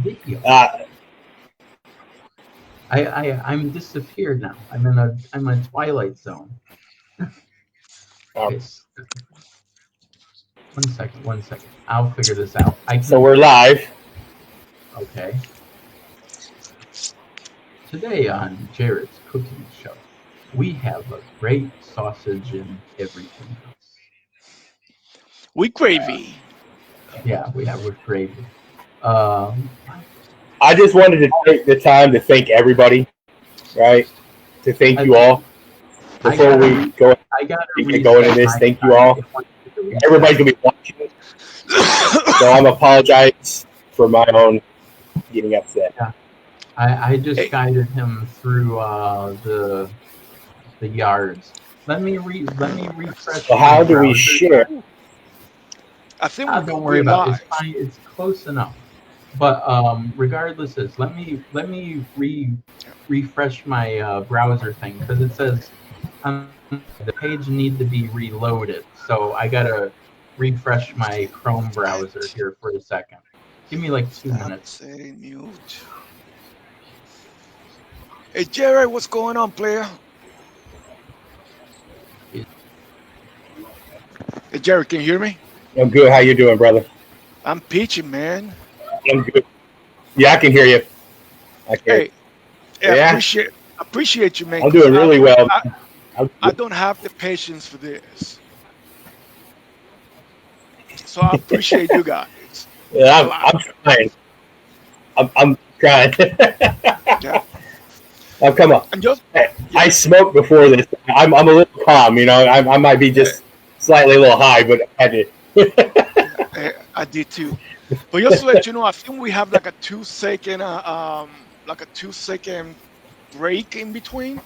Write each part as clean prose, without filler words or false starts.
video. I'm disappeared now. I'm a Twilight Zone. Okay, one second. I'll figure this out. So we're live. Okay. Today on Jared's Cooking Show, we have a great sausage and everything else. With gravy. Yeah, we have with gravy. I just wanted to take the time to thank everybody, right? To thank you all. Before we go into this, thank you all. Everybody's going to be watching. So I'm apologize for my own getting upset. Yeah. I just guided him through the yards. Let me refresh. So how do we share? I think don't worry about it. It's fine. It's close enough. But regardless, let me refresh my browser thing because it says the page need to be reloaded. So I gotta refresh my Chrome browser here for a second. Give me like 2 minutes. Say mute. Hey Jared, what's going on, player? Hey Jared, can you hear me? I'm good. How you doing, brother? I'm peachy, man. I'm good. Yeah, I can hear you. Hey, yeah. Appreciate you, man. I'm doing really well. I don't have the patience for this. So I appreciate you guys. Yeah, I'm trying. I'm trying. Yeah. Oh, come on. I smoked before this. I'm a little calm, you know. I might be just slightly a little high, but I did. I did too. But just to let you know, I think we have like a 2 second break in between.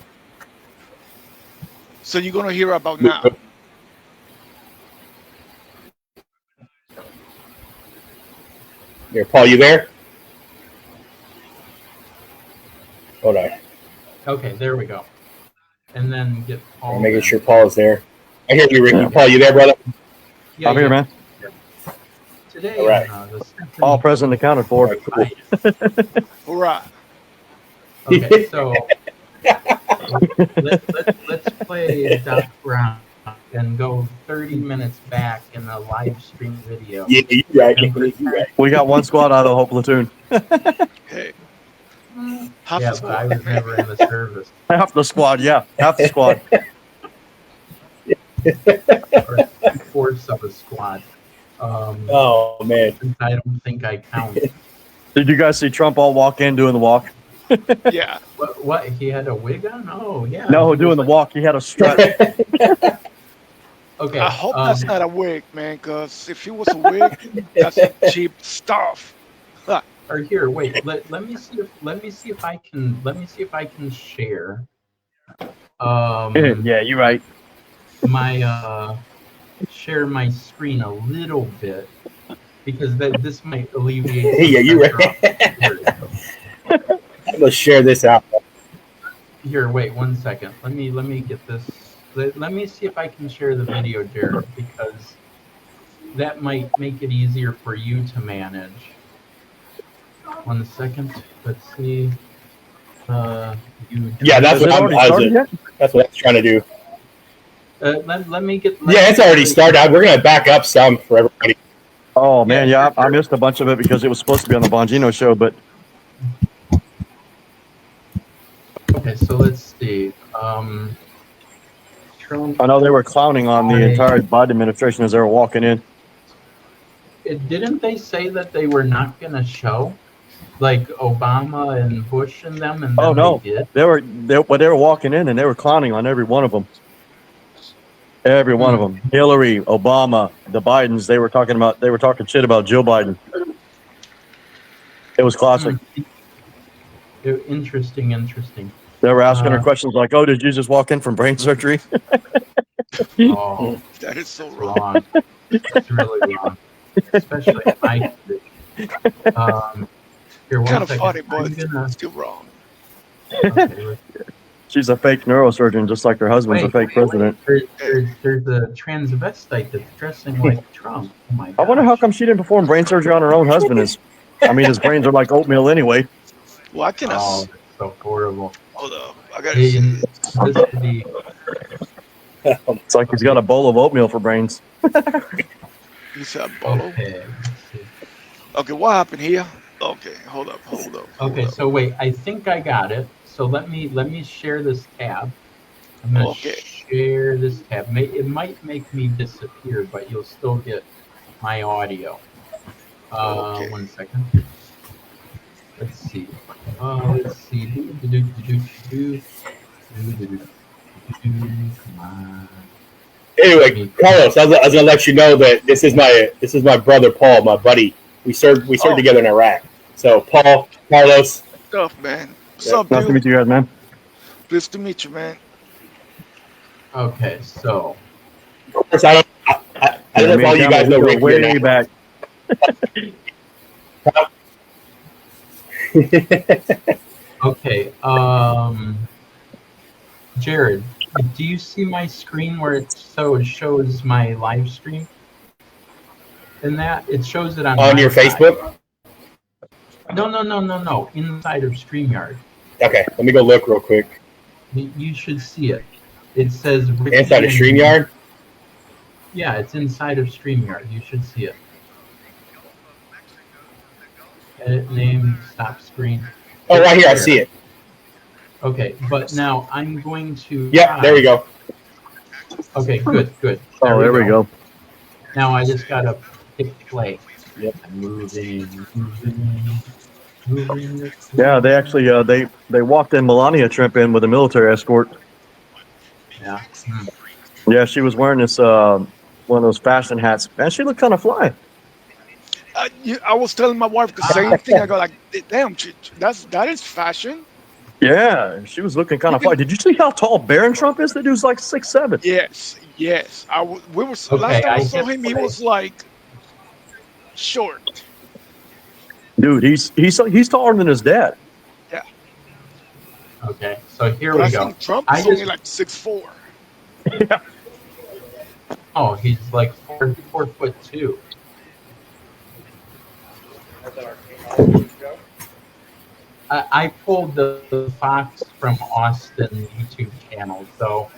So you're gonna hear about now. Here, Paul, you there? Hold on. Okay, there we go. And then get Paul. I'm making sure Paul is there. I hear you, Ricky. Yeah. Paul, you there, brother? Yeah, I'm here, man. Today, all right. All present accounted for. Right, cool. All right. Okay, so let's play Doc Brown and go 30 minutes back in a live stream video. Yeah, you're right. You're right. We got one squad out of the whole platoon. Hey. Yeah, but I was never in the service. Half the squad, yeah. Half the squad. Or 3/4 of a squad. Oh, man. I don't think I count. Did you guys see Trump all walk in doing the walk? Yeah. What? He had a wig on? Oh, yeah. No, doing the walk. He had a strut. Okay. I hope that's not a wig, man, because if it was a wig, that's cheap stuff. Or here, wait. Let me see if I can share. Yeah, you're right. Share my screen a little bit because this might alleviate. Yeah, you're right. I'm gonna share this out. Here, wait 1 second. Let me get this. Let me see if I can share the video, Jared, because that might make it easier for you to manage. 1 second. Let's see. Yeah, that's what I was trying to do. Let me get. Yeah, it's already started. We're gonna back up some for everybody. Oh man, yeah, I missed a bunch of it because it was supposed to be on the Bongino show, but. Okay, so let's see. Trump. I know they were clowning on the entire Biden administration as they were walking in. Didn't they say that they were not going to show, like Obama and Bush and them? And oh no, they did? they were walking in and they were clowning on every one of them. Every one of them. Hillary, Obama, the Bidens. They were talking shit about Joe Biden. It was classic. Interesting. They were asking her questions like, "Oh, did you just walk in from brain surgery?" Oh, that is so wrong. It's really wrong, especially if I did. Here, kind of funny, but still wrong. Okay, she's a fake neurosurgeon, just like her husband's a fake president. There's a transvestite that's dressing like Trump. Oh my God. I wonder how come she didn't perform brain surgery on her own husband. Is I mean, his brains are like oatmeal anyway. Well, I can. Oh, that's so horrible. Hold up. I gotta Hey, see. and this could be. It's like he's got a bowl of oatmeal for brains. You said bolo. Okay. Let's see. Okay, what happened here? Okay, hold up. Okay, so wait, I think I got it. So let me share this tab. I'm gonna share this tab. It might make me disappear, but you'll still get my audio. Okay. 1 second. Let's see. Let's see. Come on. Anyway, Carlos, I was gonna let you know that this is my brother Paul, my buddy. We served together in Iraq. So Paul, Carlos. Stuff, man. What's up, Nice to dude? meet you guys, man. Pleased to meet you, man. Okay, so Of course, I don't know if all you guys know Rick way here back. okay, Jared, do you see my screen where it shows my live stream? And that it shows it on your side. Facebook. No. Inside of StreamYard. Okay, let me go look real quick. You should see it. It says Ricky Inside of and- StreamYard. Yeah, it's inside of StreamYard. You should see it. Edit name, stop screen. Oh, right here, I see it. Okay, but now I'm going to. Yeah, there we go. Okay, good. Oh, there we go. Now I just gotta hit play. Yep. Moving. Yeah, they actually they walked in Melania Trump in with a military escort. Yeah. Yeah, she was wearing this one of those fashion hats, and she looked kind of fly. I was telling my wife the same thing. I go like, damn, that is fashion. Yeah, she was looking kind of fly. Did you see how tall Baron Trump is? That dude's like 6'7". Yes. We were last time I saw him. He was like short. Dude, he's taller than his dad. Yeah. Okay, so here But we I go. think Trump I is only just- like 6'4". Yeah. Oh, he's like 4'2". I pulled the Fox from Austin YouTube channel, so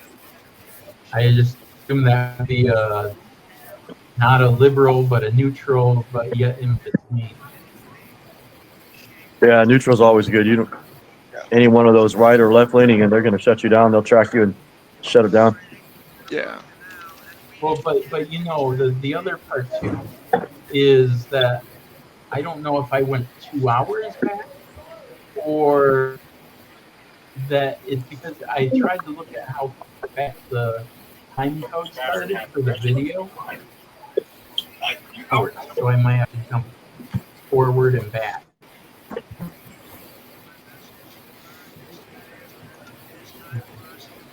I just assumed that would be not a liberal, but a neutral, but yet in between. Yeah, neutral's always good. You don't any one of those right or left leaning, and they're going to shut you down. They'll track you and shut it down. Yeah. Well, but you know, the other part too is that I don't know if I went 2 hours back or that it's because I tried to look at how far back the time code started for the video. So I might have to jump forward and back.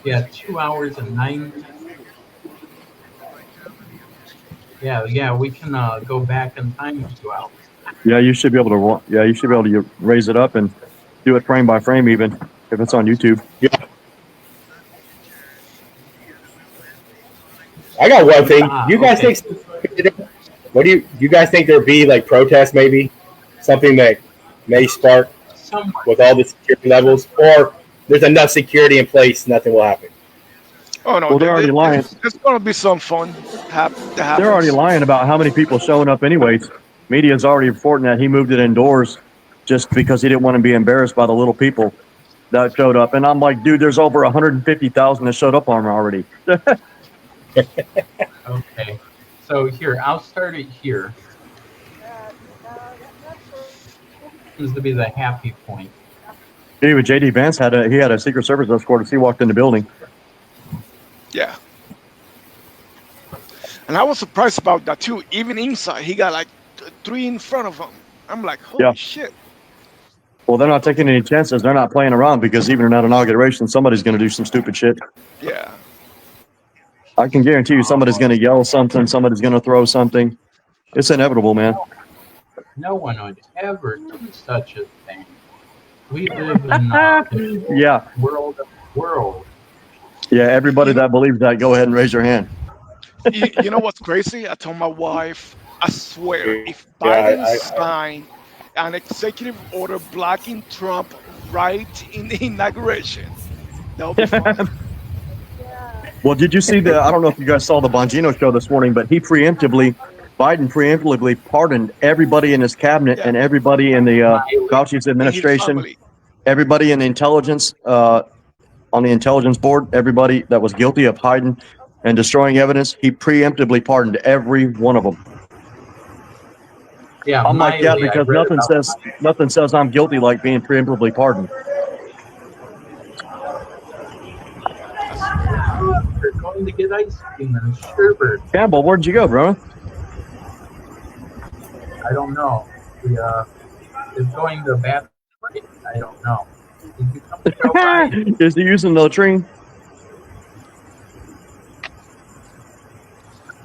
Yeah, 2 hours and 9 minutes. Yeah, we can go back in time in 2 hours. Yeah, you should be able to. Yeah, you should be able to raise it up and do it frame by frame, even if it's on YouTube. Yeah. I got one thing. You guys think? What do you guys think there'd be like protests? Maybe something that may spark with all the security levels, or there's enough security in place, nothing will happen. Oh no, Well, they're already lying. There's gonna be some fun They're already lying about how many people showing up anyways. Media's already reporting that he moved it indoors just because he didn't want to be embarrassed by the little people that showed up. And I'm like, dude, there's over 150,000 that showed up on already. Okay, so here, I'll start it here. This is to be the happy point. Anyway, JD Vance had a Secret Service escort as he walked in the building. Yeah. And I was surprised about that too. Even inside, he got like 3 in front of him. I'm like, holy shit. Well, they're not taking any chances. They're not playing around because even at inauguration, somebody's going to do some stupid shit. Yeah. I can guarantee you somebody's going to yell something. Somebody's going to throw something. It's inevitable, man. No one would ever do such a thing. We live in the Yeah. world. Yeah, everybody that believes that, go ahead and raise your hand. You know what's crazy? I told my wife, I swear, if Biden signed an executive order blocking Trump right in the inauguration. That would be fun. Well, did you see I don't know if you guys saw the Bongino show this morning, but Biden preemptively pardoned everybody in his cabinet and everybody in the Fauci's administration, everybody in the intelligence, on the intelligence board, everybody that was guilty of hiding and destroying evidence. He preemptively pardoned every one of them. Yeah, I'm like that because nothing says I'm guilty like being preemptively pardoned. They're going to get ice cream and sherbet. Campbell, where'd you go, bro? I don't know. Is going to the bathroom. I don't know. Is he using the latrine?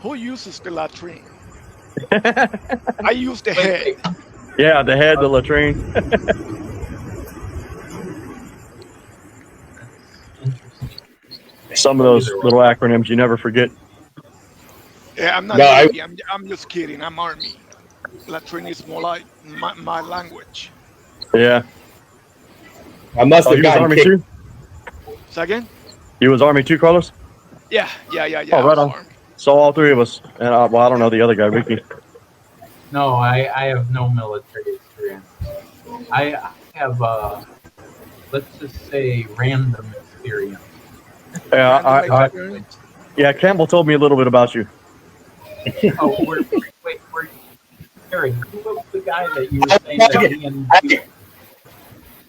Who uses the latrine? I use the head. Yeah, the head, the latrine. Some of those little acronyms you never forget. Yeah, I'm not. No, I'm just kidding. I'm Army. Latrine is more like my language. Yeah. I must have gotten Army kicked. too. Second? You was Army too, Carlos? Yeah. Oh, right on. So all three of us, and I don't know the other guy, Ricky. No, I have no military experience. I have let's just say random experience. Yeah, Campbell told me a little bit about you. Oh, wait, Eric, who was the guy that you were saying that he and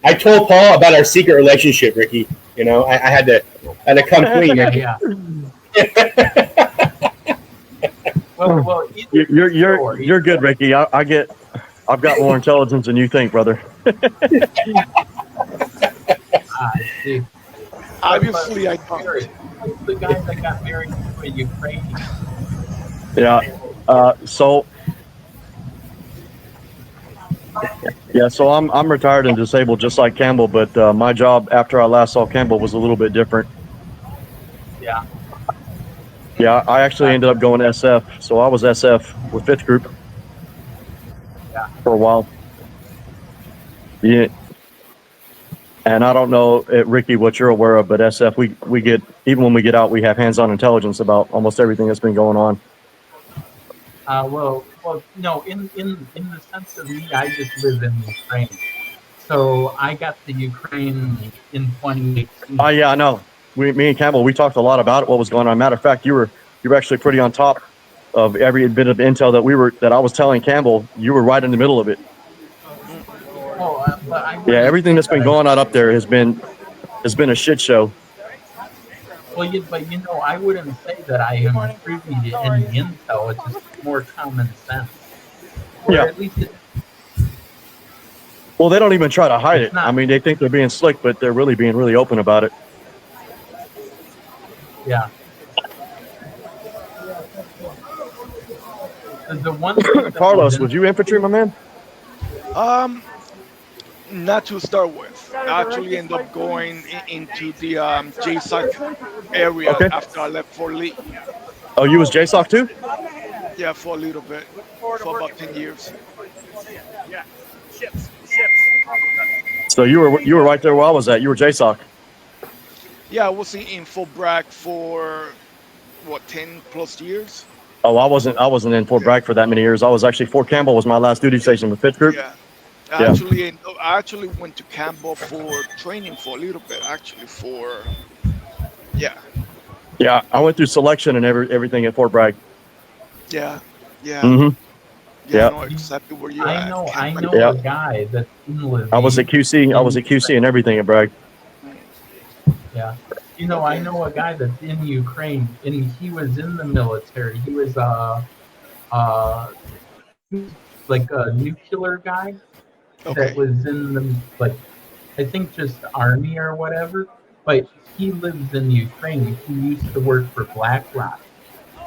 I told Paul about our secret relationship, Ricky. You know, I had to come clean. Yeah. Well, you're good, Ricky. I've got more intelligence than you think, brother. I see. Obviously, I don't. The guy that got married to a Ukrainian. Yeah. So I'm retired and disabled, just like Campbell. But my job after I last saw Campbell was a little bit different. Yeah. Yeah, I actually ended up going to SF. So I was SF with 5th Group for a while. Yeah. And I don't know, Ricky, what you're aware of, but SF, we get, even when we get out, we have hands-on intelligence about almost everything that's been going on. Well, no, in the sense of me, I just live in Ukraine. So I got to Ukraine in 2018. Oh, yeah, I know. Me and Campbell, we talked a lot about it, what was going on. Matter of fact, you were actually pretty on top of every bit of intel that I was telling Campbell. You were right in the middle of it. Yeah, everything that's been going on up there has been a shit show. Well, but I wouldn't say that I am privy to any intel. It's just more common sense. Or yeah. At least well, they don't even try to hide it. I mean, they think they're being slick, but they're really being really open about it. Yeah. The one thing Carlos, was you infantry, my man? Not to start with. I actually ended up going into the JSOC area after I left Fort Lee. Oh, you was JSOC too? Yeah, for a little bit, for about 10 years. So you were right there where I was at. You were JSOC. Yeah, I was in Fort Bragg for 10 plus years. Oh, I wasn't in Fort Bragg for that many years. I was actually Fort Campbell was my last duty station with 5th Group. Yeah. I actually went to Campbell for training for a little bit. Yeah, I went through selection and everything at Fort Bragg. Yeah. Mm-hmm. Yeah, I know exactly where you're at. I know a guy that's in Levine. I was at QC and everything at Bragg. Yeah. I know a guy that's in Ukraine, and he was in the military. He was like a nuclear guy that was in the, I think just army or whatever. But he lives in Ukraine. He used to work for BlackRock,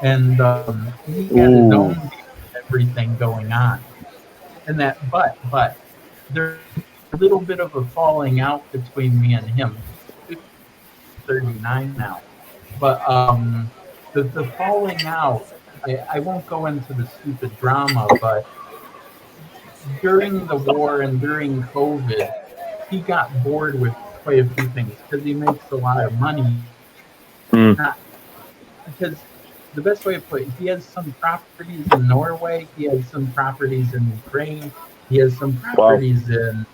and he had his own everything going on. And that, but there's a little bit of a falling out between me and him. 39 now, but the falling out, I won't go into the stupid drama, but during the war and during COVID, he got bored with quite a few things because he makes a lot of money. Not because the best way to put it, he has some properties in Norway, he has some properties in Ukraine, he has some properties in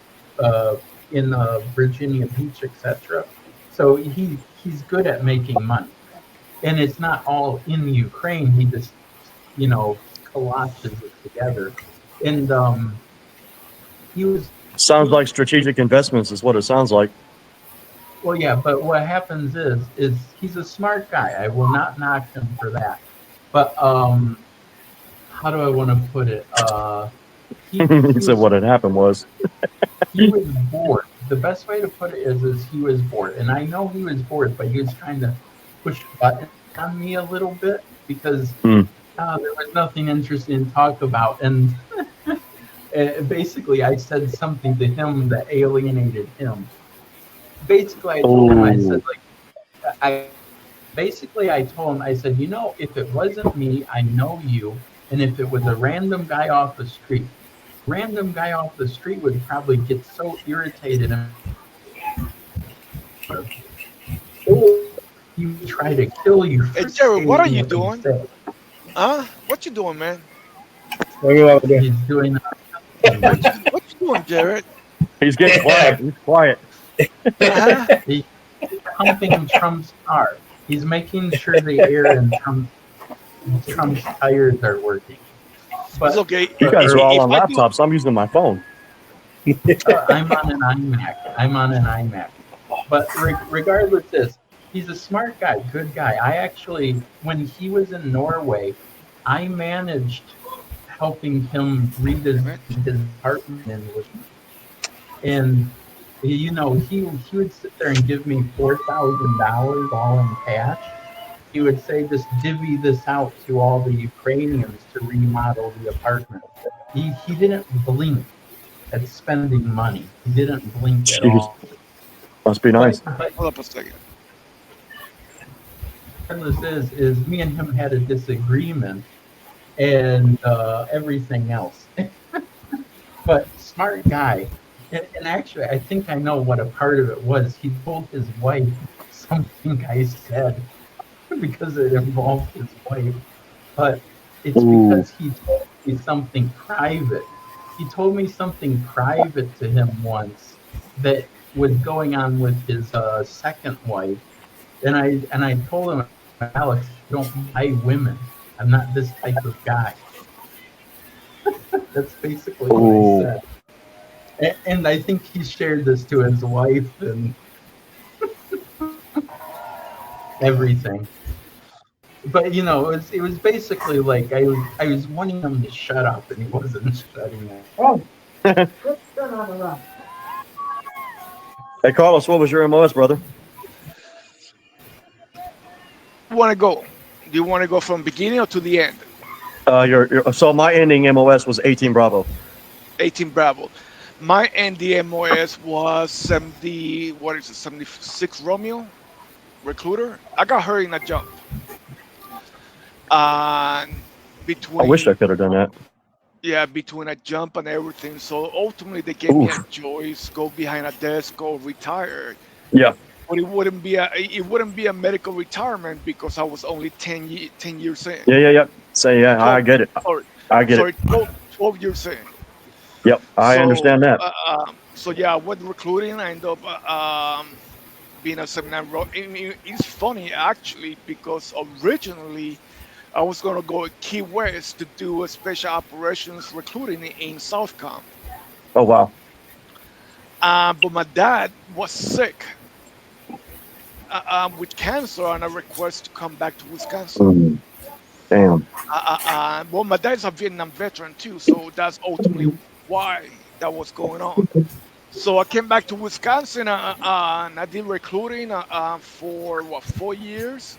Virginia Beach, etc. So he's good at making money, and it's not all in Ukraine. He just collages it together, and he was. Sounds like strategic investments is what it sounds like. Well, yeah, but what happens is he's a smart guy. I will not knock him for that. But how do I want to put it? So what had happened was he was bored. The best way to put it is he was bored, and I know he was bored, but he was trying to push buttons on me a little bit because there was nothing interesting to talk about, and basically I said something to him that alienated him. Basically, I told him, I said, I told him, I said, if it wasn't me, I know you, and if it was a random guy off the street would probably get so irritated and he would try to kill you. Hey, Jared, what are you doing? Huh? What you doing, man? He's doing. What you doing, Jared? He's getting quiet. He's quiet. He's pumping Trump's car. He's making sure the air in Trump's tires are working. But it's okay. You guys are all on laptops. I'm using my phone. I'm on an iMac. But regardless of this, he's a smart guy, good guy. I actually, when he was in Norway, I managed helping him redesign his apartment and he would sit there and give me $4,000 all in cash. He would say, just divvy this out to all the Ukrainians to remodel the apartment. He didn't blink at spending money. He didn't blink at all. Must be nice. But, hold up a second. Is me and him had a disagreement and everything else. But smart guy. And actually, I think I know what a part of it was. He told his wife something I said because it involved his wife. But it's because he told me something private. He told me something private to him once that was going on with his second wife. And I told him, Alex, don't buy women. I'm not this type of guy. That's basically what I said. And I think he shared this to his wife and everything. But it was basically like I was wanting him to shut up, and he wasn't shutting up. Let's turn on the run. Hey Carlos, what was your MOS, brother? Do you want to go from beginning or to the end? So my ending MOS was 18 Bravo. 18 Bravo. My ending MOS was 76 Romeo, recruiter. I got hurt in a jump. I wish I could have done that. Yeah, between a jump and everything. So ultimately, they gave me a choice: go behind a desk or retire. Yeah. But it wouldn't be a medical retirement because I was only 10 years in. Yeah. I get it. I get it. 12 years in. Yep, I understand that. So yeah, with recruiting, I end up being a seminar. It's funny actually because originally I was gonna go to Key West to do a special operations recruiting in Southcom. Oh wow. But my dad was sick with cancer, and I requested to come back to Wisconsin. Damn. Well, my dad's a Vietnam veteran too, so that's ultimately why that was going on. So I came back to Wisconsin and I did recruiting for 4 years.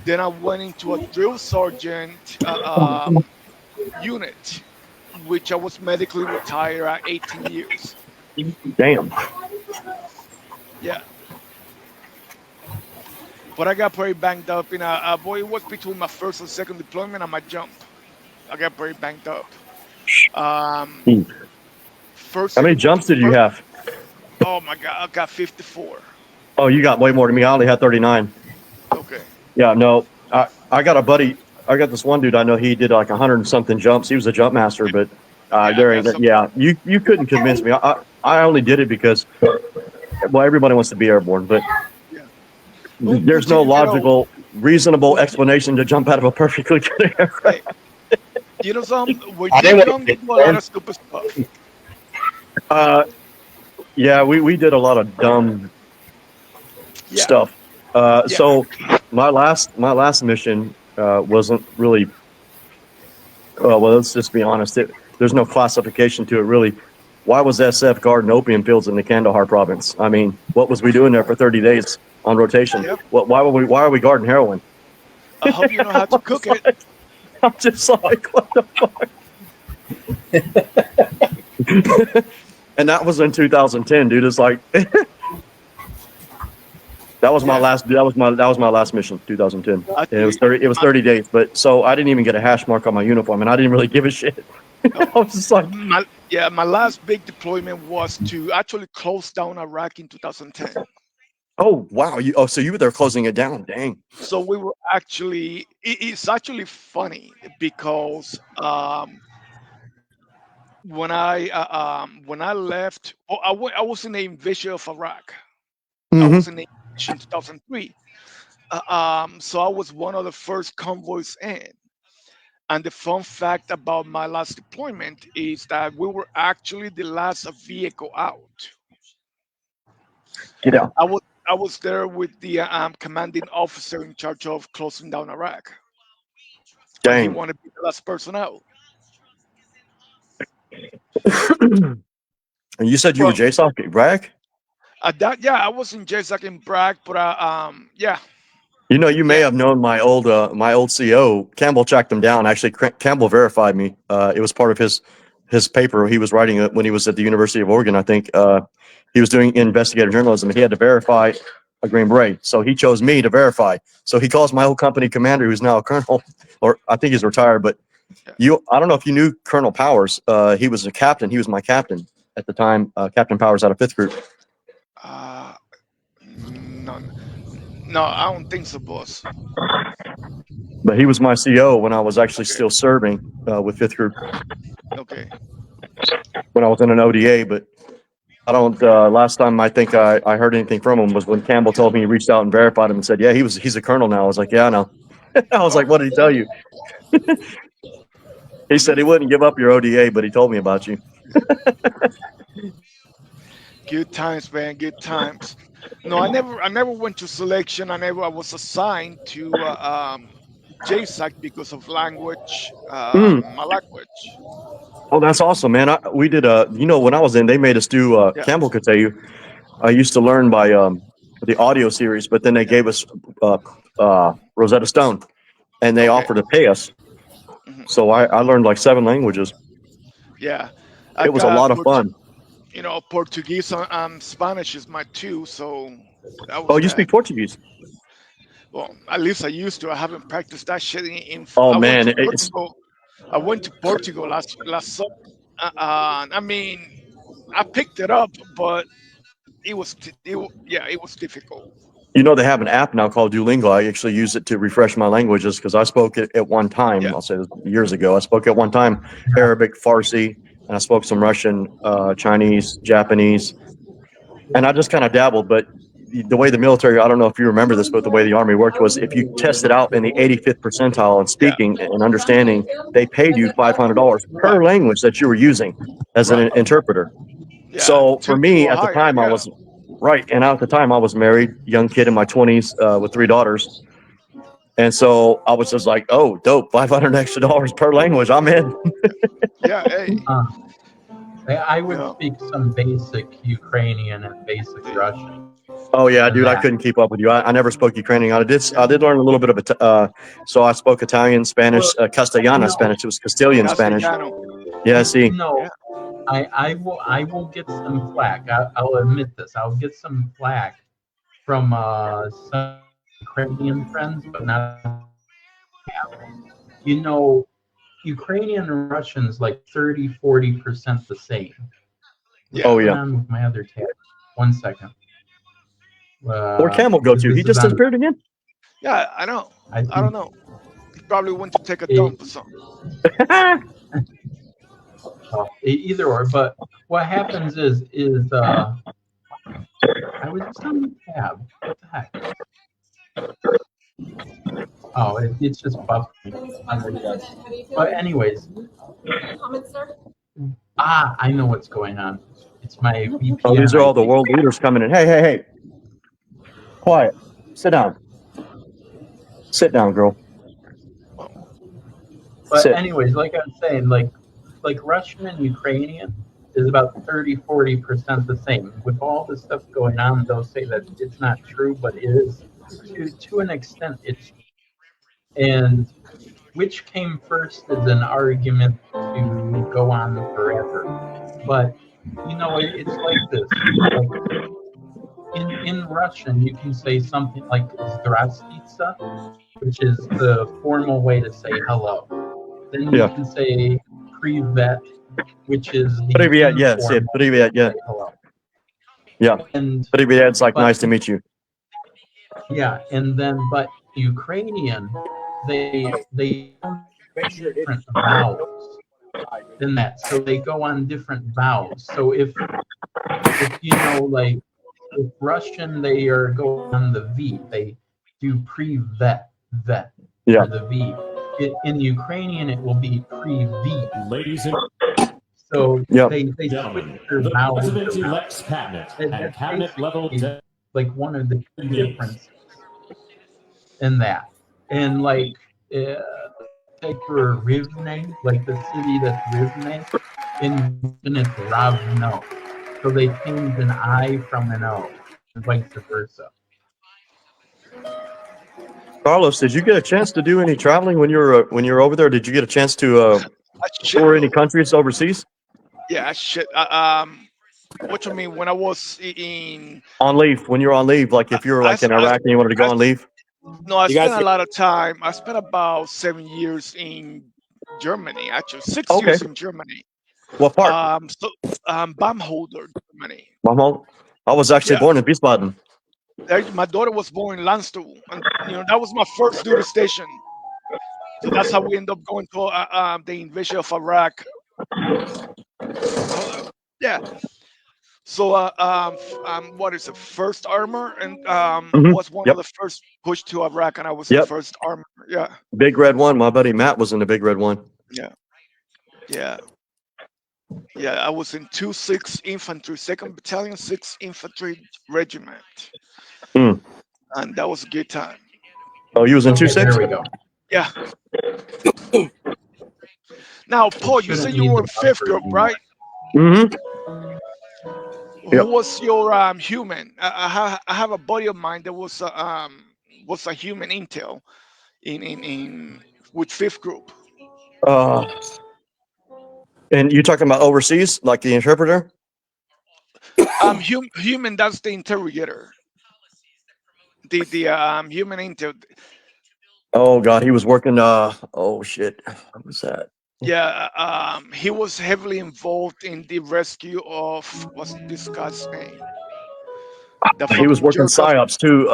Then I went into a drill sergeant unit, which I was medically retired at 18 years. Damn. Yeah. But I got pretty banged up in it was between my first and second deployment and my jump. I got pretty banged up. First How many city, jumps did you first, have? oh my God, I got 54. Oh, you got way more than me. I only had 39. Okay. Yeah, no, I got a buddy. I got this one dude I know. He did like 100 and something jumps. He was a jump master, but Yeah, there ain't. that's Yeah, you couldn't convince me. I only did it because well, everybody wants to be airborne, but yeah. Well, there's no logical, reasonable explanation to jump out of a perfectly good aircraft. hey, you know some when I you're didn't want young, to you get do a lot born. of stupid stuff. Uh, yeah, we did a lot of dumb Yeah, stuff. yeah. So my last mission wasn't really. Well, let's just be honest. There's no classification to it, really. Why was SF guarding opium fields in the Kandahar province? I mean, what was we doing there for 30 days on rotation? Yep. Why are we guarding heroin? I hope you know how to cook it. I'm just like, what the fuck? And that was in 2010, dude. It's like that was my Yeah. last. That was my last mission, 2010. I And it was think 30. It was 30 days, but so I didn't even get a hash mark on my uniform, and I didn't really give a shit. I was just like, my last big deployment was to actually close down Iraq in 2010. oh wow, so you were there closing it down? Dang. So we were actually it's actually funny because when I left, I was in the invasion of Iraq. I Mm-hmm. was in the invasion in 2003. So I was one of the first convoys in. And the fun fact about my last deployment is that we were actually the last vehicle out. Get out. I was there with the commanding officer in charge of closing down Iraq, and he Dang. wanted to be the last person out. And you said you were Well, JSOC, Bragg? yeah, I was in JSAC in Bragg, but yeah, You know, you may yeah, have known my old CO. Campbell tracked him down. Actually, Campbell verified me. It was part of his paper he was writing when he was at the University of Oregon. I think he was doing investigative journalism, and he had to verify a Green Beret. So he chose me to verify. So he calls my old company commander, who's now a colonel, or I think he's retired. But yeah. I don't know if you knew Colonel Powers. He was a captain. He was my captain at the time. Captain Powers out of 5th Group. Uh, no, no, I don't think so, boss. But he was my CO when I was actually Okay, still serving with 5th Group okay. when I was in an ODA. But I don't. Last time I think I heard anything from him was when Campbell told me he reached out and verified him and said, "Yeah, he's a colonel now." I was like, "Yeah, I know." I was Oh, like, "What did he tell you?" He said he wouldn't give up your ODA, but he told me about you. good times, man. Good times. No, I never went to selection. I was assigned to JSAC because of language, Mm. my language. Oh, that's awesome, man. We did when I was in, they made us do. Yeah, Campbell could tell you. I used to learn by the audio series, but then they yeah. gave us Rosetta Stone, and they Okay. offered to pay us. Mhm. So I learned like 7 languages. Yeah, I It was a got lot of fun. Portuguese and Spanish is my two, so that Oh, was you that. speak Portuguese? Well, at least I used to. I haven't practiced that shit Oh I went man, to it's Portugal. I went to Portugal last summer. I mean, I picked it up, but it was difficult. they have an app now called Duolingo. I actually use it to refresh my languages because I spoke it at one time. Yeah, I'll say this years ago. I spoke at one time Arabic, Farsi, and I spoke some Russian, Chinese, Japanese, and I just kind of dabbled. But the way the military, I don't know if you remember this, but the way the Army worked was if you tested out in the 85th percentile in yeah, speaking and understanding, they paid you $500 right, per language that you were using as an right. interpreter. Yeah, So for two me or at the higher. time, I Yeah, was right. And at the time, I was married, young kid in my 20s with 3 daughters. And so I was just like, oh, dope, $500 extra per language. I'm in. yeah. Hey, Uh, I you would know, speak some basic Ukrainian and basic the- Russian, Oh yeah, and dude, I that. couldn't keep up with you. I never spoke Ukrainian. I yeah. did learn a little bit of it. So I spoke Italian, Well, Spanish, Castellana no, Spanish. It was Castilian Spanish. Castellano. Yeah, see, no. Yeah, I will get some flack. I'll admit this. I'll get some flack from some Ukrainian friends, but not. You know, Ukrainian and Russian's like 30, 40% the same. Yeah. Oh What's yeah. going on with my other tab? 1 second. Where'd Campbell go to? He just disappeared again. Yeah, I know. I don't know. He probably went to take a dump or something. Either or, but what happens is I was just on the tab. What the heck? Oh, it's just buffering. But anyways, I know what's going on. It's my VPN. Oh, these are all the world leaders coming in. Hey. Quiet. Sit down. Sit down, girl. But anyways, like I'm saying, like Russian and Ukrainian is about 30-40% the same. With all the stuff going on, they'll say that it's not true, but it is to an extent. It's and which came first is an argument to go on forever. But it's like this. Like in Russian, you can say something like "Здравствуйте," which is the formal way to say hello. Then you can say "Privet," which is the Privet, yes, Privet, yeah. Hello. Yeah. And Privet's like nice to meet you. Yeah, and then but Ukrainian, they different vowels than that, so they go on different vowels. So if like with Russian, they are going on the V. They do privet vet for the V. In Ukrainian, it will be privi. Ladies and so they gentlemen, switch their vowels. Elects cabinet and cabinet level. Like one of the differences in that, and like take for Rivne, like the city that's Rivne, in it's Ravno. So they changed an I from an O, and vice versa. Carlos, did you get a chance to do any traveling when you were over there? Did you get a chance to tour any countries overseas? Yeah, shit. What you mean? When I was on leave, when you're on leave, like if you were like in Iraq and you wanted to go on leave? No, I spent a lot of time. I spent about 7 years in Germany. Actually, 6 years in Germany. What part? Baumholder, Germany. Baumholder. I was actually born in Wiesbaden. My daughter was born in Landstuhl, and that was my first duty station. So that's how we ended up going to the invasion of Iraq. Yeah. So what is it? First armor, and was one of the first pushed to Iraq, and I was the first armor. Yeah. Big Red One. My buddy Matt was in the Big Red One. Yeah. I was in 2-6 Infantry, 2nd Battalion, 6th Infantry Regiment, and that was a good time. Oh, you was in 2-6? There we go. Yeah. Now, Paul, you said you were in 5th group, right? Mm-hmm. Who was your human? I have a buddy of mine that was a human intel in with 5th group. And you talking about overseas, like the interpreter? Human. That's the interrogator. The human intel. Oh God, he was working. Oh shit, what was that? Yeah, he was heavily involved in the rescue of what's this guy's name? He was working psyops too.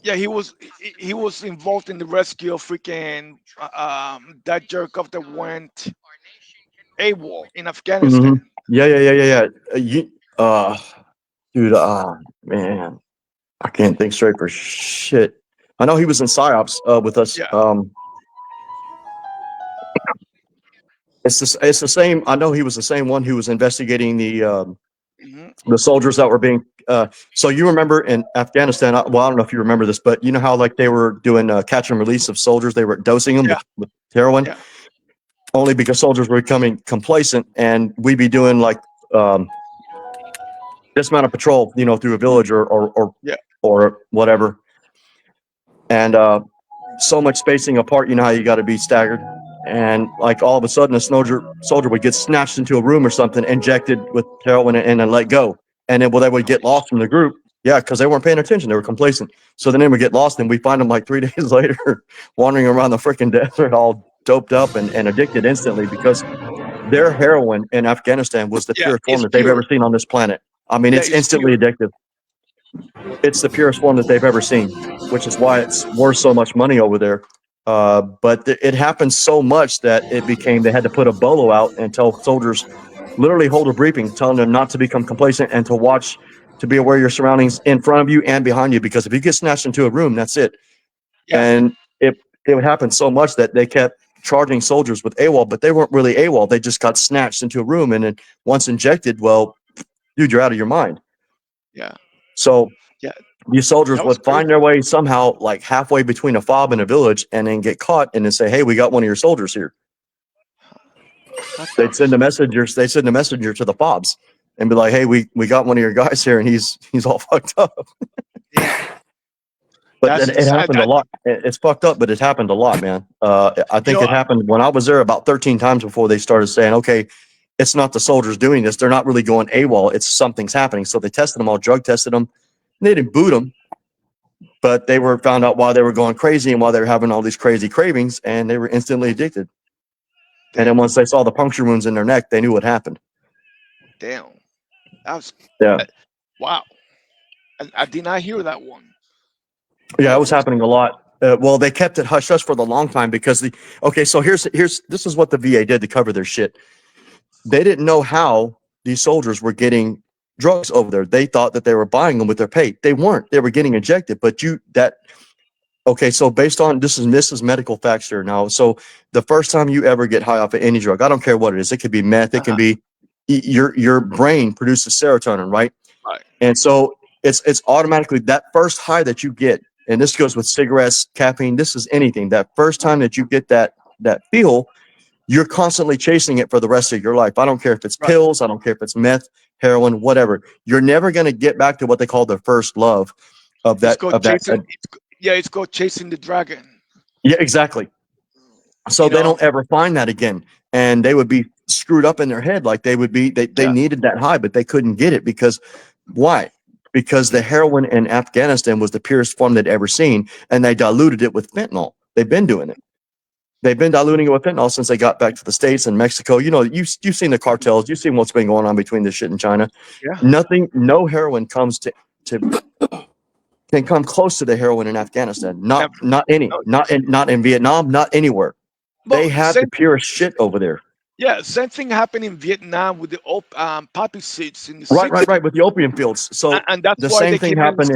Yeah, he was involved in the rescue of freaking that jerk off that went AWOL in Afghanistan. Mm-hmm. Yeah. Dude, man, I can't think straight for shit. I know he was in psyops with us. Yeah. It's the same. I know he was the same one who was investigating the soldiers that were being. So you remember in Afghanistan? Well, I don't know if you remember this, but you know how like they were doing catch and release of soldiers. They were dosing them with heroin, only because soldiers were becoming complacent, and we'd be doing like this amount of patrol, through a village or whatever, and so much spacing apart. You know how you got to be staggered. And like all of a sudden, a soldier would get snatched into a room or something, injected with heroin, and then let go. And then they would get lost from the group. Yeah, because they weren't paying attention. They were complacent. So then they would get lost, and we find them like 3 days later, wandering around the freaking desert, all doped up and addicted instantly because Their heroin in Afghanistan was the purest form that they've ever seen on this planet. I mean, it's instantly addictive. It's the purest form that they've ever seen, which is why it's worth so much money over there. But it happened so much that it became, they had to put a bolo out and tell soldiers, literally hold a briefing, telling them not to become complacent and to watch, to be aware of your surroundings in front of you and behind you, because if you get snatched into a room, that's it. Yeah. And it would happen so much that they kept charging soldiers with AWOL, but they weren't really AWOL. They just got snatched into a room, and then once injected, well, dude, you're out of your mind. Yeah. So these soldiers would find their way somehow, like halfway between a fob and a village, and then get caught, and then say, "Hey, we got one of your soldiers here." They'd send a messenger. They send a messenger to the fobs and be like, "Hey, we got one of your guys here, and he's all fucked up." But it happened a lot. It's fucked up, but it happened a lot, man. I think it happened when I was there about 13 times before they started saying, "Okay, it's not the soldiers doing this. They're not really going AWOL. It's something's happening." So they tested them all, drug tested them. They didn't boot them, but they were found out why they were going crazy and why they were having all these crazy cravings, and they were instantly addicted. And then once they saw the puncture wounds in their neck, they knew what happened. Damn, that was wow. I did not hear that one. Yeah, it was happening a lot. Well, they kept it hush hush for the long time because so here's this is what the VA did to cover their shit. They didn't know how these soldiers were getting drugs over there. They thought that they were buying them with their pay. They weren't. They were getting injected. But so based on this is medical facts here now. So the first time you ever get high off of any drug, I don't care what it is. It could be meth. It can be your brain produces serotonin, right? Right. And so it's automatically that first high that you get. And this goes with cigarettes, caffeine. This is anything. That first time that you get that feel, you're constantly chasing it for the rest of your life. I don't care if it's pills. I don't care if it's meth, heroin, whatever. You're never going to get back to what they call the first love of that. It's called chasing the dragon. Yeah, exactly. So they don't ever find that again. And they would be screwed up in their head. Like they needed that high, but they couldn't get it because why? Because the heroin in Afghanistan was the purest form they'd ever seen, and they diluted it with fentanyl. They've been doing it. They've been diluting it with fentanyl since they got back to the States and Mexico. You know, you've seen the cartels. You've seen what's been going on between this shit in China. Yeah. No heroin comes can come close to the heroin in Afghanistan. Not in Vietnam, not anywhere. Well, they have the purest shit over there. Yeah, same thing happened in Vietnam with the poppy seeds in the right with the opium fields. So and that's the why same thing happened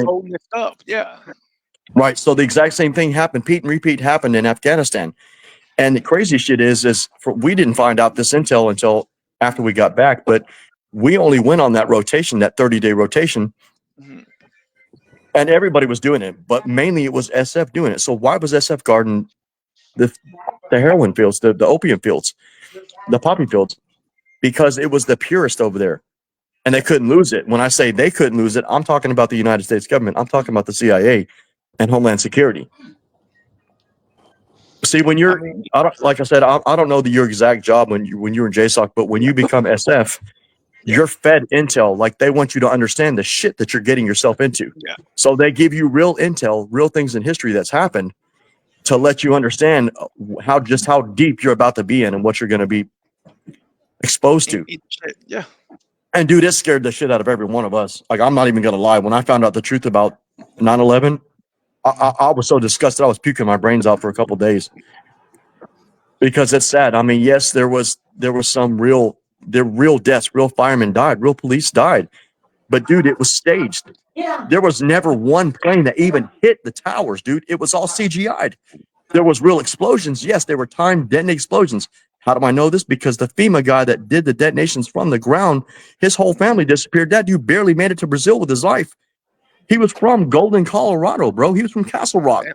Right. So the exact same thing happened. Pete and repeat happened in Afghanistan. And the crazy shit is we didn't find out this intel until after we got back, but we only went on that rotation, that 30-day rotation. Mm-hmm. And everybody was doing it, but mainly it was SF doing it. So why was SF guarding the heroin fields, the opium fields, the poppy fields? Because it was the purest over there, and they couldn't lose it. When I say they couldn't lose it, I'm talking about the United States government. I'm talking about the CIA and Homeland Security. See, when you're, like I said, I don't know your exact job when you're in JSOC, but when you become SF, you're fed intel. Like they want you to understand the shit that you're getting yourself into. Yeah. So they give you real intel, real things in history that's happened to let you understand how deep you're about to be in and what you're going to be exposed to. Yeah. And dude, it scared the shit out of every one of us. Like, I'm not even going to lie. When I found out the truth about 9/11, I was so disgusted. I was puking my brains out for a couple of days because it's sad. I mean, yes, there was some real deaths, real firemen died, real police died, but dude, it was staged. Yeah. There was never one plane that even hit the towers, dude. It was all CGI'd. There was real explosions. Yes, there were timed detonating explosions. How do I know this? Because the FEMA guy that did the detonations from the ground, his whole family disappeared. That dude barely made it to Brazil with his life. He was from Golden, Colorado, bro. He was from Castle Rock.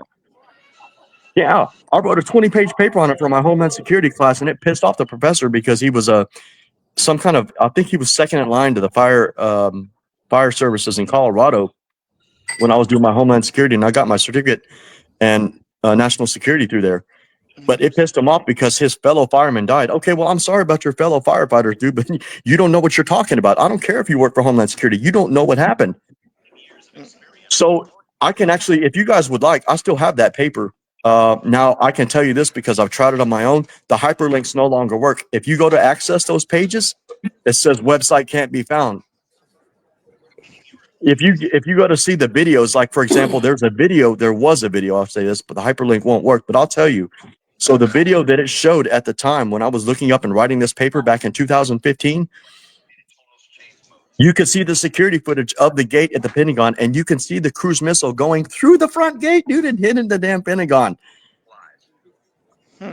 Yeah, I wrote a 20-page paper on it for my Homeland Security class, and it pissed off the professor because he was I think he was second in line to the fire services in Colorado when I was doing my Homeland Security, and I got my certificate and national security through there. But it pissed him off because his fellow firemen died. Okay, well, I'm sorry about your fellow firefighters, dude, but you don't know what you're talking about. I don't care if you work for Homeland Security. You don't know what happened. So I can actually, if you guys would like, I still have that paper Now I can tell you this because I've tried it on my own. The hyperlinks no longer work. If you go to access those pages, it says website can't be found. If you go to see the videos, like for example, there was a video, I'll say this, but the hyperlink won't work. But I'll tell you. So the video that it showed at the time when I was looking up and writing this paper back in 2015, you could see the security footage of the gate at the Pentagon, and you can see the cruise missile going through the front gate, dude, and hitting the damn Pentagon.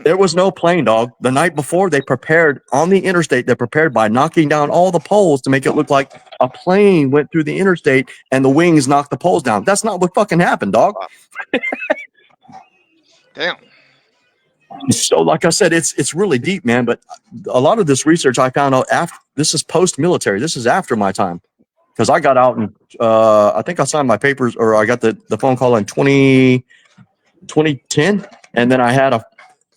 There was no plane, dog. The night before, they prepared on the interstate. They prepared by knocking down all the poles to make it look like a plane went through the interstate and the wings knocked the poles down. That's not what fucking happened, dog. Damn. So, like I said, it's really deep, man. But a lot of this research I found out after. This is post-military. This is after my time, because I got out and I think I signed my papers, or I got the phone call in 2010, and then I had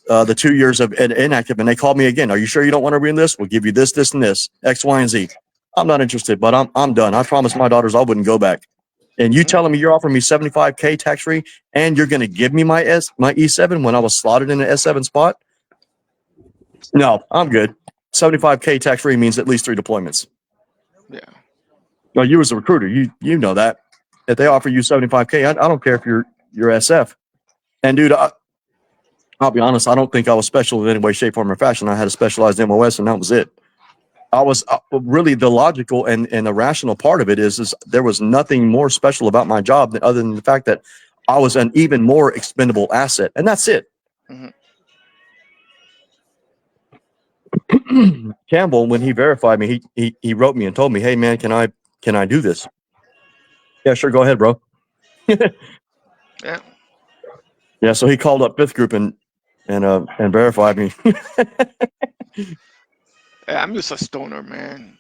the 2 years of inactive, and they called me again. Are you sure you don't want to be in this? We'll give you this, this, and this, X, Y, and Z. I'm not interested, but I'm done. I promised my daughters I wouldn't go back. And you telling me you're offering me $75K tax free, and you're going to give me my E7 when I was slotted in an S7 spot? No, I'm good. $75K tax free means at least 3 deployments. Yeah. Well, you as a recruiter, you know that. If they offer you $75K, I don't care if you're SF. And dude, I'll be honest, I don't think I was special in any way, shape, form, or fashion. I had a specialized MOS, and that was it. I was really the logical and the rational part of it is there was nothing more special about my job other than the fact that I was an even more expendable asset, and that's it. Mm-hmm. Campbell, when he verified me, he wrote me and told me, "Hey man, can I do this?" Yeah, sure, go ahead, bro. Yeah. Yeah, so he called up Fifth Group and verified me. Yeah, I'm just a stoner, man.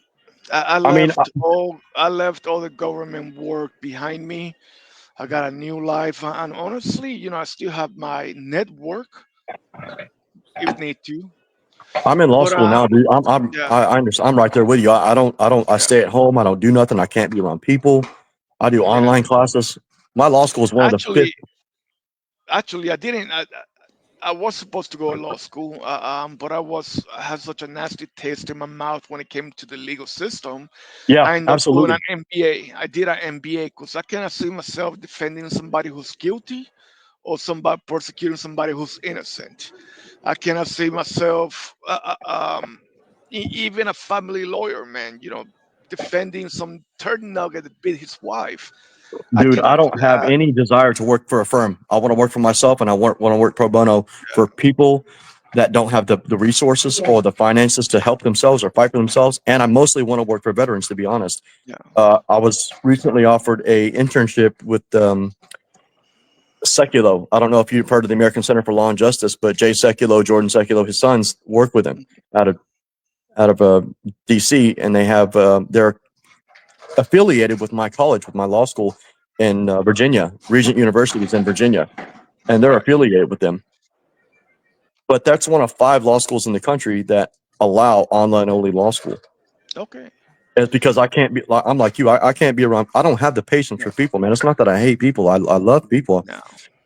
I left all the government work behind me. I got a new life, and honestly, I still have my network if need to. I'm in law school now, dude. Yeah. I understand. I'm right there with you. I stay at home. I don't do nothing. I can't be around people. I do online classes. My law school is one of the fifth. Actually, I didn't. I was supposed to go to law school, but I had such a nasty taste in my mouth when it came to the legal system. Yeah, I ended up absolutely. doing an MBA. I did an MBA because I cannot see myself defending somebody who's guilty or somebody persecuting somebody who's innocent. I cannot see myself, even a family lawyer, man, defending some turd nugget that beat his wife. Dude, I don't have that. any desire to work for a firm. I want to work for myself, and I want to work pro bono for people that don't have the resources or the finances to help themselves or fight for themselves. And I mostly want to work for veterans, to be honest. Yeah. I was recently offered a internship with Seculo. I don't know if you've heard of the American Center for Law and Justice, but Jay Seculo, Jordan Seculo, his sons work with him out of DC, and they have they're affiliated with my college, with my law school in Virginia. Regent University is in Virginia, and they're affiliated with them. But that's one of 5 law schools in the country that allow online only law school. Okay. It's because I can't be. I'm like you. I can't be around. I don't have the patience for people, man. It's not that I hate people. I love people. No.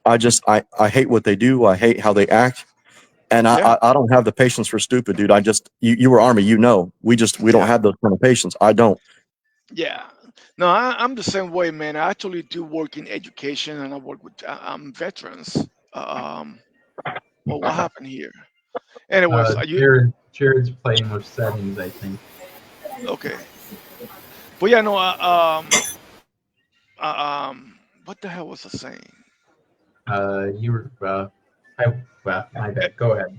I hate what they do. I hate how they act, and I don't have the patience for stupid, dude. You were Army, we don't have those kind of patience. I don't. Yeah. No, I'm the same way, man. I actually do work in education, and I work with veterans. Well, what happened here? Anyways, Jared's playing with settings, I think. Okay. But yeah, no. What the hell was I saying? You were. My bad. Go ahead.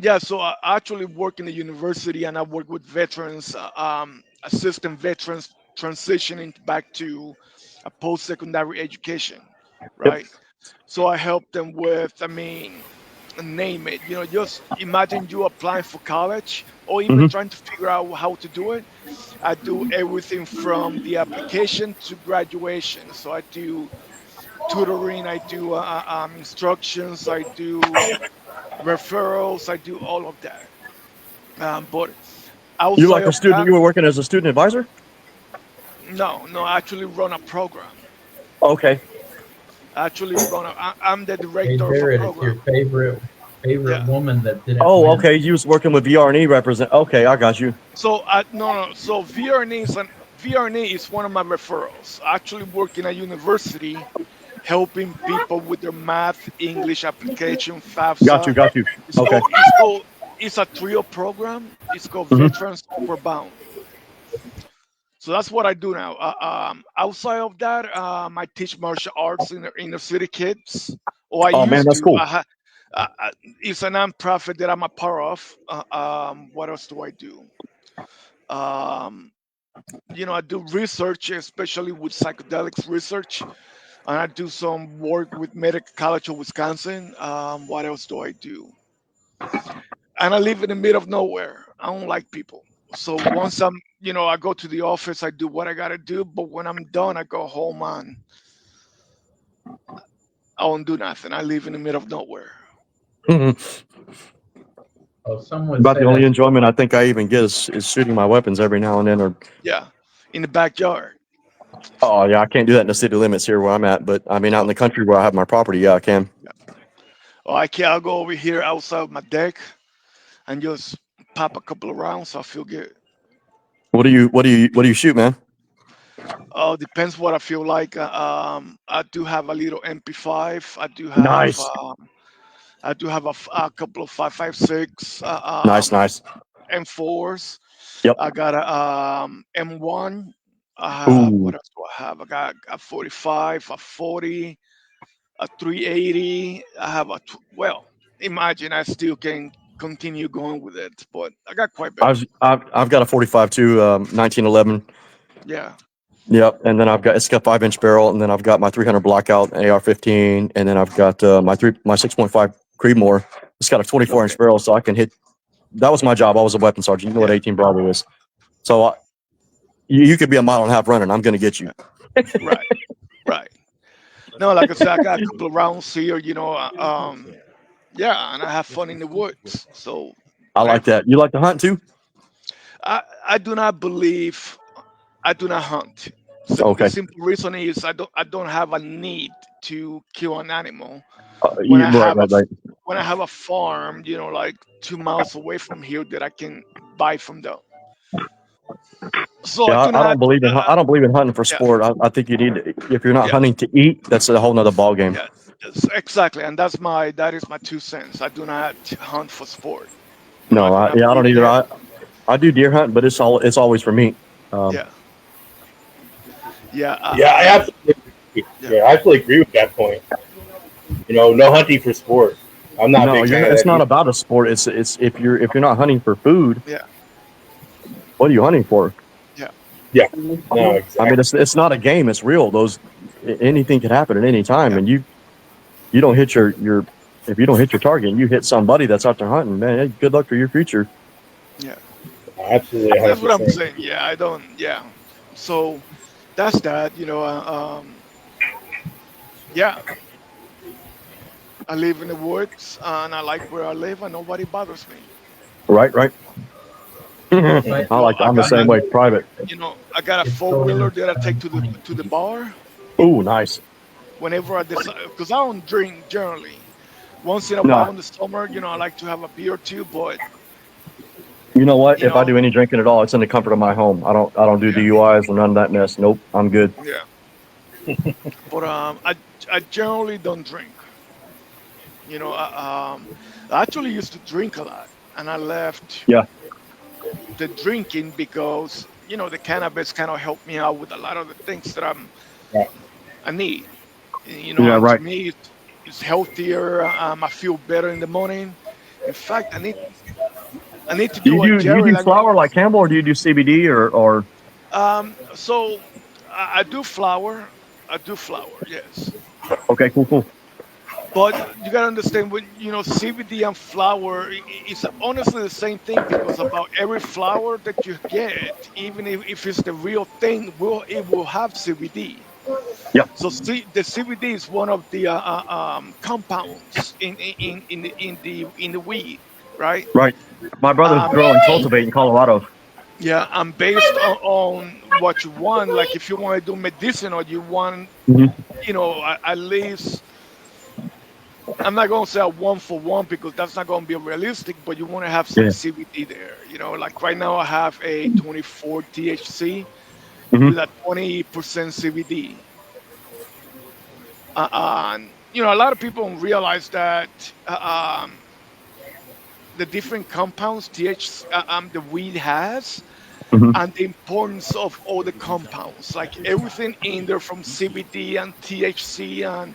Yeah, so I actually work in the university, and I work with veterans, assisting veterans transitioning back to a post-secondary education, right? So I help them with, name it, just imagine you applying for college or even trying to figure out how to do it. I do everything from the application to graduation. So I do tutoring, I do instructions, I do referrals, I do all of that. But outside You like a student? You were working as a student advisor? No, I actually run a program. Okay. Actually, I'm the Hey, director of a Jared, it's your program. favorite Yeah. woman that didn't Oh, win. okay. You was working with VRE represent. Okay, I got you. So no. So VRNA is one of my referrals. I actually work in a university helping people with their math, English application, Got you. FAFSA. Got you. It's Okay. called it's called it's a trio program. It's called Hmm. Veterans Overbound. So that's what I do now. Outside of that, I teach martial arts in the inner city kids. Or I Oh man, used that's to. cool. It's a nonprofit that I'm a part of. What else do I do? Um, I do research, especially with psychedelics research, and I do some work with Medical College of Wisconsin. What else do I do? And I live in the middle of nowhere. I don't like people. So once I go to the office, I do what I gotta do. But when I'm done, I go home and I don't do nothing. I live in the middle of nowhere. Mhm. Oh, some would About say the only that's enjoyment I think I even get is shooting my weapons every now and then. Or Yeah, in the backyard. oh yeah, I can't do that in the city limits here where I'm at. But I mean, out in the Okay. country where I have my property, yeah, I can. Yeah. Oh, I can. I'll go over here outside my deck and just pop a couple of rounds. I feel good. What do you shoot, man? Oh, depends what I feel like. I do have a little MP5. Nice, I do have a couple of 5.56 nice, nice. M4s. Yep. I got a M1. Ooh, What else do I have? I got a 45, a 40, a 380. I have well. Imagine I still can continue going with it, but I got quite better. I've got a 45 too, 1911. Yeah. Yep, and then it's got 5-inch barrel, and then I've got my 300 blackout AR-15, and then I've got my 6.5 Creedmoor. It's got a 24-inch Okay. barrel, so I can hit. That was my job. I was a weapons sergeant. You know what Yeah. 18 Bravo is. So you could be a mile and a half running. I'm going to get you. Right. Right. No, like I said, I got a couple of rounds here. Yeah, and I have fun in the woods. So I like whatever. that. You like to hunt too? I do not believe I do not hunt. So the Okay. simple reason is I don't have a need to kill an animal. When I Right, have a right, right. when I have a farm, like 2 miles away from here that I can buy from them. So I Yeah, do not. I don't believe in hunting for Yeah, sport. I think you need to, if you're not yeah, hunting to eat, that's a whole nother ball game. yeah. Exactly, and that is my 2 cents. I do not hunt for sport. I No, do not I believe don't in either. it. I do deer hunt, but it's always for meat. Yeah, yeah, Yeah, I absolutely, yeah. yeah, I absolutely agree with that point. No hunting for sport. I'm not a No, big fan of it's that not either. about a sport. It's if you're not hunting for food, Yeah, what are you hunting for? yeah, Yeah, no, I mean, exactly. it's not a game. It's real. Anything could happen at any time, yeah, and you don't hit your if you don't hit your target, and you hit somebody that's out there hunting. Man, hey, good luck for your future. yeah. Absolutely, That's what I'm 100%. saying. Yeah, I don't. Yeah. So that's that. Yeah, I live in the woods and I like where I live and nobody bothers me. Right, right. But So I I'm the got same way. Private. I got a it's four so wheeler that I take to the bar Ooh, nice. whenever I decide because I don't drink generally. Once in a while No, in the summer, I like to have a beer or two, but you know what? you If I know, do any drinking at all, it's in the comfort of my home. I don't do yeah, DUIs or none of that mess. Nope, I'm good. yeah. But I generally don't drink. I actually used to drink a lot, and I left Yeah, the drinking because the cannabis kind of helped me out with a lot of the things that Yeah. I need. yeah, And to right. me, it's healthier. I feel better in the morning. In fact, I need to Do do you what do you Jerry do like. flower like Campbell, or do you do CBD or So I do flower. I do flower, yes. okay, cool. But you gotta understand when CBD and flower it's honestly the same thing because about every flower that you get, even if it's the real thing, it will have CBD. Yeah, So the CBD is one of the compounds in the weed, right? right. My brother's Um, growing cultivate in Colorado. Yeah, and based on what you want, like if you want to do medicinal, you want, Mhm. at least, I'm not going to say a one for one because that's not going to be realistic, but you want to have some Yeah. CBD there. Like right now I have a 24 THC Hmm. with a 20% CBD. And, a lot of people don't realize that the different compounds the weed has Hmm. and the importance of all the compounds, like everything in there from CBD and THC and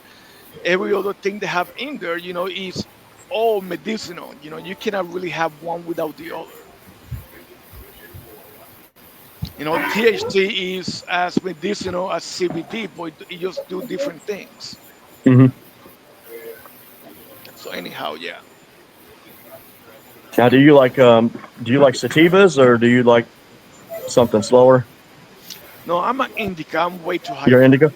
every other thing they have in there, is all medicinal. You cannot really have one without the other. THC is as medicinal as CBD, but it just do different things. Hmm. So anyhow, yeah. Now, do you like sativas or do you like something slower? No, I'm an indica. I'm way too You're hyper. indica.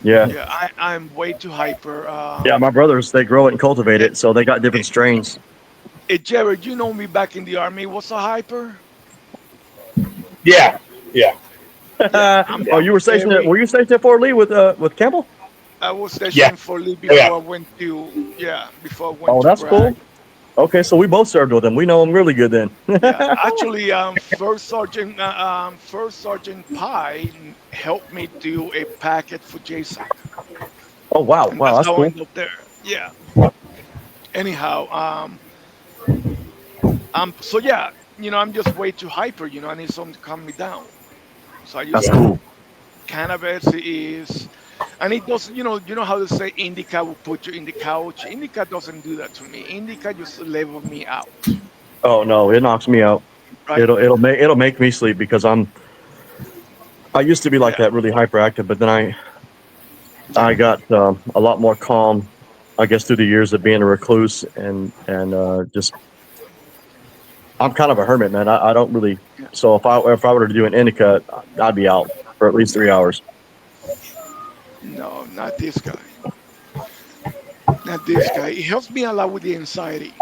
Yeah. Yeah, I'm way too hyper. Yeah. My brothers, they grow it and cultivate it, so they got different strains. Jared, you know me back in the army. What's a hyper? Yeah, yeah. I'm Oh, you were stationed at? very. Were you stationed at Fort Lee with Campbell? I was Yeah. stationed for Lee Oh, yeah. before I went to before I went Oh, to that's Bragg. cool. Okay, so we both served with them. We know them really good then. Yeah, actually, First Sergeant Pye helped me do a packet for JSOC, Oh wow, and wow, that's that's how I cool. ended up there. Yeah. Anyhow, so yeah, I'm just way too hyper. I need something to calm me down. So I use That's cool. cannabis is, and it doesn't. You know how they say indica will put you in the couch. Indica doesn't do that to me. Indica just level me out, Oh no, it knocks me out. right? It'll make me sleep because I used to be like Yeah, that, really hyperactive, but then I yeah, got a lot more calm. I guess through the years of being a recluse and just I'm kind of a hermit, man. I don't really. yeah. So if I were to do an indica, I'd be out for at least 3 hours. No, not this guy. Not this guy. It helps me a lot with the anxiety.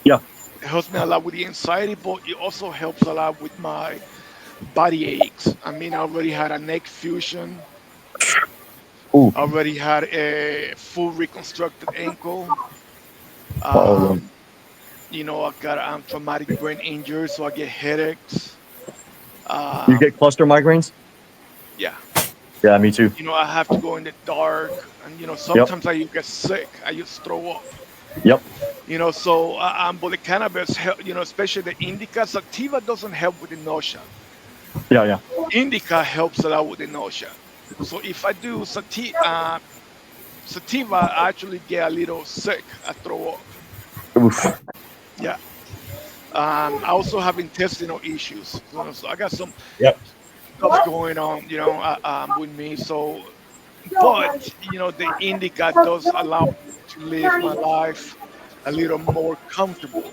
Yeah. It helps me a lot with the anxiety, but it also helps a lot with my body aches. I mean, I already had a neck fusion. Ooh. I already had a full reconstructed ankle. Oh, Um, I got traumatic brain injury, so I get headaches. you get Um, cluster migraines? yeah, Yeah, me too. I have to go in the dark, and Yep. sometimes I get sick. I just throw up. Yep. So but the cannabis help, especially the indica. Sativa doesn't help with the nausea. Yeah. Yeah. Indica helps a lot with the nausea. So if I do sativa, I actually get a little sick. I throw up. Oof. Yeah. I also have intestinal issues. So I got some Yep. stuff going on, with me. So, but the indica does allow me to live my life a little more comfortable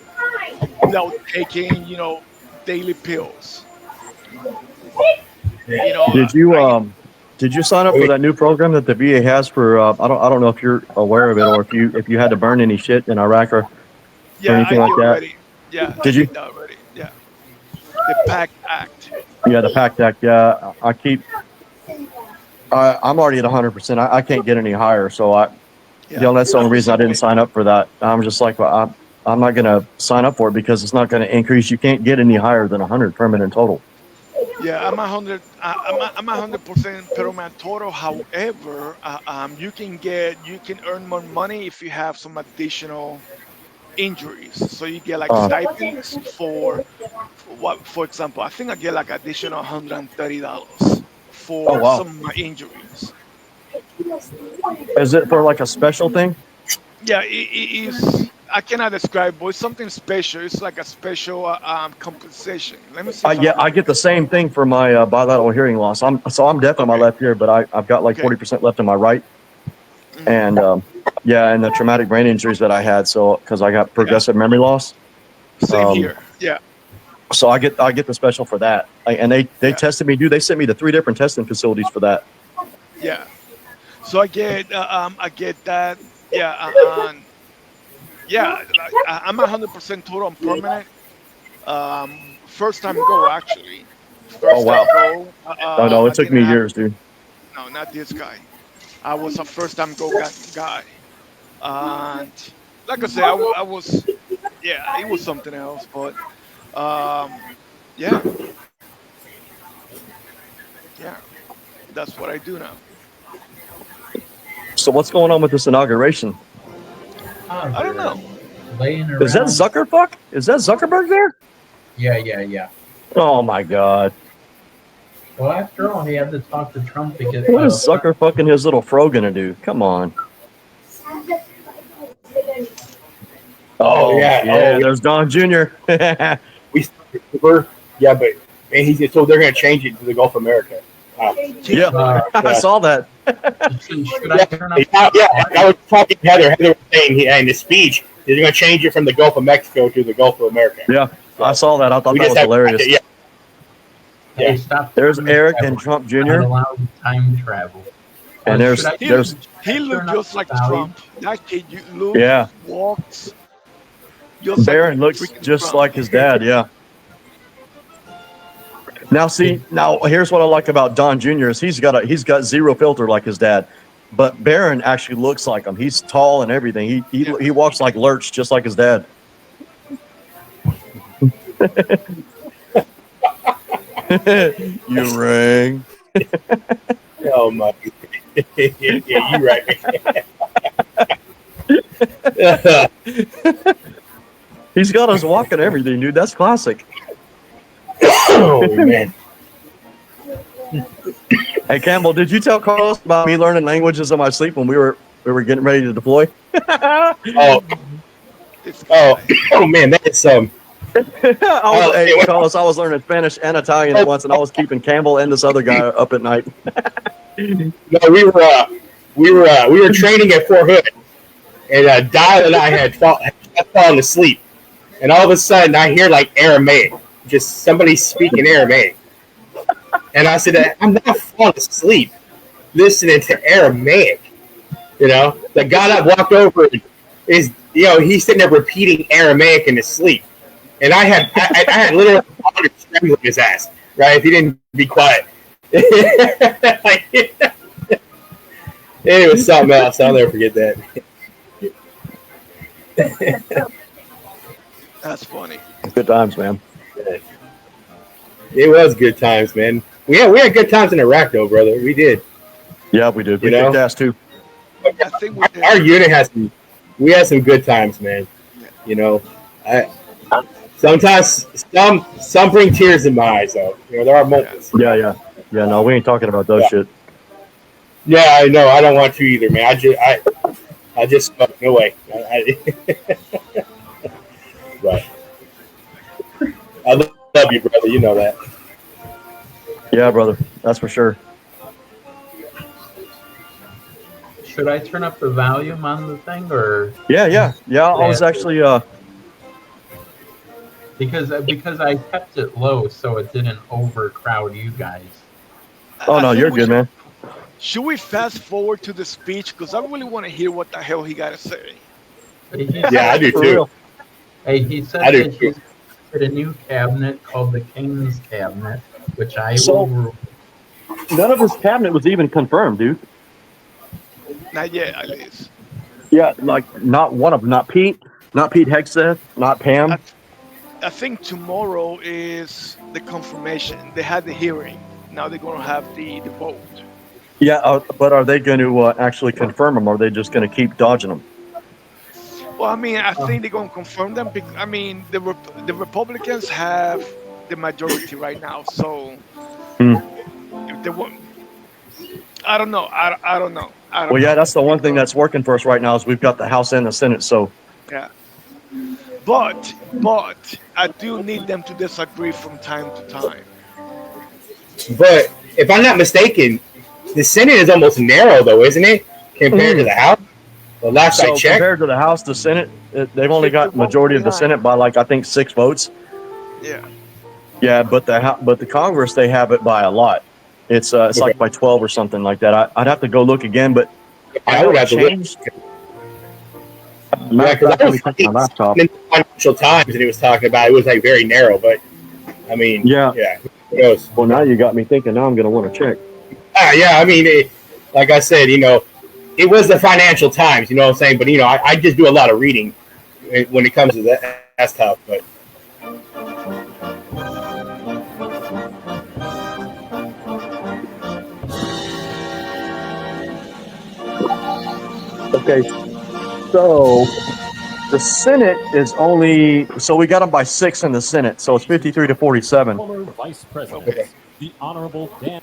without taking, daily pills. You know, Did you I did you sign up for that new program that the VA has for? I don't know if you're aware of it or if you had to burn any shit in Iraq or yeah, I anything like did that. already. Yeah, I Did you? did that already. Yeah, the PACT Act. Yeah, the PACT Act. Yeah, I'm already at 100%. I can't get any higher, so Yeah, that's the I'm only the reason I same didn't way. sign up for that. I'm just like, well, I'm not going to sign up for it because it's not going to increase. You can't get any higher than 100 permanent total. Yeah, I'm 100. I'm 100% Peruman total. However, you can earn more money if you have some additional injuries. So you get like Uh, stipends for what? For example, I think I get like additional $130 oh for wow, some of my injuries. is it for like a special thing? Yeah, it is. I cannot describe, but it's something special. It's like a special compensation. Let me see if I Yeah, can. I get the same thing for my bilateral hearing loss. I'm deaf in my Okay. left ear, but I've got like Okay. 40% left in my right, Hmm. and yeah, and the traumatic brain injuries that I had, so because I got Yeah. progressive memory loss, Same um, here. Yeah. so I get the special for that. And they Yeah. tested me, dude. They sent me to 3 different testing facilities for that. Yeah. So I get that. Yeah. Yeah. Like, I'm 100% total and permanent. first time go actually. Oh, wow. Time go. Oh no, it took me years, dude. No, not this guy. I was a first time go guy, and like I said, I was, yeah, it was something else, but yeah, yeah, that's what I do now. So what's going on with this inauguration? I don't know. Laying around. Is that Zuckerfuck? Is that Zuckerberg there? Yeah. Oh my God! Well, after all, he had to talk to Trump to get. What is Zuckerfuck and his little fro gonna do? Come on. Oh yeah. There's Don Jr. Yeah, but and he so they're going to change it to the Gulf of America. Wow. Yeah, I saw that. Should I turn up? Yeah, I was talking to Heather. Heather was saying in the speech they're going to change it from the Gulf of Mexico to the Gulf of America. Yeah, I saw that. I thought that was hilarious. Yeah. Hey, stop. There's Eric and Trump Jr. Not allowed time travel. And there's he looked just like Trump. That kid walks. Barron looks just Trump. like his dad. Yeah. Now here's what I like about Don Jr. is he's got zero filter like his dad, but Barron actually looks like him. He's tall and everything. He walks like Lurch, just like his dad. You rang. Oh my! Yeah, you're right. He's got us walking everything, dude. That's classic. Oh man! Hey Campbell, did you tell Carlos about me learning languages in my sleep when we were getting ready to deploy? Oh man, that's Carlos, I was learning Spanish and Italian at once, and I was keeping Campbell and this other guy up at night. No, we were training at Fort Hood, and Dial and I had fallen asleep, and all of a sudden I hear like Aramaic, just somebody speaking Aramaic, and I said, I'm not falling asleep listening to Aramaic. You know, the guy that walked over is, he's sitting there repeating Aramaic in his sleep, and I had literally strangling his ass, right, if he didn't be quiet. It was something else. I'll never forget that. That's funny. Good times, man. It was good times, man. We had good times in Iraq, though, brother. We did. Yeah, we did. We kicked ass too. I think our unit we had some good times, man. Sometimes some bring tears in my eyes, though. There are moments. Yeah. No, we ain't talking about those shit. Yeah, I know. I don't want to either, man. I just no way. Right. I love you, brother. You know that. Yeah, brother. That's for sure. Should I turn up the volume on the thing, or? Yeah. I was actually because I kept it low so it didn't overcrowd you guys. Oh no, you're good, man. Should we fast forward to the speech? Because I really want to hear what the hell he got to say. Yeah, I do too. Hey, he said that he's at a new cabinet called the King's Cabinet, which I will. None of his cabinet was even confirmed, dude. Not yet, at least. Yeah, like not one of them. Not Pete Hegseth, not Pam. I think tomorrow is the confirmation. They had the hearing. Now they're going to have the vote. Yeah, but are they going to actually confirm them, or are they just going to keep dodging them? Well, I mean, I think they're going to confirm them. I mean, the Republicans have the majority right now, so if they want, I don't know. I don't know. Well, yeah, that's the one thing that's working for us right now is we've got the House and the Senate. So yeah, but I do need them to disagree from time to time. But if I'm not mistaken, the Senate is almost narrow, though, isn't it, compared to the House? The last I checked, compared to the House, the Senate, they've only got majority of the Senate by I think 6 votes. Yeah. Yeah, but the Congress, they have it by a lot. It's like by 12 or something like that. I'd have to go look again, but I would have to look. Yeah, because I was in the Financial Times, and it was talking about it was very narrow, but I mean, Yeah. Who knows? Well, now you got me thinking. Now I'm going to want to check. Yeah. I mean, like I said, it was the Financial Times. You know what I'm saying? But I just do a lot of reading when it comes to that stuff. But Okay, so the Senate is only, so we got them by 6 in the Senate, so it's 53 to 47. Former Vice President, the Honorable Dan.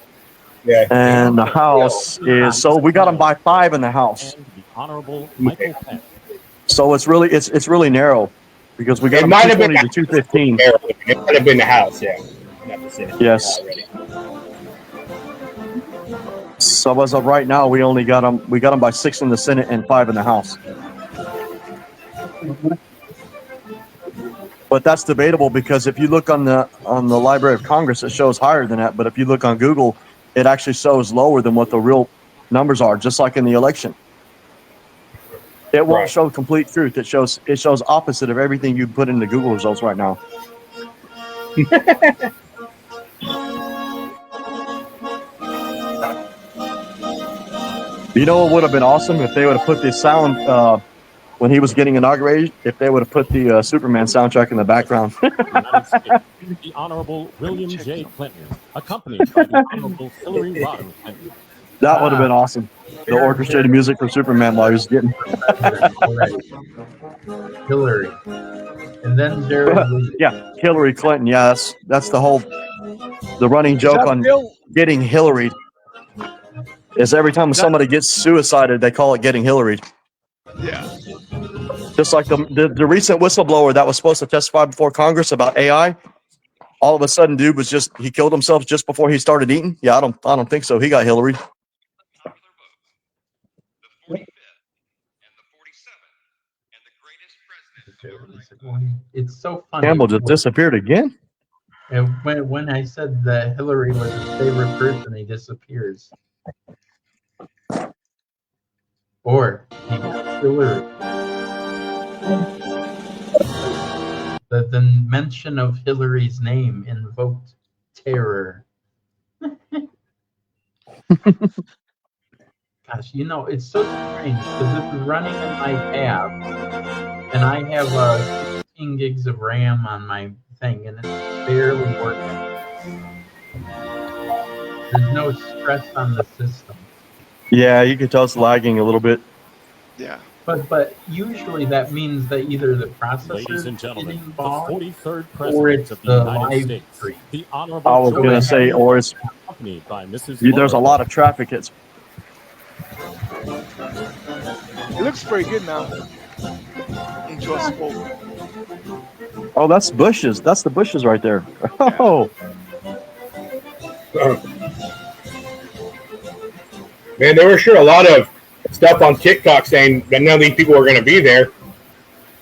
yeah. And the House is, so we got them by 5 in the House. And the Honorable Michael Pence. So it's really narrow because we got It them might have been 220 to 215. It might have been the House, yeah. Not the Senate. Yes. So as of right now, we got them by 6 in the Senate and 5 in the House. But that's debatable because if you look on the Library of Congress, it shows higher than that. But if you look on Google, it actually shows lower than what the real numbers are, just like in the election. It won't show complete truth. It shows opposite of everything you put into Google results right now. You know what would have been awesome if they would have put the sound when he was getting inaugurated, if they would have put the Superman soundtrack in the background. United States, the Honorable William J. Clinton, accompanied by the Honorable Hillary Rodham Clinton. That would have been awesome. The orchestrated music from Superman while he was getting. Hillary. And then Jared. Yeah, Hillary Clinton. Yeah, that's the running joke on getting Hillary. Is every time somebody gets suicided, they call it getting Hillary. Yeah. Just like the recent whistleblower that was supposed to testify before Congress about AI, all of a sudden, dude he killed himself just before he started eating. Yeah, I don't think so. He got Hillary. It's so funny. Campbell just disappeared again. And when I said that Hillary was his favorite person, he disappears. Or he got Hillary. The mention of Hillary's name invoked terror. Gosh, it's so strange because this is running in my tab, and I have 16 gigs of RAM on my thing, and it's barely working. There's no stress on the system. Yeah, you can tell it's lagging a little bit. Yeah. But usually that means that either the processor Ladies and is gentlemen, involved, the 43rd or President it's of the the United live States, stream. the Honorable I was going to say, or it's accompanied by Mrs. there's a lot of traffic. It looks pretty good now. Enjoyable. Oh, that's bushes. That's the bushes right there. Oh. Man, there were sure a lot of stuff on TikTok saying that none of these people were going to be there,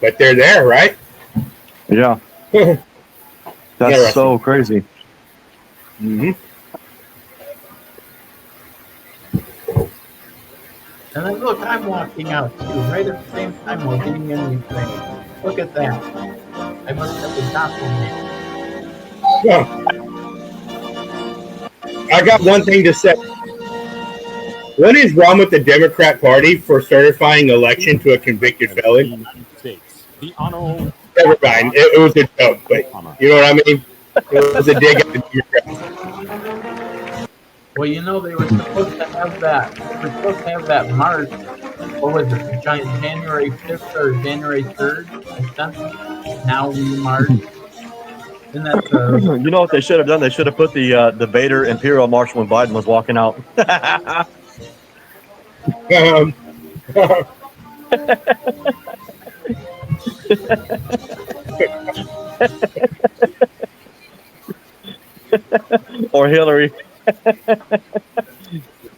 but they're there, right? Yeah. That's so crazy. Mm-hmm. And then look, I'm walking out too, right at the same time while getting in the thing. Look at that. I must have a doppelganger. Yeah. I got one thing to say. What is wrong with the Democrat Party for certifying election to a convicted felon? The Honorable. Never mind. It was a joke, but you know what I mean? It was a dig at the Democrats. Well, they were supposed to have that. We're supposed to have that march. What was it? January 5th or January 3rd? Now we march. Isn't that you know what they should have done? They should have put the Vader Imperial March when Biden was walking out. Or Hillary.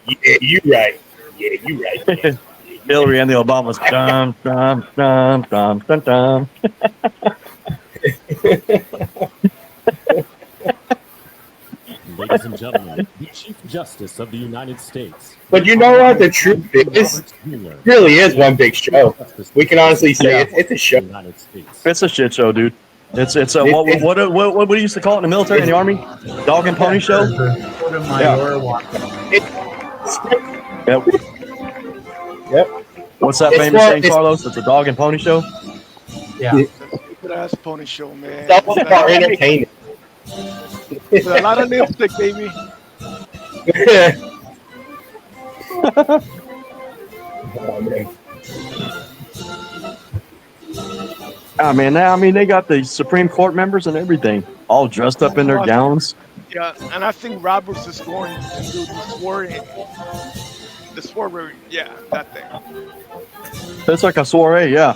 Yeah, you right. Hillary and the Obamas. Dum, dum, dum, dum, dum, dum. Ladies and gentlemen, the Chief Justice of the United States. But you know what? The truth is, really is one big show. We can honestly say it's a show. It's a shit show, dude. It's what we used to call it in the military, in the army, dog and pony show. Yep. Yep. What's that famous saying, Carlos? It's a dog and pony show. Yeah. Good ass pony show, man. That's about entertaining. With a lot of lipstick, baby. Oh, man. I mean, they got the Supreme Court members and everything, all dressed up in their gowns. Yeah, and I think Roberts is going to do the soiree, yeah, that thing. It's like a soiree, yeah.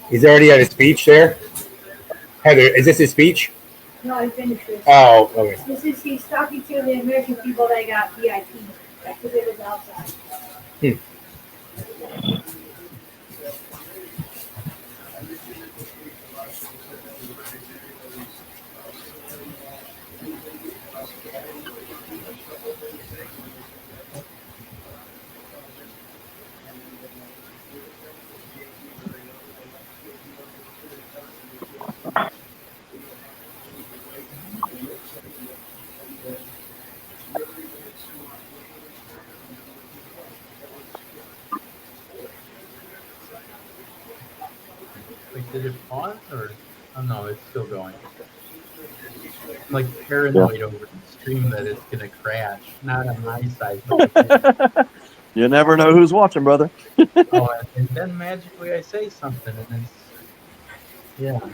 He's already at his speech there. Heather, is this his speech? No, I finished it. Oh, okay. He's talking to the American people that got VIP because it was outside. Wait, did it pause or? Oh no, it's still going. I'm like paranoid over the stream that it's gonna crash. Not on my side. But You never know who's watching, brother. and then magically I say something and it's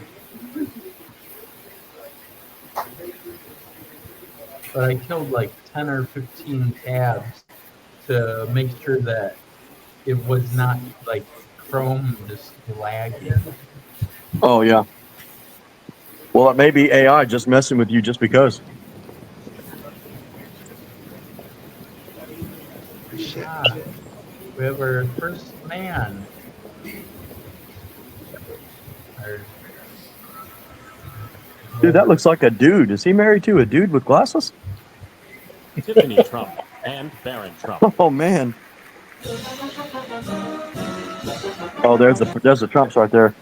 But I killed like 10 or 15 tabs to make sure that it was not like Chrome just lagging. Oh yeah. Well, it may be AI just messing with you just because. Ah, we have our first man. Dude, that looks like a dude. Is he married to a dude with glasses? Tiffany Trump and Barron Trump. Oh man. Oh, there's the Trumps right there.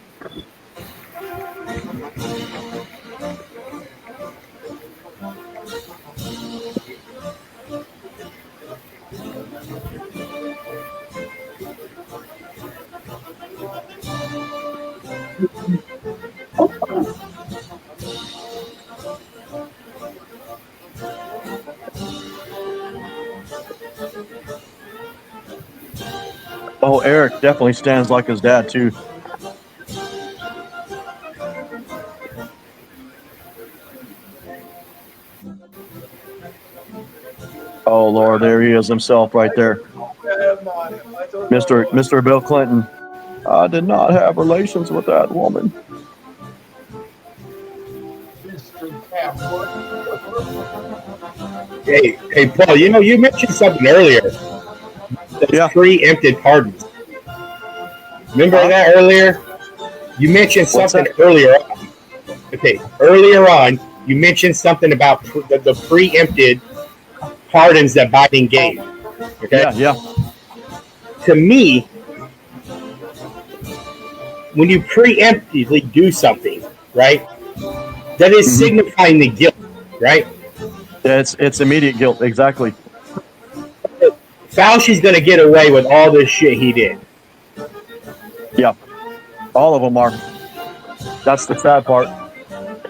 Oh, Eric definitely stands like his dad too. Oh Lord, there he is himself right there. Mr. Bill Clinton. I did not have relations with that woman. Hey, Paul, you mentioned something earlier. The preempted pardons. Remember that earlier? You mentioned something earlier on. Okay, earlier on, you mentioned something about the preempted pardons that Biden gave. Okay? Yeah. To me, when you preemptively do something, right, that is signifying the guilt, right? It's immediate guilt, exactly. Fauci's going to get away with all this shit he did. Yeah, all of them are. That's the sad part.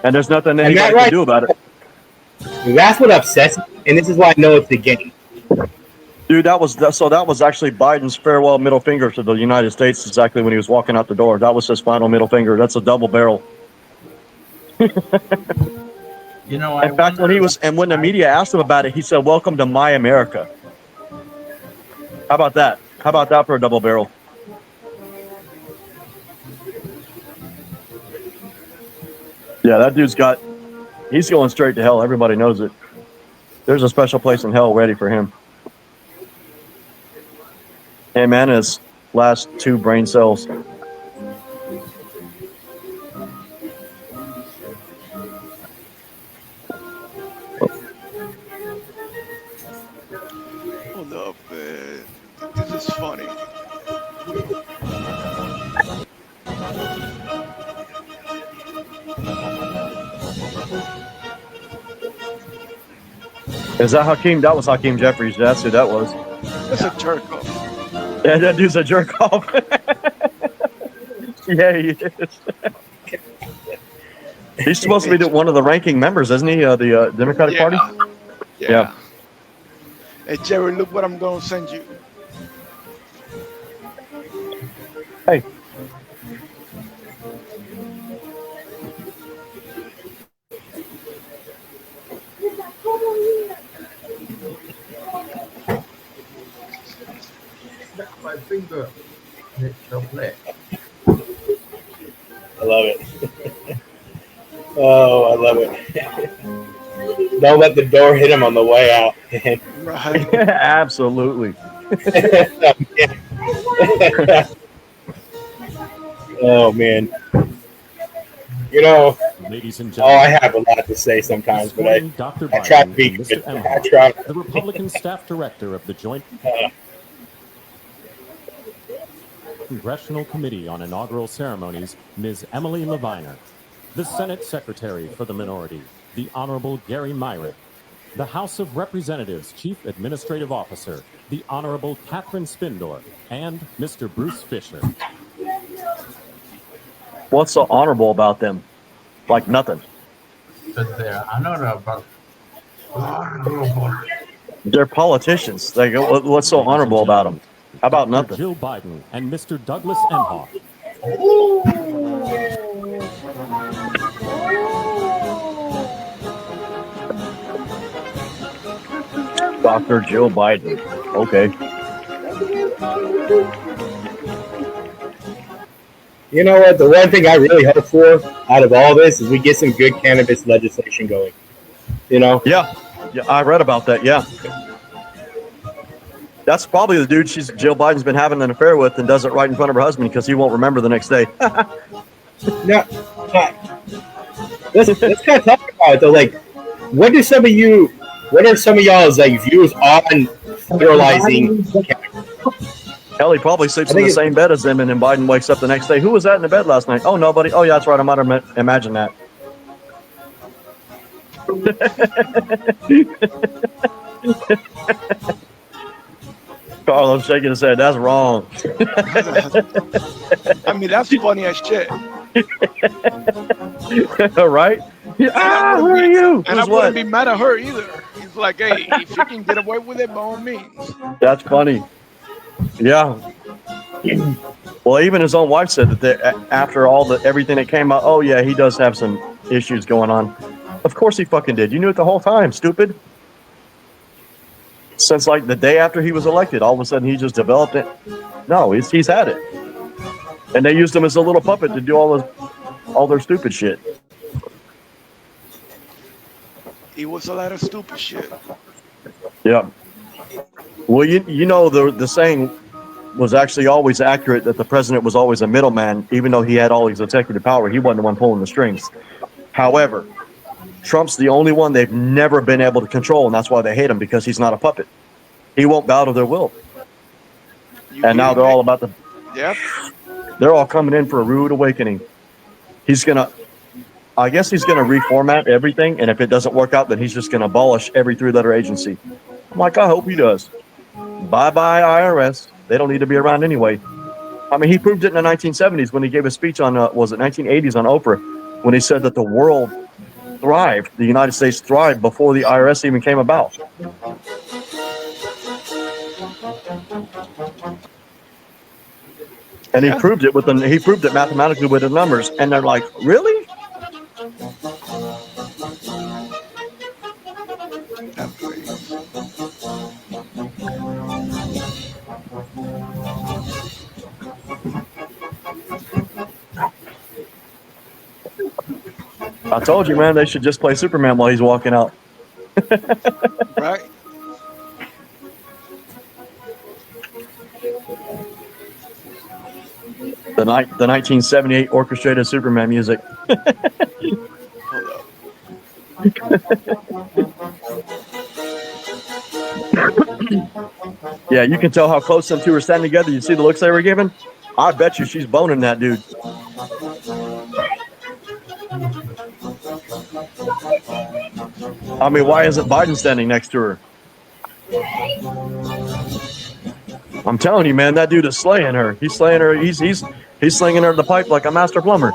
And there's nothing anybody can do about it. That's what upsets me, and this is why I know it's the game. Dude, that was actually Biden's farewell middle finger to the United States exactly when he was walking out the door. That was his final middle finger. That's a double barrel. In fact, when the media asked him about it, he said, "Welcome to my America." How about that? How about that for a double barrel? Yeah, that dude's he's going straight to hell. Everybody knows it. There's a special place in hell ready for him. Him and his last 2 brain cells. is funny. Is that Hakeem? That was Hakeem Jeffries. That's who that was. That's a jerk off. Yeah, that dude's a jerk off. Yeah, he is. He's supposed to be one of the ranking members, isn't he? The Democratic Party? Yeah. Hey, Jerry, look what I'm going to send you. Hey. My finger. It's so black. I love it. Oh, I love it. Don't let the door hit him on the way out. Right. Absolutely. Oh, man. You know, Ladies and oh, I gentlemen, have a lot to say sometimes, but I Dr. try to Biden be and good. Mr. I Emhoff, try. the Republican staff director of the Joint Congressional Committee on Inaugural Ceremonies, Ms. Emily Leviner, the Senate Secretary for the Minority, the Honorable Gary Myrick, the House of Representatives Chief Administrative Officer, the Honorable Catherine Spindor, and Mr. Bruce Fisher. What's so honorable about them? Like nothing. Because they're honorable. They're politicians. Like, what's so honorable about them? How about Dr. nothing? Jill Biden and Mr. Douglas Emhoff. Dr. Jill Biden. Okay. You know what? The one thing I really hope for out of all this is we get some good cannabis legislation going. You know? Yeah, I read about that. Yeah. That's probably the dude Jill Biden's been having an affair with and does it right in front of her husband because he won't remember the next day. Now, let's kind of talk about it though. Like, what are some of y'all's like views on federalizing cannabis? Hell, he probably sleeps in the same bed as them, and then Biden wakes up the next day. Who was that in the bed last night? Oh, nobody. Oh, yeah, that's right. I might have imagined that. Carlos shaking his head. That's wrong. I mean, that's funny as shit. Right? Who are you? And I wouldn't be mad at her either. He's like, hey, if you can get away with it, by all means. That's funny. Yeah. Well, even his own wife said that after everything that came out, oh yeah, he does have some issues going on. Of course he fucking did. You knew it the whole time, stupid. Since like the day after he was elected, all of a sudden he just developed it. No, he's had it, and they used him as a little puppet to do all their stupid shit. It was a lot of stupid shit. Yeah. Well, you know the saying was actually always accurate that the president was always a middleman, even though he had all his executive power. He wasn't the one pulling the strings. However, Trump's the only one they've never been able to control, and that's why they hate him, because he's not a puppet. He won't bow to their will. And now they're all about Yep. They're all coming in for a rude awakening. I guess he's gonna reformat everything, and if it doesn't work out, then he's just gonna abolish every three-letter agency. I'm like, I hope he does. Bye-bye IRS. They don't need to be around anyway. I mean, he proved it in the 1970s when he gave a speech on, was it 1980s on Oprah, when he said that the world thrived, the United States thrived before the IRS even came about. And he proved it mathematically with the numbers, and they're like, really? I told you, man, they should just play Superman while he's walking out. Right. The 1978 orchestrated Superman music. Yeah, you can tell how close them two were standing together. You see the looks they were giving? I bet you she's boning that dude. I mean, why isn't Biden standing next to her? I'm telling you, man, that dude is slaying her. He's slaying her. He's slinging her the pipe like a master plumber.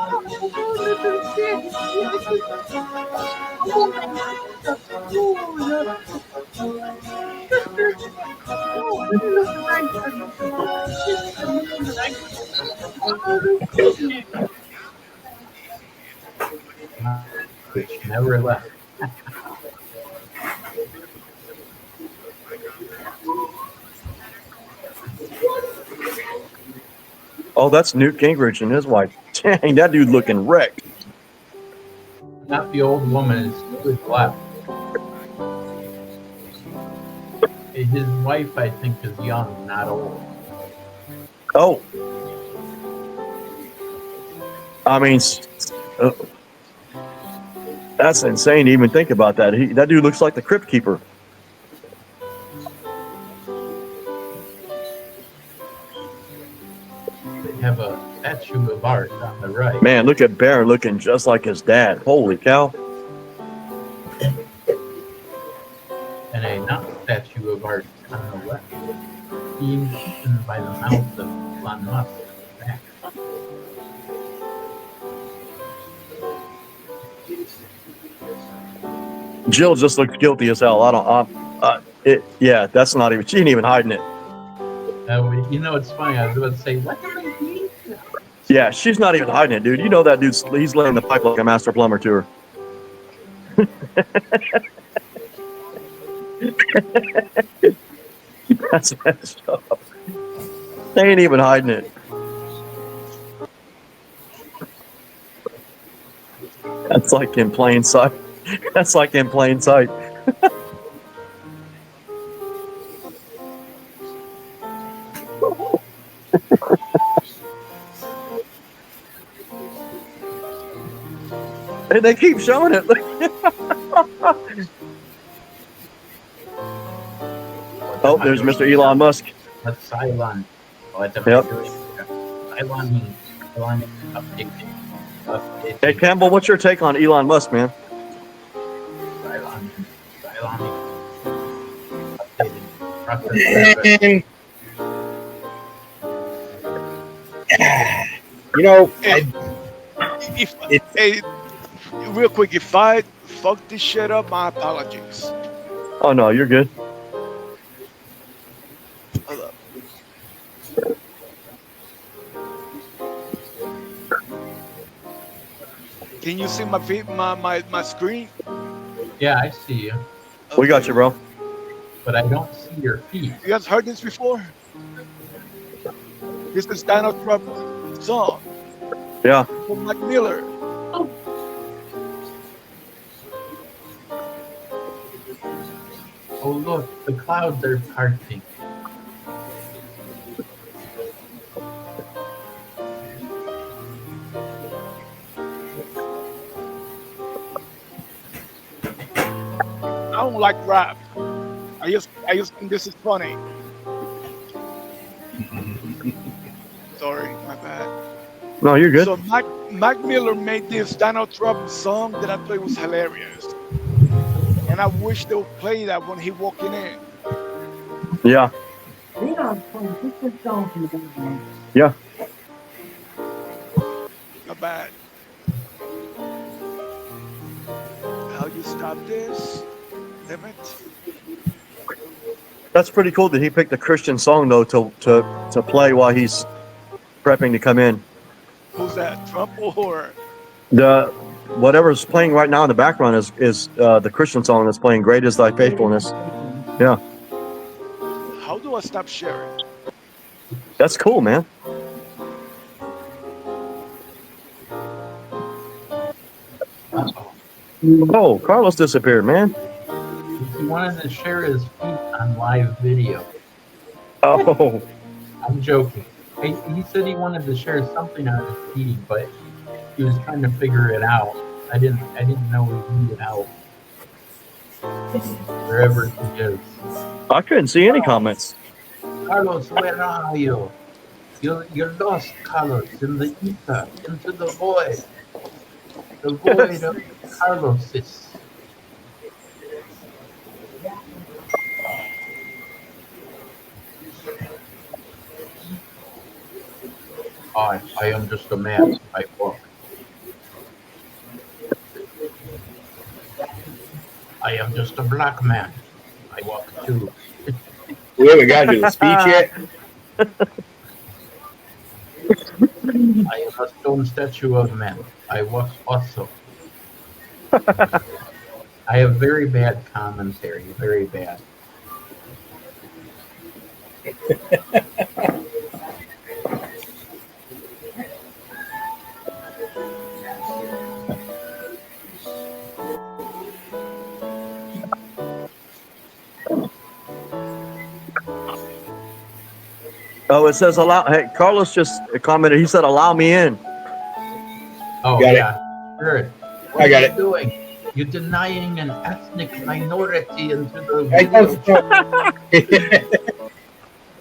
Which never left. Oh, that's Newt Gingrich and his wife. Dang, that dude looking wrecked. Not the old woman, it's to his left. His wife, I think, is young, not old. Oh. I mean, that's insane to even think about that. That dude looks like the Crypt Keeper. They have a statue of art on the right. Man, look at Barron looking just like his dad. Holy cow. And a not statue of art on the left. Being eaten by the mouth of Elon Musk. Back. Jill just looks guilty as hell. Yeah, that's not even, she ain't even hiding it. You know, it's funny. I was about to say, what do they mean? Yeah, she's not even hiding it, dude. You know that he's laying the pipe like a master plumber to her. That's messed up. They ain't even hiding it. That's like in plain sight. That's like in plain sight. And they keep showing it. Oh, there's Mr. Elon Musk. That's Cylon. Oh, it's a Yep. Cylon updated. Hey, Campbell, what's your take on Elon Musk, man? Cylon updated. You know, Hey, real quick, if I fuck this shit up, my apologies. Oh, no, you're good. Hold up. Can you see my screen? Yeah, I see you, We got you, bro. but I don't see your feet. You guys heard this before? This is Donald Trump song Yeah. from Mac Miller. Oh, look, the clouds are parting. I don't like rap. I just think this is funny. Sorry, my bad. No, you're good. So Mac Miller made this Donald Trump song that I thought was hilarious. And I wish they would play that when he walking in. Yeah. Yeah. Not bad. How you stop this? Damn it. That's pretty cool that he picked a Christian song, though, to play while he's prepping to come in. Who's that? Trump or? Whatever's playing right now in the background is the Christian song that's playing, "Great Is Thy Faithfulness." Yeah. How do I stop sharing? That's cool, man. Oh, Carlos disappeared, man. He wanted to share his feet on live video. Oh, I'm joking. He said he wanted to share something on his feed, but he was trying to figure it out. I didn't know he needed help. Wherever he is. I couldn't see any comments. Carlos, where are you? You're lost, Carlos, in the ether, into the void of Carloses. I am just a man. I walk. I am just a black man. I walk too. We haven't gotten to the speech yet. I am a stone statue of man. I walk also. I have very bad commentary. Very bad. Oh, it says allow. Hey, Carlos just commented. He said, "Allow me in." Oh, Got it. yeah. Sure. What I got are you it. doing? You're denying an ethnic minority into the I video.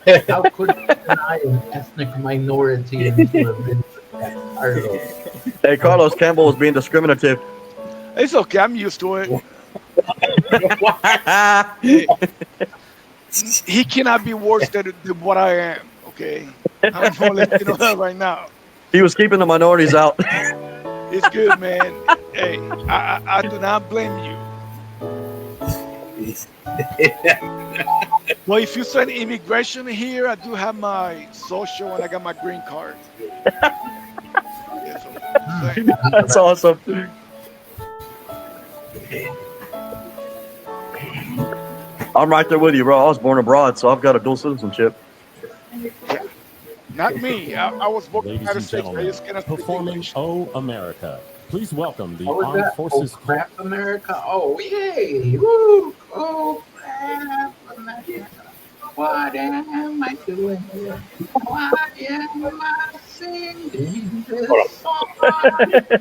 don't How could you deny an ethnic minority into a video? Carlos? Hey, Carlos, Campbell was being discriminative. It's okay. I'm used to it. He cannot be worse than what I am. Okay, I'm gonna let you know that right now. He was keeping the minorities out. It's good, man. Hey, I do not blame you. Well, if you send immigration here, I do have my social and I got my green card. Yeah, so, That's awesome. I'm right there with you, bro. I was born abroad, so I've got a dual citizenship. not me. I was born in the Ladies United and States. I just gentlemen, cannot speak performing English. Oh America. Please welcome the What was Armed that? Forces. Oh, crap, America. Oh, yay. Woo. Oh, crap, America. What am I doing here? Why am I singing this song? I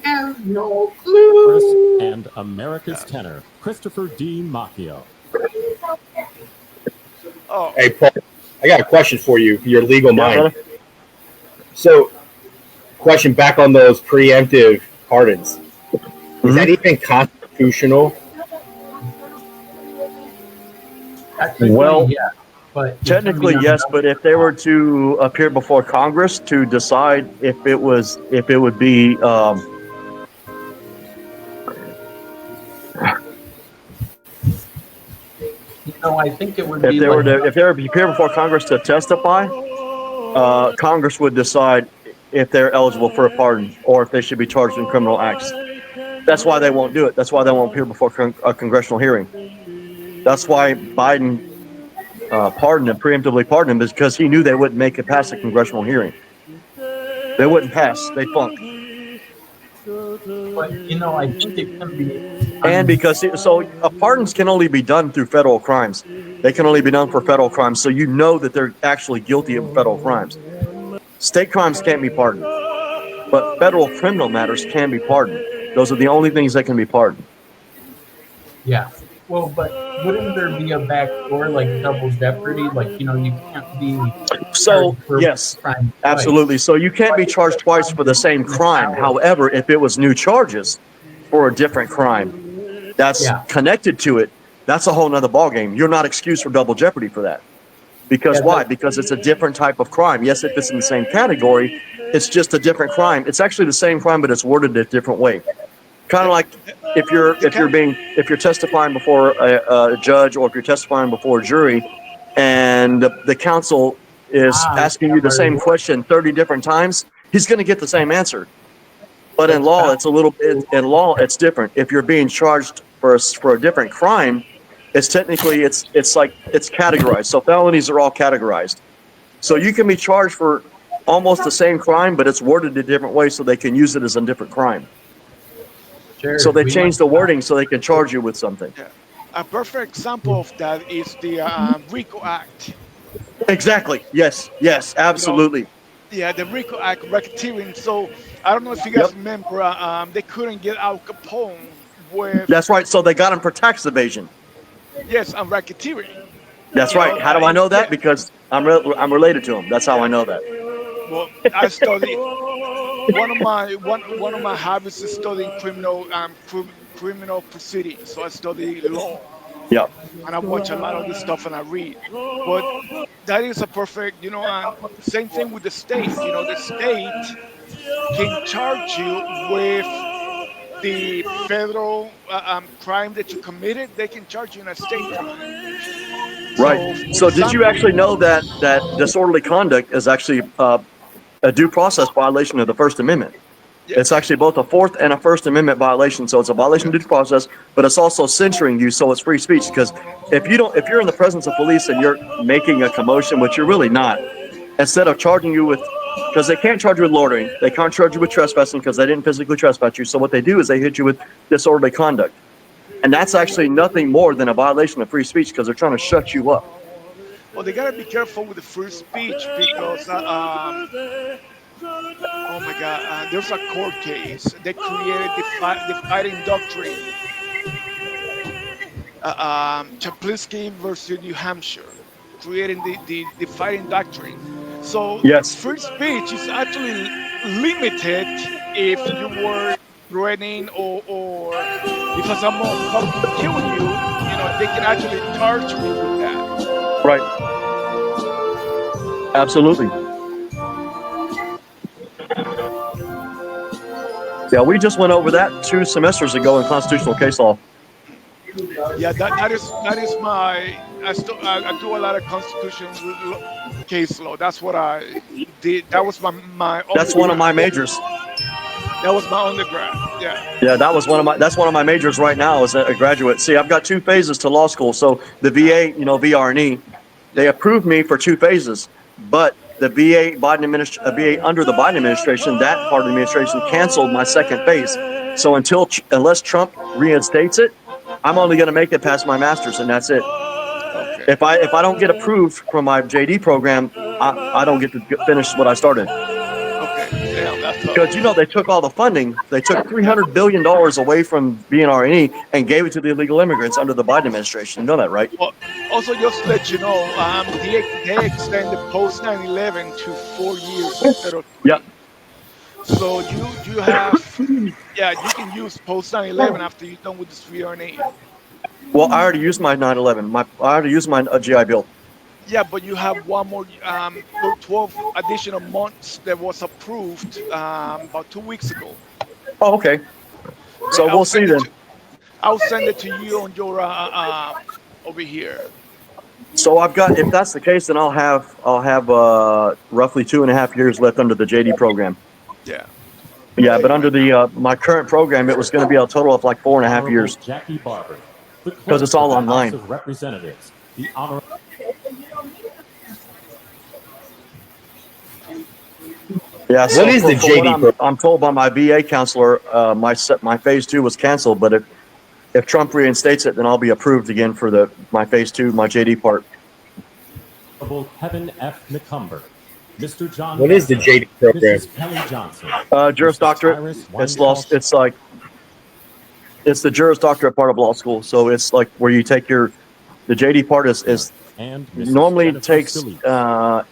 have no clue. And America's tenor, Christopher D. Macchio. Oh, Hey, Paul, I got a question for you. Your legal Yeah, mind. brother. So, question back on those preemptive pardons. Is that even constitutional? Technically, Well, yeah. But Technically, yes, but if they were to appear before Congress to decide if it would be, I think it would if be they were like, to appear before Congress to testify, Congress would decide if they're eligible for a pardon or if they should be charged in criminal acts. That's why they won't do it. That's why they won't appear before a congressional hearing. That's why Biden pardoned him, preemptively pardoned him, is because he knew they wouldn't make it past a congressional hearing. They wouldn't pass. They'd flunk. but I think it can be. And because pardons can only be done through federal crimes. They can only be done for federal crimes. So you know that they're actually guilty of federal crimes. State crimes can't be pardoned, but federal criminal matters can be pardoned. Those are the only things that can be pardoned. Yeah. Well, but wouldn't there be a backdoor like double jeopardy? Like, you can't be. So, charged for yes, crime twice. absolutely. So you can't be charged twice for the same crime. However, if it was new charges for a different crime that's connected to it, that's a whole nother ballgame. You're not excused for double jeopardy for that. Because why? Because it's a different type of crime. Yes, if it's in the same category, it's just a different crime. It's actually the same crime, but it's worded a different way. Kind of like if you're testifying before a judge, or if you're testifying before a jury, and the counsel is asking you the same question 30 different times, he's going to get the same answer. But in law, it's different. If you're being charged for a different crime, it's technically it's categorized. So felonies are all categorized. So you can be charged for almost the same crime, but it's worded a different way so they can use it as a different crime. Sure, So they changed the wording so they can charge you with something. yeah. A perfect example of that is the RICO Act. Exactly. Yes. Absolutely. Yeah, the RICO Act, racketeering. So I don't know if you guys remember, they couldn't get Al Capone with. That's right. So they got him for tax evasion. Yes, and racketeering. That's right. How do I know that? Because I'm related to him. That's how I know that. Well, I study one of my hobbies is studying criminal proceedings. So I study law. Yeah. And I watch a lot of this stuff and I read. But that is a perfect, and same thing with the state. The state can charge you with the federal crime that you committed. They can charge you in a state crime. Right. So did you actually know that disorderly conduct is actually a due process violation of the First Amendment? Yeah. It's actually both a Fourth and a First Amendment violation. So it's a violation of due process, but it's also censoring you. So it's free speech. Because if you're in the presence of police and you're making a commotion, which you're really not, instead of charging you with, because they can't charge you with loitering, they can't charge you with trespassing because they didn't physically trespass you. So what they do is they hit you with disorderly conduct, and that's actually nothing more than a violation of free speech because they're trying to shut you up. Well, they gotta be careful with the free speech because oh my God, there's a court case that created the fighting doctrine. Chaplinsky versus New Hampshire, creating the fighting doctrine. So yes, free speech is actually limited if you were threatening or if someone comes to kill you, they can actually charge you with that. Right. Absolutely. Yeah, we just went over that 2 semesters ago in constitutional case law. Yeah, that is my. I do a lot of constitutional case law. That's what I did. That was my. That's one of my majors. That was my undergrad. Yeah. Yeah, that's one of my majors right now as a graduate. See, I've got 2 phases to law school. So the VA, VRNE, they approved me for 2 phases, but the VA under the Biden administration, that part of the administration canceled my 2nd phase. So unless Trump reinstates it, I'm only going to make it past my master's, and that's it. Okay. If I don't get approved from my JD program, I don't get to finish what I started. Okay. Yeah, that's because they took all the funding. They took $300 billion away from BNRE and gave it to the illegal immigrants under the Biden administration. You know that, right? Well, also, just to let you know, they extended post 9/11 to 4 years instead of 3. Yeah. So you have, you can use post 9/11 after you're done with this VRNA. Well, I already used my 9/11. I already used my GI Bill. Yeah, but you have one more, 12 additional months that was approved about 2 weeks ago. Oh, okay. So we'll see then. I'll send it to you on your over here. So I've got, if that's the case, then I'll have roughly 2.5 years left under the JD program. Yeah. Yeah, but under the my current program, it was going to be a total of like 4.5 years. Jackie Barber, because it's all online. House of Representatives, the honorable. Yeah. So what is the JD? I'm told by my VA counselor, my phase 2 was canceled, but if Trump reinstates it, then I'll be approved again for my phase 2, my JD part. Kevin F. McCumber, Mr. John. What is the JD program? Mrs. Kelly Johnson. Juris Doctorate. It's the Juris Doctorate part of law school. So it's like where you take the JD part is normally takes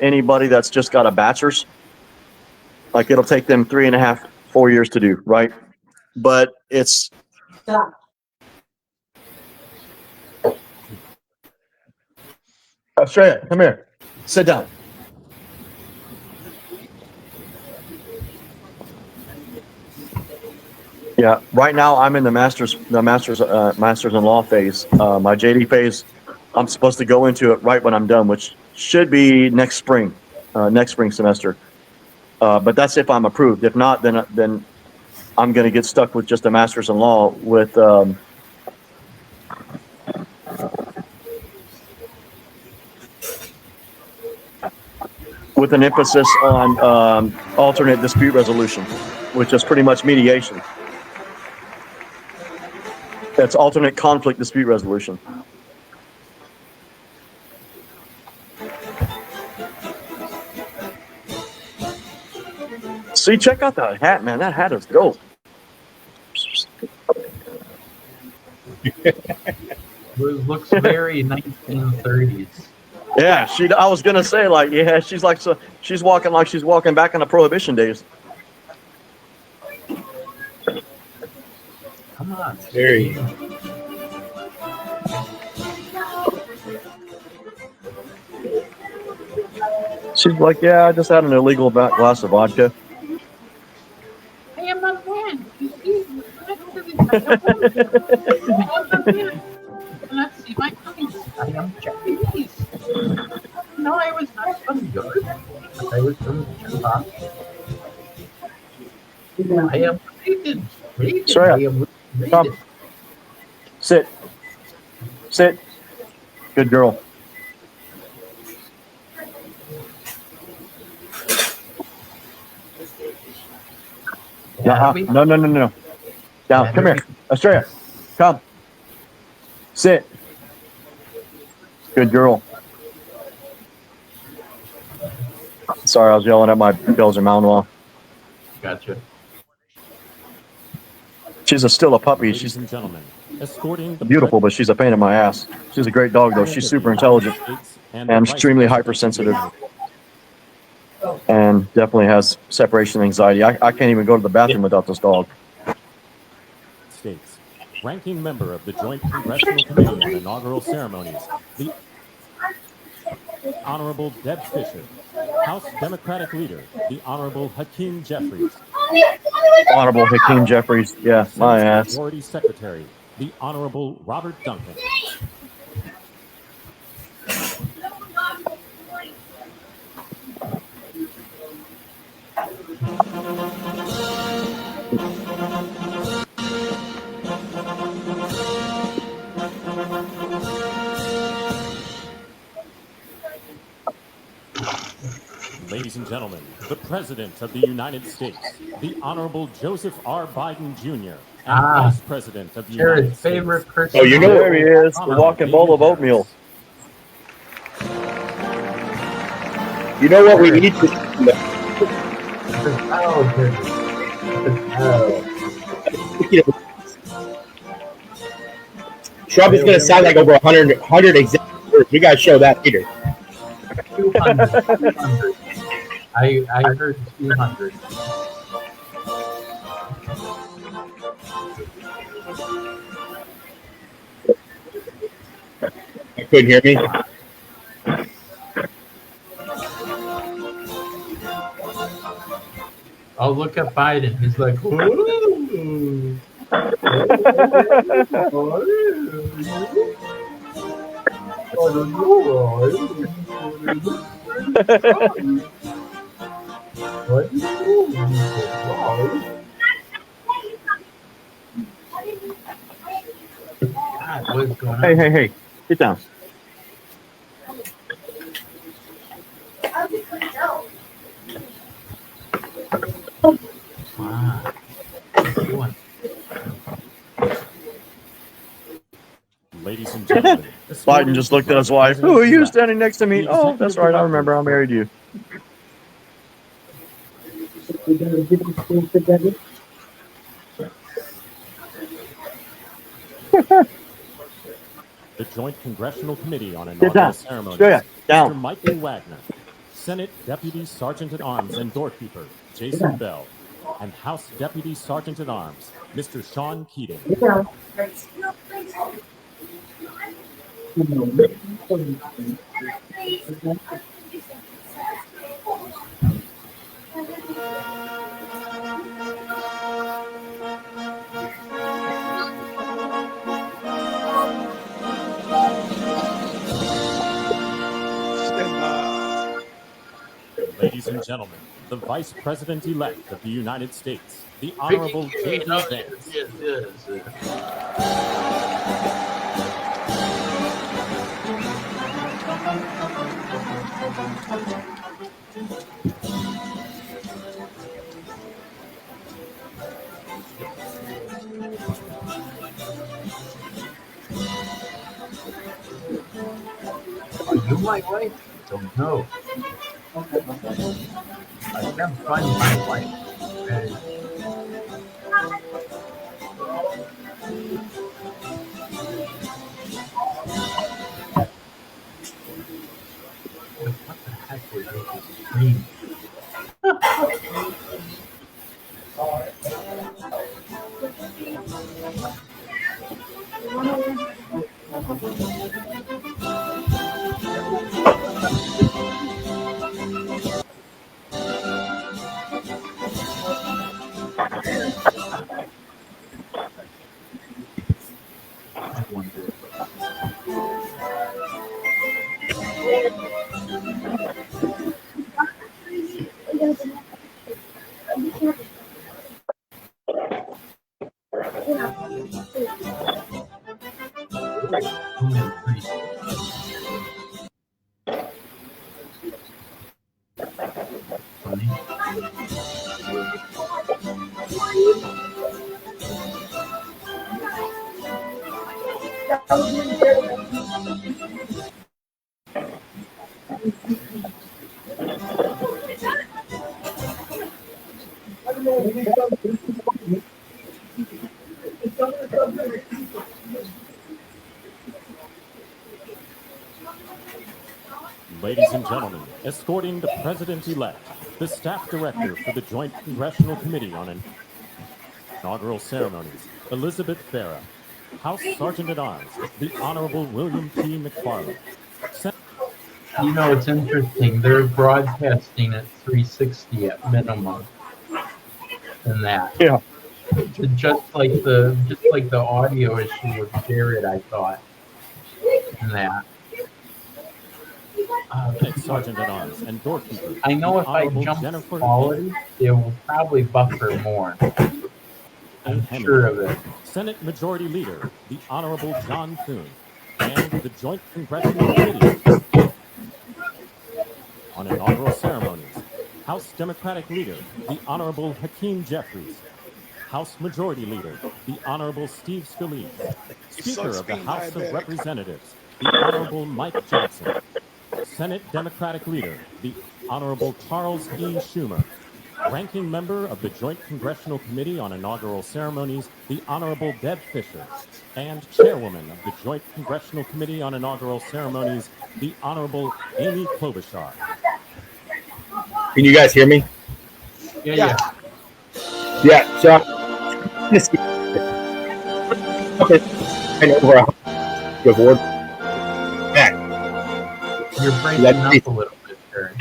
anybody that's just got a bachelor's. Like it'll take them 3.5, 4 years to do, right? But it's Australia, come here. Sit down. Yeah, right now I'm in the master's in law phase. My JD phase, I'm supposed to go into it right when I'm done, which should be next spring semester. But that's if I'm approved. If not, then I'm going to get stuck with just a master's in law with an emphasis on alternate dispute resolution, which is pretty much mediation. That's alternate conflict dispute resolution. See, check out that hat, man. That hat is dope. It looks very 1930s. Yeah, I was gonna say like, yeah, she's walking like she's walking back in the Prohibition days. Come on. Very. She's like, yeah, I just had an illegal glass of vodka. I am a man. You see, let's see my eyes. I am Japanese. No, I was not from Europe. I was from Japan. I am rated. Sorry. I am rated. Come. Sit. Good girl. No. Down. Come here. Australia. Come. Sit. Good girl. Sorry, I was yelling at my Belgian Malinois. Gotcha. She's still a puppy. Ladies She's and gentlemen, escorting the beautiful, but she's a pain in my ass. She's a great dog, though. She's super intelligent and extremely hypersensitive. And definitely has separation anxiety. I can't even go to the bathroom without this dog. States. Ranking member of the Joint Congressional Committee on Inaugural Ceremonies, the Honorable Deb Fisher. House Democratic Leader, the Honorable Hakeem Jeffries. Honorable Hakeem Jeffries. Yeah, my ass. Majority Secretary, the Honorable Robert Duncan. Ladies and gentlemen, the President of the United States, the Honorable Joseph R. Biden Jr., and Vice President of the United Jared's favorite States. person. Oh, you know There he is, the walking bowl of oatmeal. You know what we need to. Trump is going to sound like over 100 executive words. We got to show that later. 200. I heard 200. You couldn't hear me? I'll look at Biden. He's like, God, what's going on? Hey, get down. Wow. What's he doing? Ladies and gentlemen, Biden just looked at his wife. Who are you standing next to me? Oh, that's right. I remember. I married you. the Joint Congressional Committee on Get down. Inaugural Ceremonies, Straight down. Mr. Michael Wagner, Senate Deputy Sergeant at Arms and Doorkeeper, Jason Bell, and House Deputy Sergeant at Arms, Mr. Sean Keating. Ladies and gentlemen, the Vice President-elect of the United States, the Honorable J.D. Vance. Are you my wife? Don't know. I can't find my wife. And funny. Ladies and gentlemen, escorting the President-elect, the Staff Director for the Joint Congressional Committee on Inaugural Ceremonies, Elizabeth Farah, House Sergeant-at-Arms, the Honorable William P. McFarland. You know, it's interesting. They're broadcasting at 360 at minimum in that. Yeah. Just like the audio issue with Jared, I thought in that. Sergeant-at-Arms and doorkeeper. I know if I jump quality, it will probably buffer more. I'm sure of it. Senate Majority Leader, the Honorable John Thune, and the Joint Congressional Committee on Inaugural Ceremonies, House Democratic Leader, the Honorable Hakeem Jeffries, House Majority Leader, the Honorable Steve Scalise, Speaker of the House of Representatives, the Honorable Mike Johnson, Senate Democratic Leader, the Honorable Charles E. Schumer, Ranking Member of the Joint Congressional Committee on Inaugural Ceremonies, the Honorable Deb Fisher, and Chairwoman of the Joint Congressional Committee on Inaugural Ceremonies, the Honorable Amy Klobuchar. Can you guys hear me? Yeah. Yeah, so good board. Back. You're breaking up a little bit, Jared.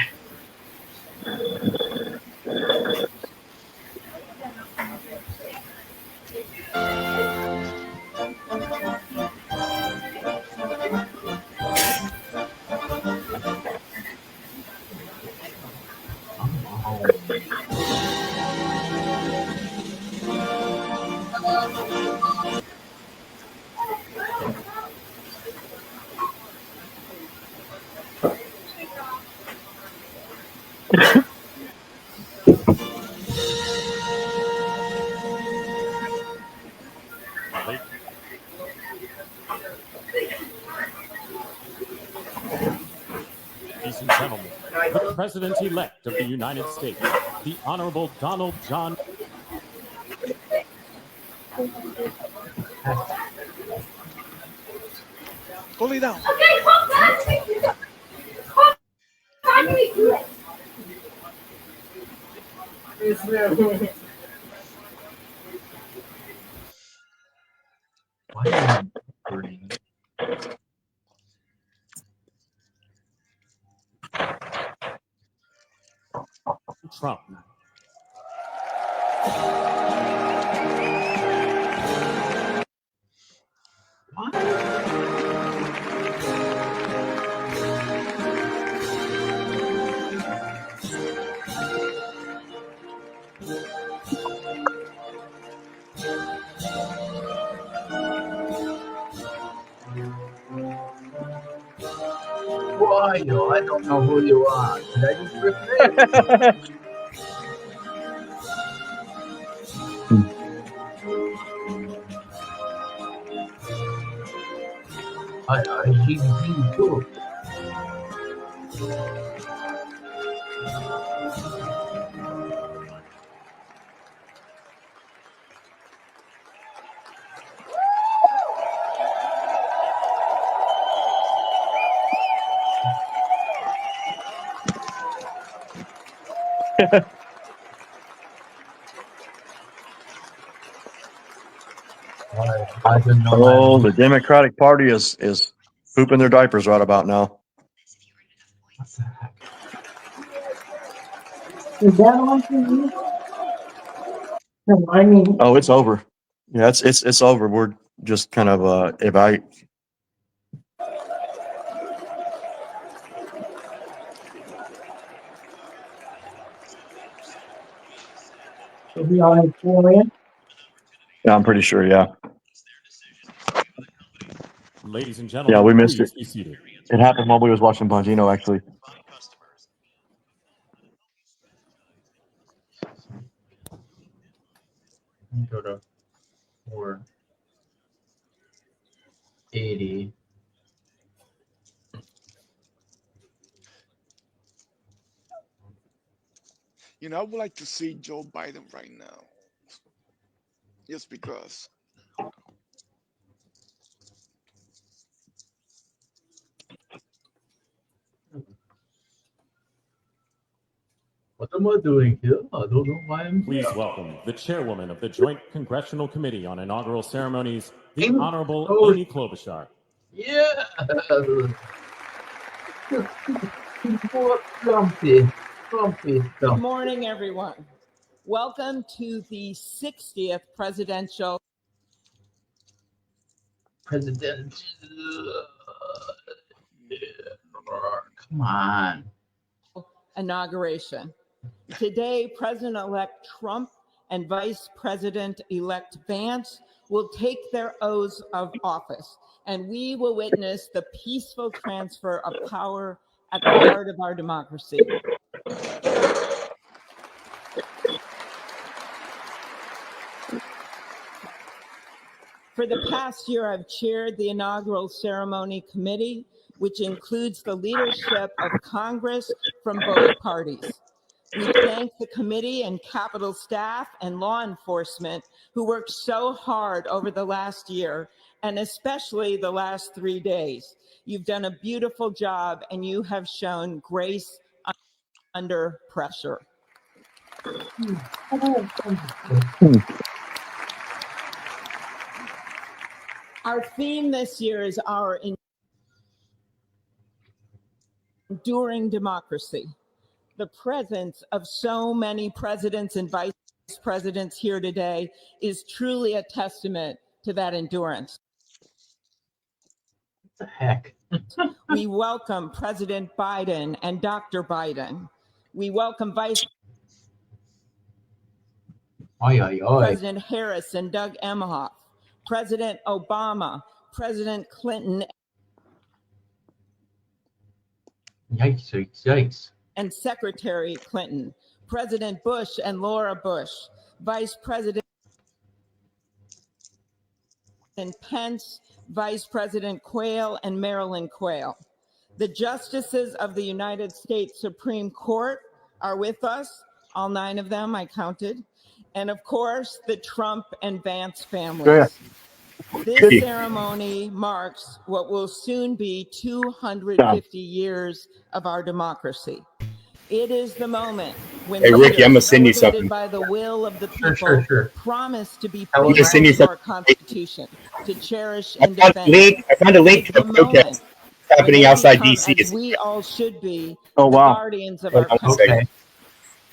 Ladies and gentlemen, the President-elect of the United States, the Honorable Donald John. Pull it down. Okay, hold on. How do we do it? Why am I recording? Trump. Why, yo? I don't know who you are. Did I just rip it? I see you too. I didn't know. Oh, the Democratic Party is pooping their diapers right about now. What the heck? Is that on for you? No, I mean. Oh, it's over. Yeah, it's over. We're just kind of evaluate. Should be on 4 in. Yeah, I'm pretty sure. Yeah. Ladies and gentlemen, Yeah, we missed please it. be seated. It happened while we was watching Bongino, actually. Go to 480. I would like to see Joe Biden right now, just because. What am I doing here? I don't know why I'm Please welcome the chairwoman of the Joint Congressional Committee on Inaugural Ceremonies, the Honorable Amy Klobuchar. Yeah. Grumpy. Good morning, everyone. Welcome to the 60th presidential Come on. inauguration. Today, President-elect Trump and Vice President-elect Vance will take their oaths of office, and we will witness the peaceful transfer of power at the heart of our democracy. For the past year, I've chaired the inaugural ceremony committee, which includes the leadership of Congress from both parties. We thank the committee and Capitol staff and law enforcement who worked so hard over the last year, and especially the last 3 days. You've done a beautiful job, and you have shown grace under pressure. Our theme this year is our enduring democracy. The presence of so many presidents and vice presidents here today is truly a testament to that endurance. What the heck? We welcome President Biden and Dr. Biden. We welcome Vice President Harris and Doug Emhoff, President Obama, President Clinton, Yikes. and Secretary Clinton, President Bush and Laura Bush, Vice President Pence, Vice President Quayle and Marilyn Quayle. The justices of the United States Supreme Court are with us, all 9 of them, I counted, and of course, the Trump and Vance families. This ceremony marks what will soon be 250 years of our democracy. It is the moment when Ricky, I'm gonna send you something. by the will of the people Sure. promise to be I'm gonna faithful send you to our something. Constitution, to cherish I and found defend. a link to a protest happening outside DC. As we all should be Oh, the wow. guardians of our country. Okay.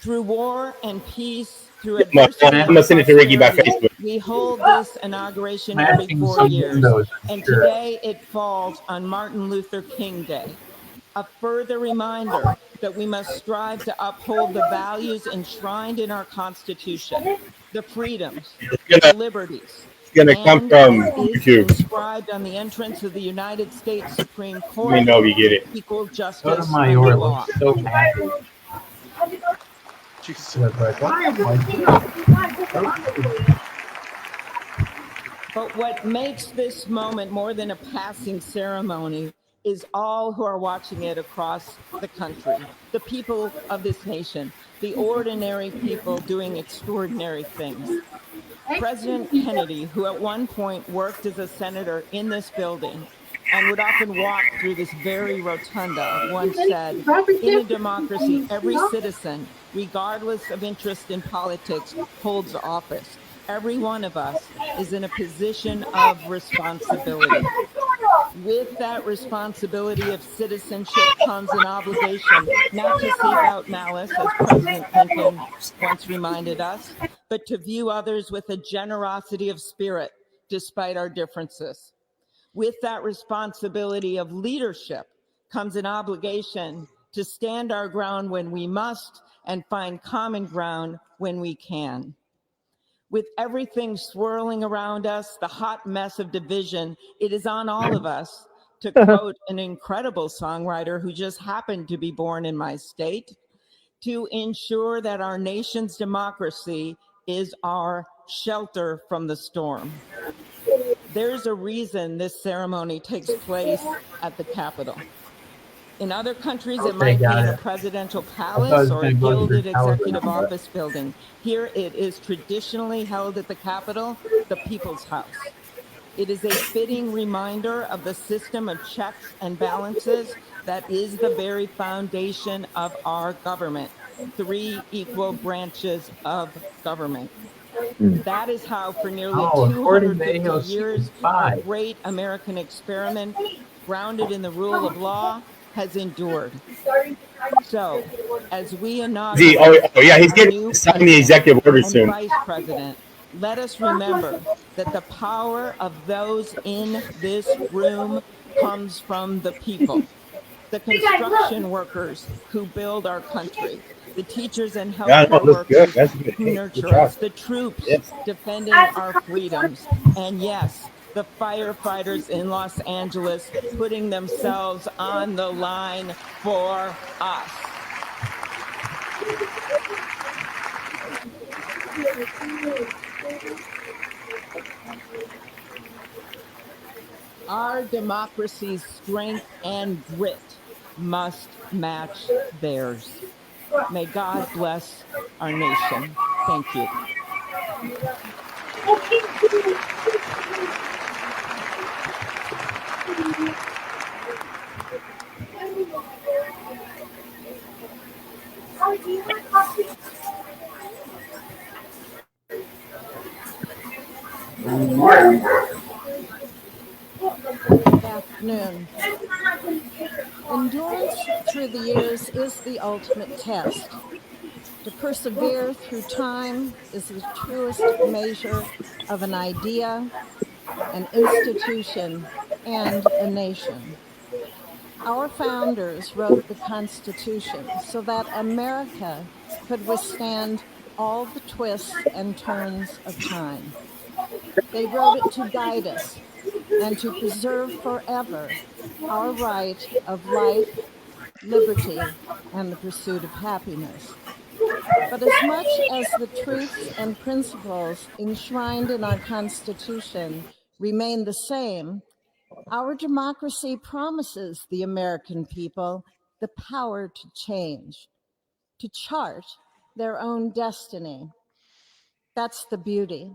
Through war and peace, through I'm adversity, gonna send it to Ricky by prosperity, Facebook. we hold this inauguration every Matching 4 some years, windows, and sure. today it falls on Martin Luther King Day. A further reminder that we must strive to uphold the values enshrined in our Constitution, the freedoms, the liberties, It's gonna come from as is YouTube. inscribed on the entrance of the United States Supreme Let Court, me know if you get it. equal justice Go to under Mayor law. looks so happy. Jesus. He was like, why am I But what makes this moment more than a passing ceremony is all who are watching it across the country, the people of this nation, the ordinary people doing extraordinary things. President Kennedy, who at one point worked as a senator in this building and would often walk through this very rotunda, once said, in a democracy, every citizen, regardless of interest in politics, holds office. Every one of us is in a position of responsibility. With that responsibility of citizenship comes an obligation not to seek out malice, as President Lincoln once reminded us, but to view others with a generosity of spirit despite our differences. With that responsibility of leadership comes an obligation to stand our ground when we must and find common ground when we can. With everything swirling around us, the hot mess of division, it is on all of us, to quote an incredible songwriter who just happened to be born in my state, to ensure that our nation's democracy is our shelter from the storm. There's a reason this ceremony takes place at the Capitol. In other countries, it might be in a presidential palace or a gilded executive office building. Here, it is traditionally held at the Capitol, the People's House. It is a fitting reminder of the system of checks and balances that is the very foundation of our government. 3 equal branches of government. That is how, for nearly 250 years, our great American experiment, grounded in the rule of law, has endured. So, as we inaugurate he's getting signed the executive order soon. Vice President, let us remember that the power of those in this room comes from the people, the construction workers who build our country, the teachers and healthcare workers who nurture us, the troops defending our freedoms, and yes, the firefighters in Los Angeles putting themselves on the line for us. Our democracy's strength and grit must match theirs. May God bless our nation. Thank you. Good afternoon. Endurance through the years is the ultimate test. To persevere through time is the truest measure of an idea, an institution, and a nation. Our founders wrote the Constitution so that America could withstand all the twists and turns of time. They wrote it to guide us and to preserve forever our right of life, liberty, and the pursuit of happiness. But as much as the truths and principles enshrined in our Constitution remain the same, our democracy promises the American people the power to change, to chart their own destiny. That's the beauty.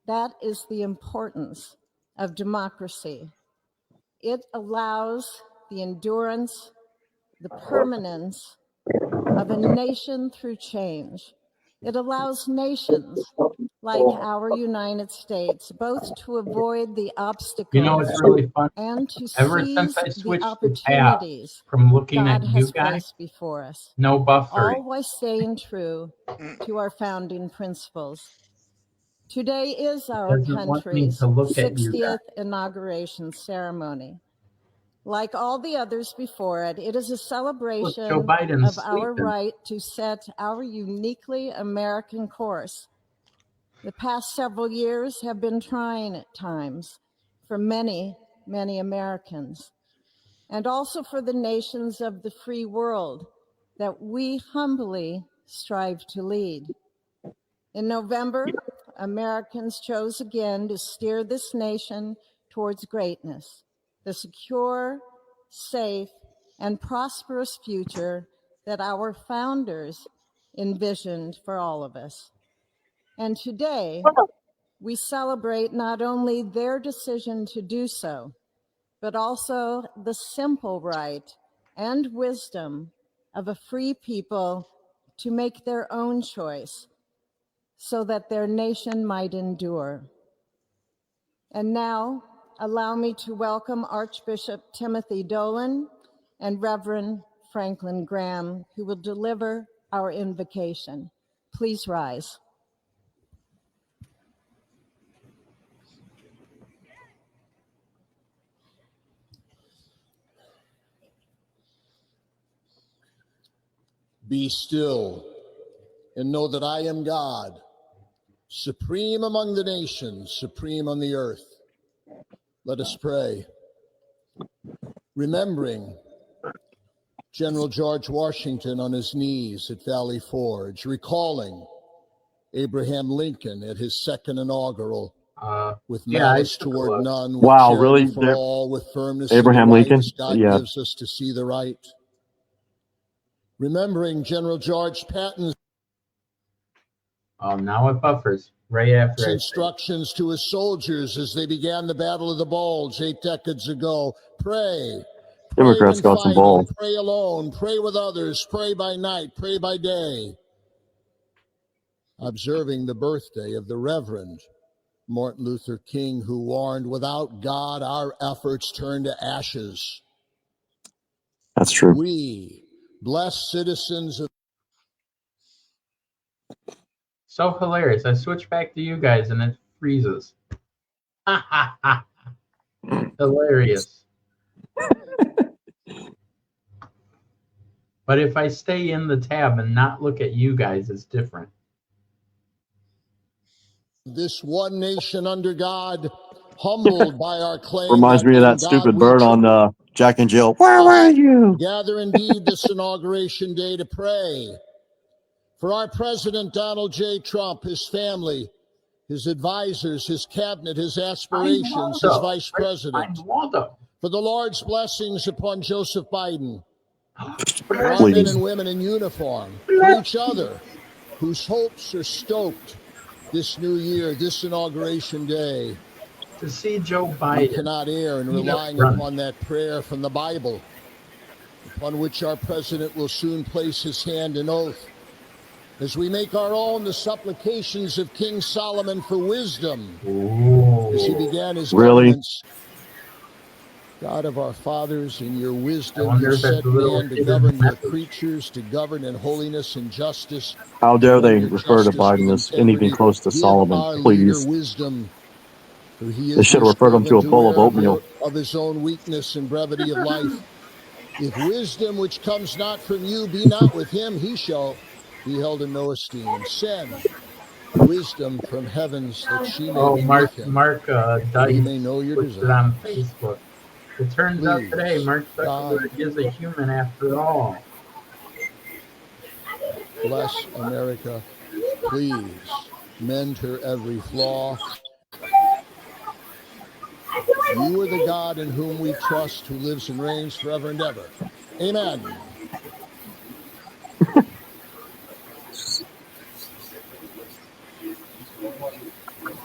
That is the importance of democracy. It allows the endurance, the permanence of a nation through change. It allows nations like our United States both to avoid the obstacles It's really fun. and to Ever seize since I the switched the tab opportunities from looking God at you has guys, placed before us, no buffering. all while staying true to our founding principles. Today is our Doesn't want me country's to look at you guys. 60th inauguration ceremony. Like all the others before it, it is a celebration Joe Biden's of our sleeping. right to set our uniquely American course. The past several years have been trying at times for many, many Americans, and also for the nations of the free world that we humbly strive to lead. In November, Americans chose again to steer this nation towards greatness, the secure, safe, and prosperous future that our founders envisioned for all of us. And today, we celebrate not only their decision to do so, but also the simple right and wisdom of a free people to make their own choice so that their nation might endure. And now, allow me to welcome Archbishop Timothy Dolan and Reverend Franklin Graham, who will deliver our invocation. Please rise. Be still and know that I am God, supreme among the nations, supreme on the earth. Let us pray. Remembering General George Washington on his knees at Valley Forge, recalling Abraham Lincoln at his second inaugural. With Yeah, malice toward none, with Wow, charity really? for all, with firmness Abraham in the right, Lincoln? as God Yeah. gives us to see the right. Remembering General George Patton's now it buffers right after I say. instructions to his soldiers as they began the Battle of the Bulge 8 decades ago. Pray. Pray Democrats when got some fighting, balls. pray alone, pray with others, pray by night, pray by day. Observing the birthday of the Reverend Martin Luther King, who warned, without God, our efforts turn to ashes. That's true. We, blessed citizens of... So hilarious. I switch back to you guys and it freezes. Hilarious. But if I stay in the tab and not look at you guys, it's different. This one nation under God, humbled by our claim. Reminds me of that stupid bird on Jack and Jill. Where were you? Gather indeed this inauguration day to pray for our President Donald J. Trump, his family, his advisors, his cabinet, his aspirations, his vice president. For the Lord's blessings upon Joseph Biden. For our men and women in uniform. For each other whose hopes are stoked this new year, this inauguration day. To see Joe Biden. We cannot err in relying upon that prayer from the Bible, upon which our president will soon place his hand in oath, as we make our own the supplications of King Solomon for wisdom. Ooh. As he began his governments. God of our fathers, in your wisdom, you set man to govern your creatures, to govern in holiness and justice. How dare they refer to Biden as anything close to Solomon, please. Wisdom, they should have referred him to a bowl of oatmeal. Of his own weakness and brevity of life. If wisdom which comes not from you be not with him, he shall be held in no esteem. Send wisdom from heavens that she may Mark Dice he may know your posted desires. on Facebook. It turns out today Mark Zuckerberg is a human after all. Bless America, please. Mend her every flaw. You are the God in whom we trust, who lives and reigns forever and ever. Amen.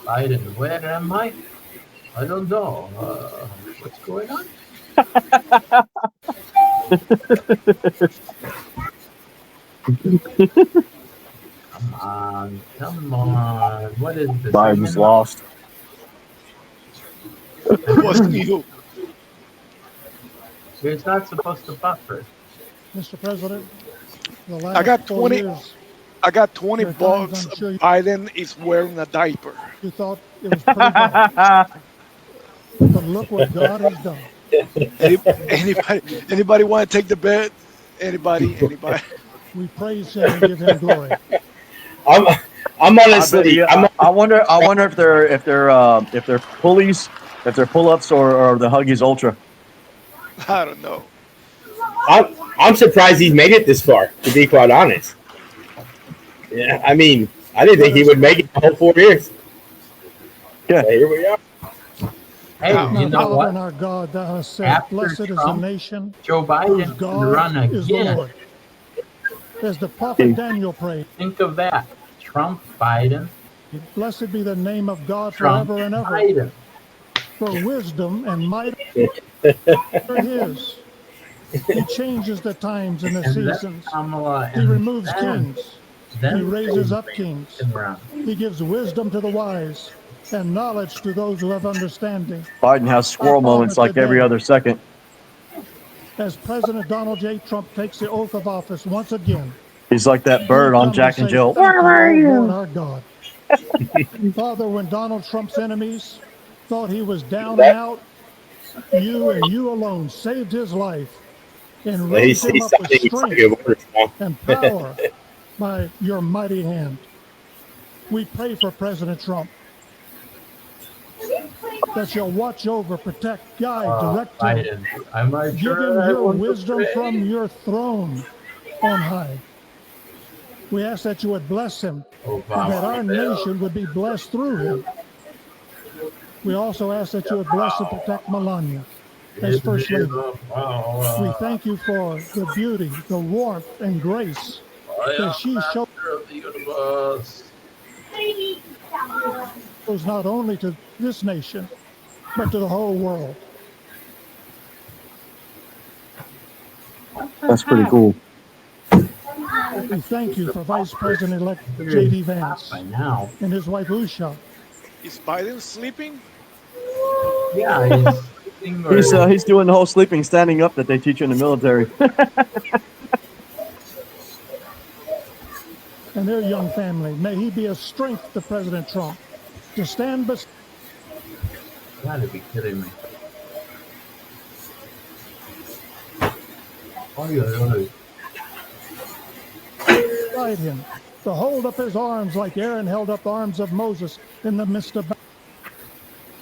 Biden, where am I? I don't know. What's going on? Come on. What is this? Biden's lost. What's new? It's not supposed to buffer. Mr. President, the last I got 4 20. years, I got 20 there are bucks. times I'm sure Biden is wearing a diaper. you thought it was pretty bad. But look what God has done. Anybody want to take the bet? Anybody? We praise him and give him glory. I'm honestly. I wonder if they're pulleys, if they're pull-ups or the Huggies Ultra. I don't know. I'm surprised he's made it this far, to be quite honest. Yeah, I mean, I didn't think he would make it the whole 4 years. Yeah, so here we are. Hey, you know what? Our God, thou hast said, After blessed is the Trump, nation Joe Biden God can run is the again. Lord. As the prophet Daniel prayed, Think of that. Trump, Biden, blessed be the name of God Trump, forever and ever. Biden. For wisdom and might are his. He changes the times and the And then seasons. Kamala, He and removes then- kings. then He raises they up kings. can run. He gives wisdom to the wise and knowledge to those who have understanding. Biden has squirrel moments like every other second. As President Donald J. Trump takes the oath of office once again, He's like that bird on Jack and Jill. Where are you? Lord our God. Father, when Donald Trump's enemies thought he was down and out, you and you alone saved his life and raised him up with strength and power by your mighty hand. We pray for President Trump that you'll watch over, protect, guide, direct him. Biden, Give him your wisdom from your throne on high. We ask that you would bless him and that our nation would be blessed through him. We also ask that you would bless and protect Melania as First Lady. We thank you for the beauty, the warmth, and grace that she shows not only to this nation, but to the whole world. That's pretty cool. We thank you for Vice President-elect J.D. Vance and his wife Usha. Is Biden sleeping? Yeah, he's sleeping. He's doing the whole sleeping standing up that they teach in the military. And their young family. May he be a strength to President Trump to stand beside. You gotta be kidding me. Beside him, to hold up his arms like Aaron held up the arms of Moses in the midst of.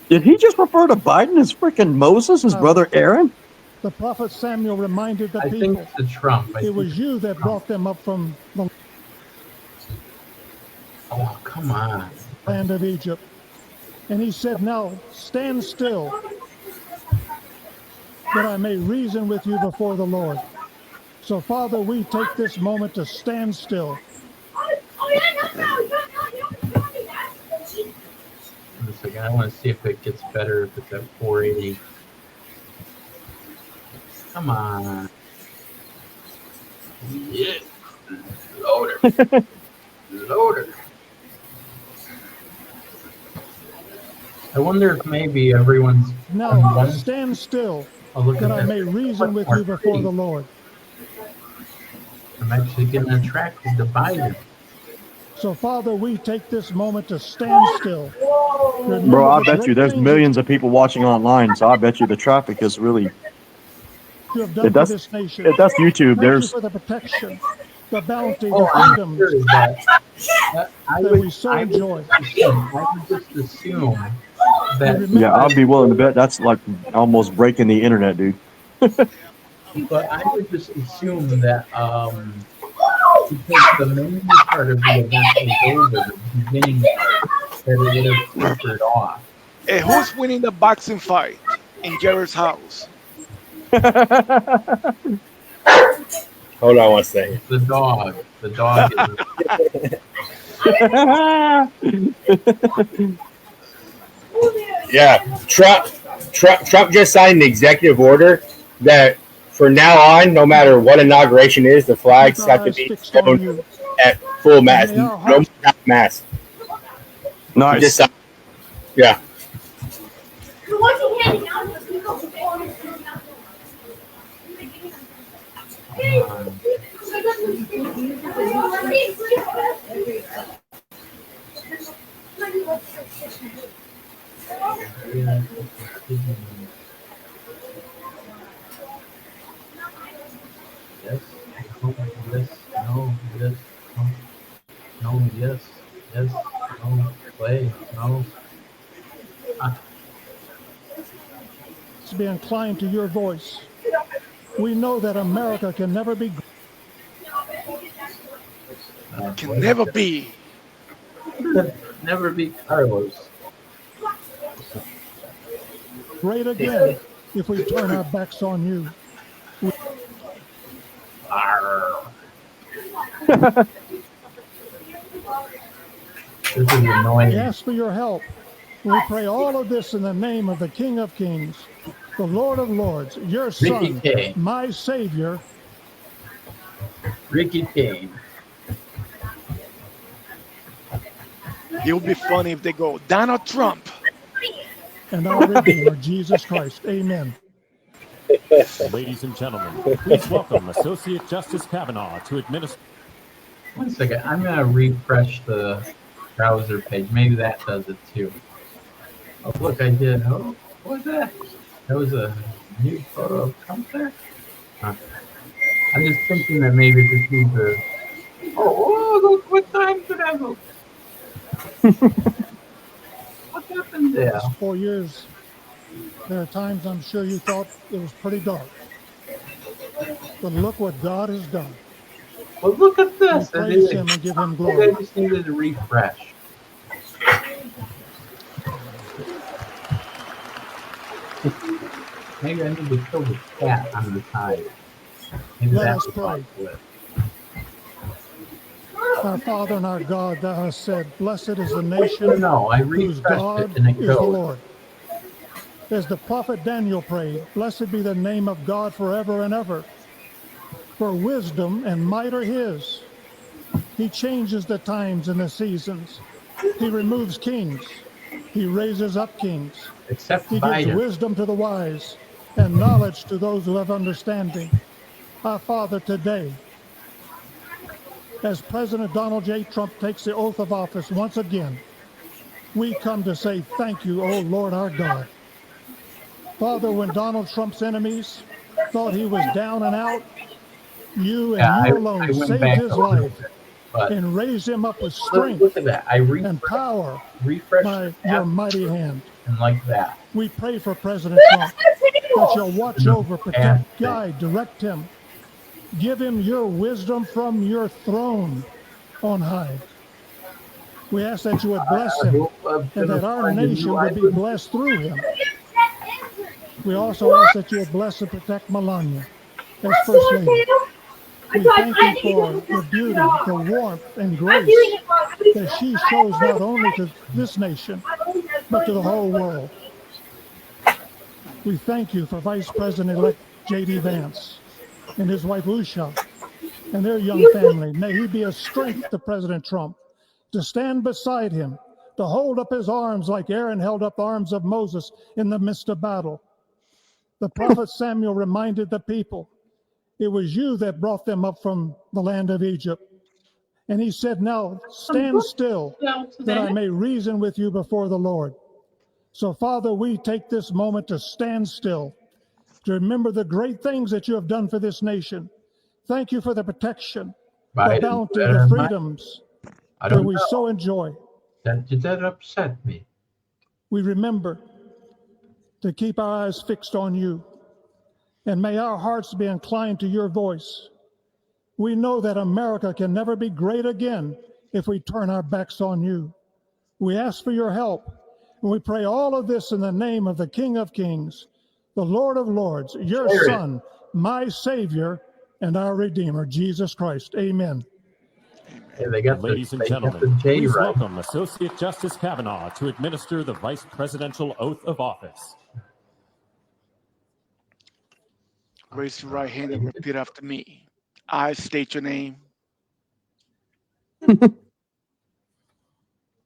Did he just refer to Biden as freaking Moses, his brother Aaron? The prophet Samuel reminded the people. I think it's Trump. It was you that brought them up from the Oh, come on. land of Egypt. And he said, now stand still, that I may reason with you before the Lord. So, Father, we take this moment to stand still. I want to see if it gets better if it's at 480. Come on. Yeah. Loader. Loader. I wonder if maybe everyone's... Now, stand still, that I may reason with you before the Lord. I'm actually getting attracted to Biden. So, Father, we take this moment to stand still. Remember, bro, I bet you there's millions of people watching online, so I bet you the traffic is really... You have done for this nation. If that's YouTube, there's... Thank you for the protection, the bounty, the freedom that we so enjoy. I would just assume that... Yeah, I'd be willing to bet that's like almost breaking the internet, dude. But I would just assume that because the main part of the event is over, the beginning part, that it would have filtered off. Hey, who's winning the boxing fight in Jared's house? Hold on one second. The dog. The dog is... Yeah, Trump just signed an executive order that for now on, no matter what inauguration is, the flags have to be thrown at full mast. No more mast. Nice. Yeah. Yes, yes, no, yes, no, yes, yes, no, play, no. To be inclined to your voice. We know that America can never be. Can never be. Never be Carlos. Great again if we turn our backs on you. This is annoying. We ask for your help. We pray all of this in the name of the King of Kings, the Lord of Lords, your Son, my Savior, Ricky Kane. It would be funny if they go, Donald Trump. And our Redeemer, Jesus Christ. Amen. Ladies and gentlemen, please welcome Associate Justice Kavanaugh to administer. 1 second. I'm going to refresh the browser page. Maybe that does it too. Oh, look, I did. Oh, what was that? That was a new photo of Trump there? Huh. I'm just thinking that maybe this needs to... Oh, look, what time did I go? What happened there? 4 years. There are times I'm sure you thought it was pretty dark. But look what God has done. Well, look at this. We praise him and give him glory. I just needed to refresh. Maybe I need to kill the cat on the side. Maybe Let that's us pray. Our Father and our God, thou hast said, blessed is the nation whose God is the Lord. As the prophet Daniel prayed, blessed be the name of God forever and ever. For wisdom and might are his. He changes the times and the seasons. He removes kings. He raises up kings. He gives wisdom to the wise and knowledge to those who have understanding. Our Father, today, as President Donald J. Trump takes the oath of office once again, we come to say thank you, O Lord our God. Father, when Donald Trump's enemies thought he was down and out, you and you alone saved his life and raised him up with strength and power by your mighty hand. And like that. We pray for President Trump that you'll watch over, protect, guide, direct him. Give him your wisdom from your throne on high. We ask that you would bless him and that our nation would be blessed through him. We also ask that you would bless and protect Melania as First Lady. We thank you for the beauty, the warmth, and grace that she shows not only to this nation, but to the whole world. We thank you for Vice President-elect J.D. Vance and his wife Usha and their young family. May he be a strength to President Trump, to stand beside him, to hold up his arms like Aaron held up the arms of Moses in the midst of battle. The prophet Samuel reminded the people, it was you that brought them up from the land of Egypt. And he said, now stand still that I may reason with you before the Lord. So, Father, we take this moment to stand still, to remember the great things that you have done for this nation. Thank you for the protection, the bounty, the freedoms that we so enjoy. Did that upset me? We remember to keep our eyes fixed on you, and may our hearts be inclined to your voice. We know that America can never be great again if we turn our backs on you. We ask for your help, and we pray all of this in the name of the King of Kings, the Lord of Lords, your Son, my Savior, and our Redeemer, Jesus Christ. Amen. Hey, Ladies and gentlemen, please welcome Associate Justice Kavanaugh to administer the Vice Presidential Oath of Office. Raise your right hand and repeat after me. I state your name.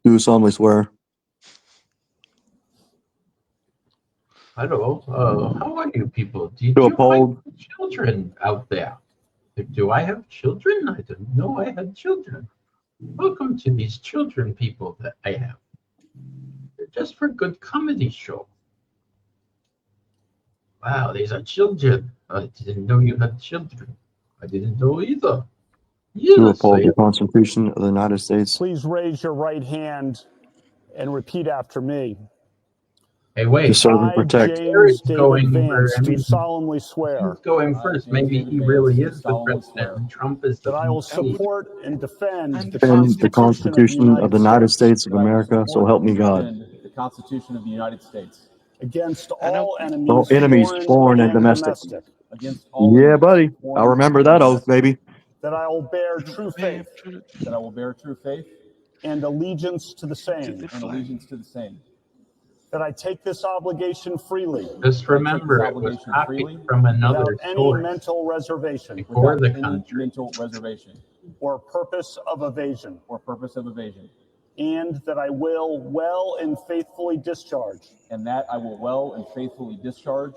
Do solemnly swear. Hello. How are you people? Do you have children out there? Do I have children? I didn't know I had children. Welcome to these children people that I have. They're just for a good comedy show. Wow, these are children. I didn't know you had children. I didn't know either. To uphold the Constitution of the United States. Please raise your right hand and repeat after me. Hey, wait. To serve and protect. James David Vance, do solemnly swear. He's going first. Maybe he really is the president and Trump is the that I will support and defend the Constitution of the United States of America, so help me God. The Constitution of the United States. Against all enemies, All enemies, foreign and domestic. Against all yeah, buddy. I'll remember that oath, baby. That I will bear true faith. That I will bear true faith. And allegiance to the same. And allegiance to the same. That I take this obligation freely. Just remember, it was copied from another any source mental reservation. Before the country. Mental reservation. Or purpose of evasion. Or purpose of evasion. And that I will well and faithfully discharge. And that I will well and faithfully discharge.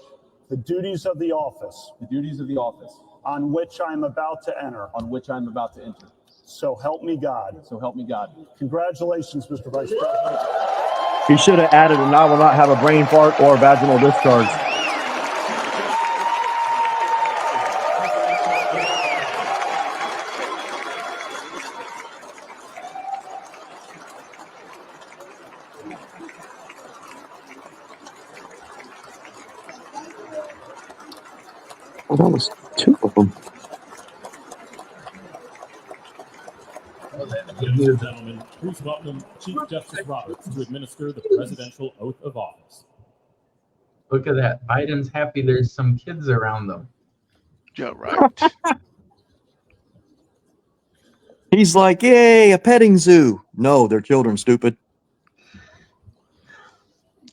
The duties of the office. The duties of the office. On which I am about to enter. On which I am about to enter. So help me God. So help me God. Congratulations, Mr. Vice President. He should have added, and I will not have a brain fart or vaginal discharge. Well, that was two of them. Ladies and gentlemen, please welcome Chief Justice Roberts to administer the presidential oath of office. Look at that. Biden's happy there's some kids around them. Yeah, right. He's like, yay, a petting zoo. No, they're children, stupid.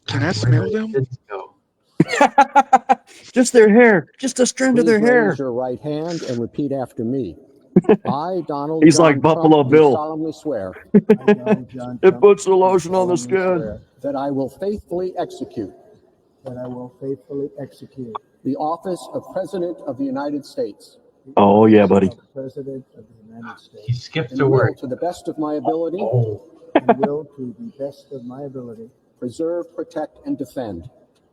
Can I smell them? Just their hair. Just a strand of their hair. Raise your right hand and repeat after me. I, Donald He's John like Buffalo Trump, do Bill. solemnly swear It puts the lotion on the skin. that I will faithfully execute the office of President of the United States. Oh, yeah, buddy. President of the United States. He skipped And a will, word. to the best of my ability, And will, to the best of my ability, preserve, protect, and defend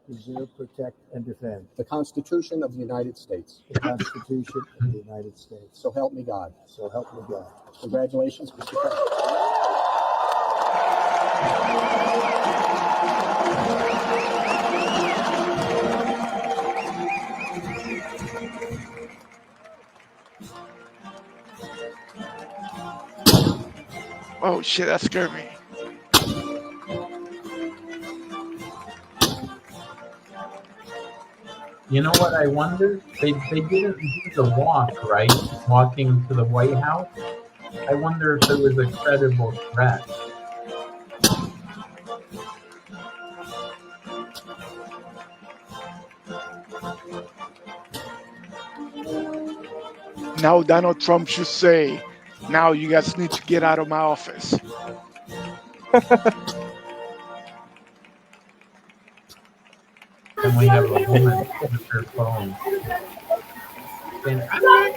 preserve, protect, and defend the Constitution of the United States. the Constitution of the United States. So help me God. So help me God. Congratulations, Mr. President. Oh shit, that scared me. You know what I wonder? They didn't do the walk, right? Walking to the White House. I wonder if there was a credible threat. Now Donald Trump should say, now you guys need to get out of my office. And we have a woman with her phone saying, I'm not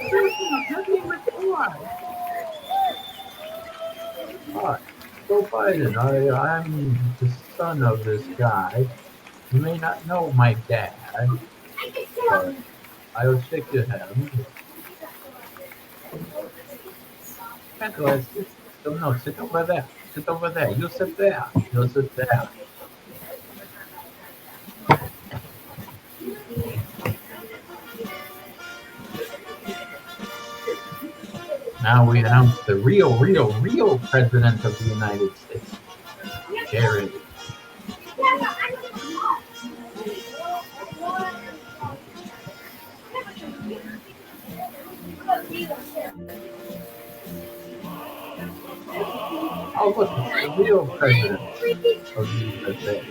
nothing report. Joe Biden, I'm the son of this guy. You may not know my dad, but I'll stick to him. No, sit over there. Sit over there. You sit there. You sit there. Now we announce the real president of the United States, Jared. Oh, look, it's the real president of the USA.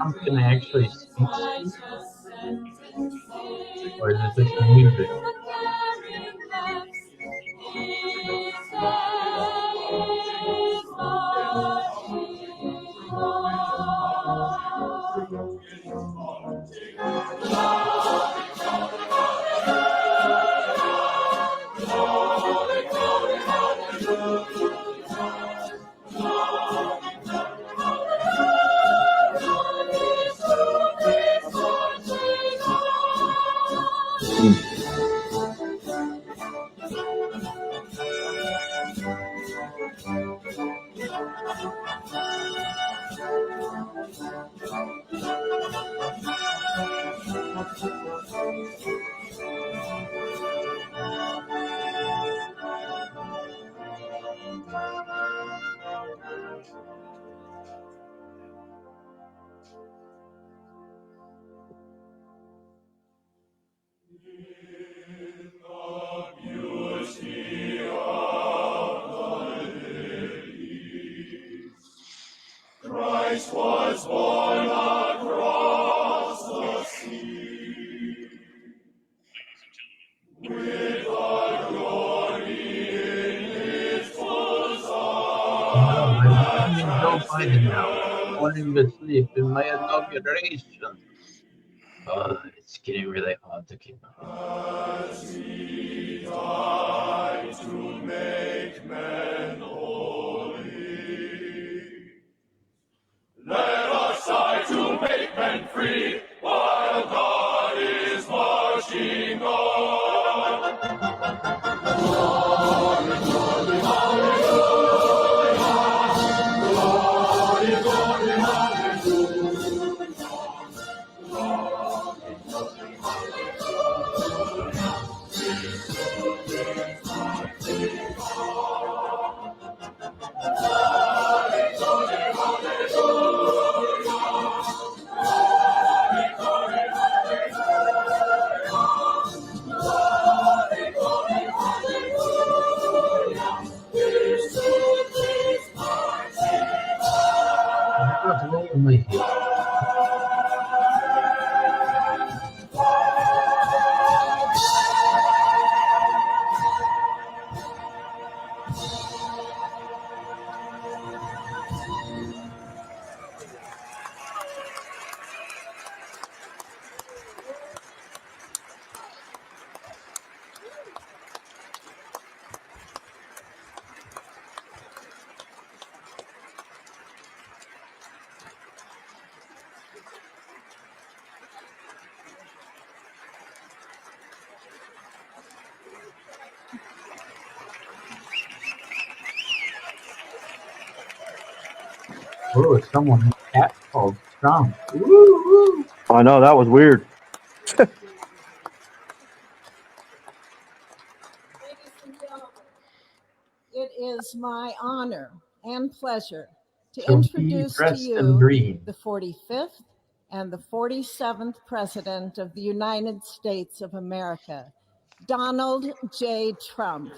Trump can actually speak, or is it just music? Christ was born across the sea, with our glory in his bosom. I'm Joe Biden now, wanting to sleep in my inauguration. It's getting really hard to keep up. As he died to make men holy, let us die to make men free, while God is marching on. Glory, glory, hallelujah. Glory, glory, hallelujah. Glory, glory, hallelujah. Oh, someone in the chat called Trump. Woo! I know, that was weird. It is my honor and pleasure to So he introduce to dressed in you green. the 45th and the 47th President of the United States of America, Donald J. Trump.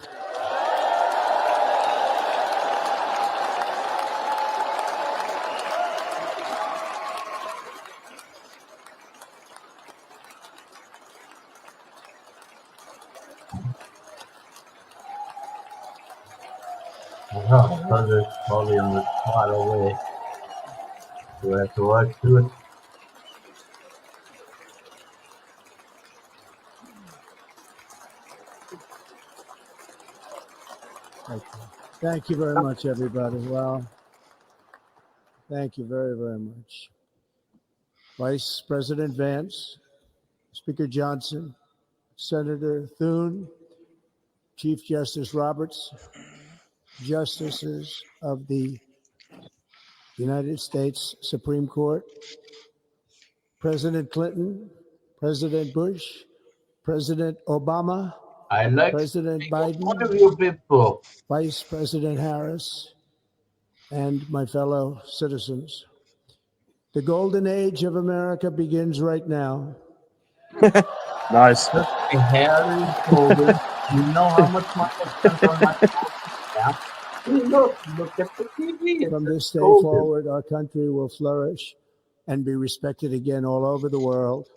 Oh, so this volume was far away. Do I have to watch to it? Thank you very much, everybody. Well, thank you very, very much. Vice President Vance, Speaker Johnson, Senator Thune, Chief Justice Roberts, Justices of the United States Supreme Court, President Clinton, President Bush, President Obama, I like President Biden, one of you people. Vice President Harris, and my fellow citizens. The golden age of America begins right now. Nice. Harry Hogan. You know how much money I spent on my yeah. Look at the TV. From this day golden. forward, our country will flourish and be respected again all over the world.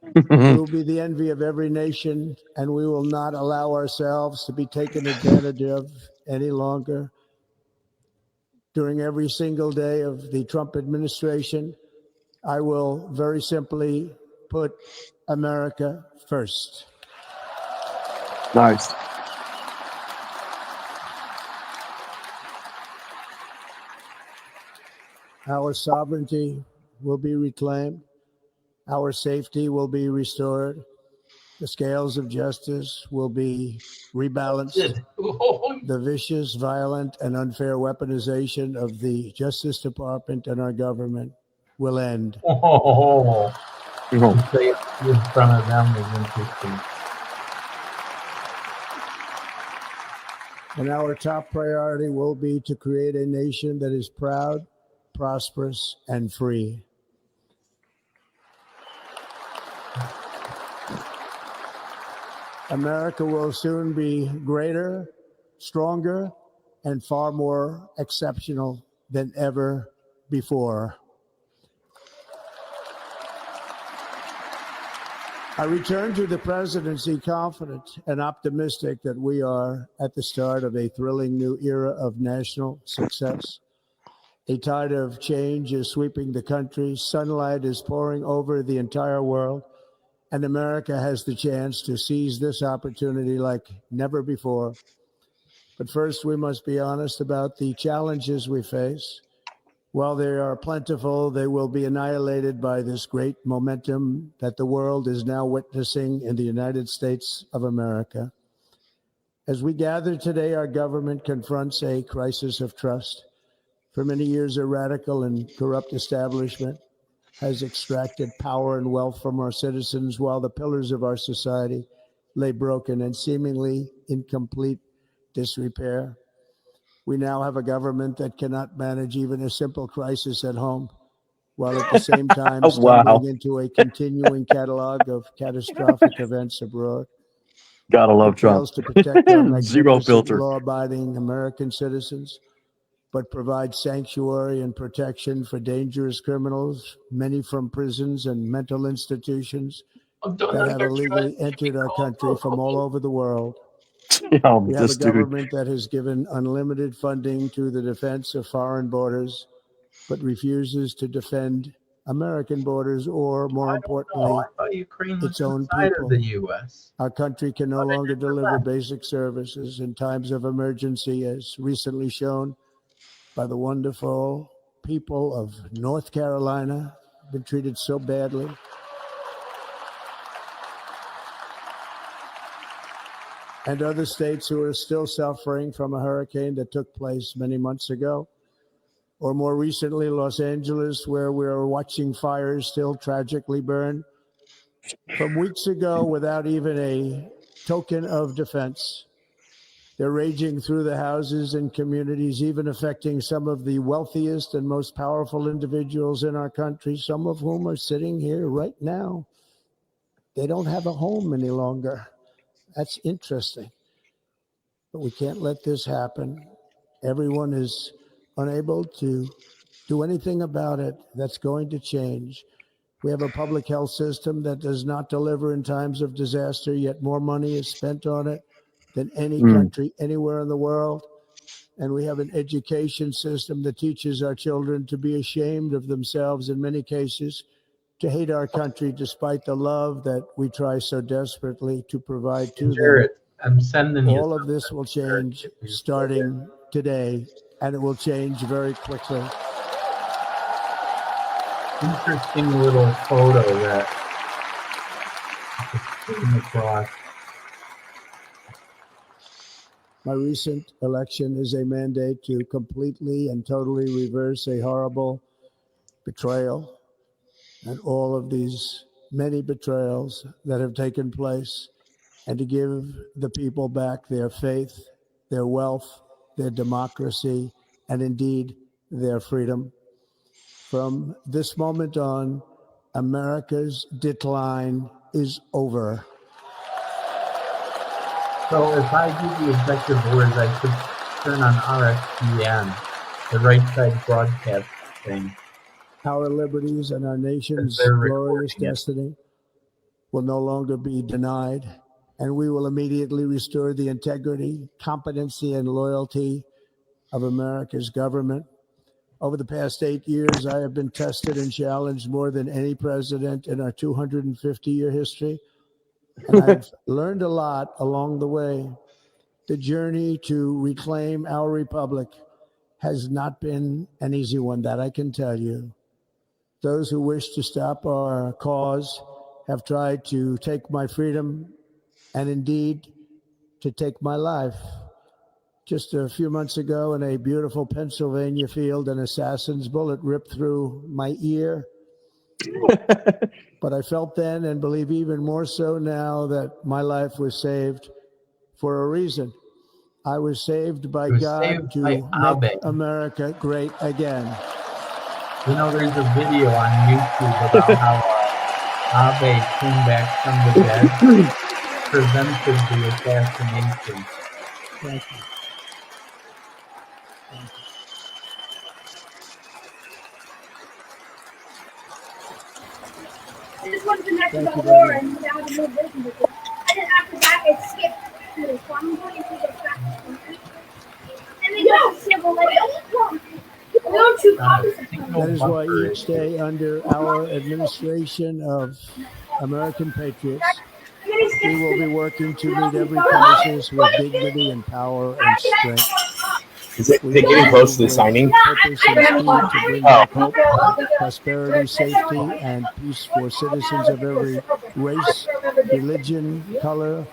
We will be the envy of every nation, and we will not allow ourselves to be taken advantage of any longer. During every single day of the Trump administration, I will very simply put America first. Nice. Our sovereignty will be reclaimed. Our safety will be restored. The scales of justice will be rebalanced. The vicious, violent, and unfair weaponization of the Justice Department and our government will end. To say it in front of them is interesting. And our top priority will be to create a nation that is proud, prosperous, and free. America will soon be greater, stronger, and far more exceptional than ever before. I return to the presidency confident and optimistic that we are at the start of a thrilling new era of national success. A tide of change is sweeping the country. Sunlight is pouring over the entire world, and America has the chance to seize this opportunity like never before. But first, we must be honest about the challenges we face. While they are plentiful, they will be annihilated by this great momentum that the world is now witnessing in the United States of America. As we gather today, our government confronts a crisis of trust. For many years, a radical and corrupt establishment has extracted power and wealth from our citizens while the pillars of our society lay broken and seemingly in complete disrepair. We now have a government that cannot manage even a simple crisis at home, while at the same time stumbling into a continuing catalog of catastrophic events abroad. Gotta love It Trump. fails to protect our Zero magnificent, filter. law-abiding American citizens, but provides sanctuary and protection for dangerous criminals, many from prisons and mental institutions that have illegally entered our country from all over the world. We have a government that has given unlimited funding to the defense of foreign borders, but refuses to defend American borders or, more importantly, its own people. Of the U.S. Our country can no longer deliver basic services in times of emergency, as recently shown by the wonderful people of North Carolina, been treated so badly. And other states who are still suffering from a hurricane that took place many months ago. Or more recently, Los Angeles, where we're watching fires still tragically burn from weeks ago without even a token of defense. They're raging through the houses and communities, even affecting some of the wealthiest and most powerful individuals in our country, some of whom are sitting here right now. They don't have a home any longer. That's interesting. But we can't let this happen. Everyone is unable to do anything about it. That's going to change. We have a public health system that does not deliver in times of disaster, yet more money is spent on it than any country anywhere in the world. And we have an education system that teaches our children to be ashamed of themselves in many cases, to hate our country despite the love that we try so desperately to provide to them. I'm sending you. All of this will change starting today, and it will change very quickly. Interesting little photo that came across. My recent election is a mandate to completely and totally reverse a horrible betrayal and all of these many betrayals that have taken place, and to give the people back their faith, their wealth, their democracy, and indeed their freedom. From this moment on, America's decline is over. So if I do the executive orders, I should turn on RSPN, the right side broadcast thing. Our liberties and our nation's glorious destiny will no longer be denied, and we will immediately restore the integrity, competency, and loyalty of America's government. Over the past 8 years, I have been tested and challenged more than any president in our 250-year history, and I've learned a lot along the way. The journey to reclaim our republic has not been an easy one, that I can tell you. Those who wish to stop our cause have tried to take my freedom and indeed to take my life. Just a few months ago in a beautiful Pennsylvania field, an assassin's bullet ripped through my ear But I felt then and believe even more so now that my life was saved for a reason. I was saved by God to make America great again. You know, there's a video on YouTube about how Abe came back from the dead, prevented the assassination. Thank you. I just wanted to connect to the floor and now the new business. And then after that, it skipped to the farm boy and he goes back to the country. And they go to civil like, that is why each day under our administration of American patriots, we will be working to meet every crisis with dignity and power and strength. Is it getting close to the signing? Purpose and speed to bring back hope, prosperity, safety, and peace for citizens of every race, religion, color,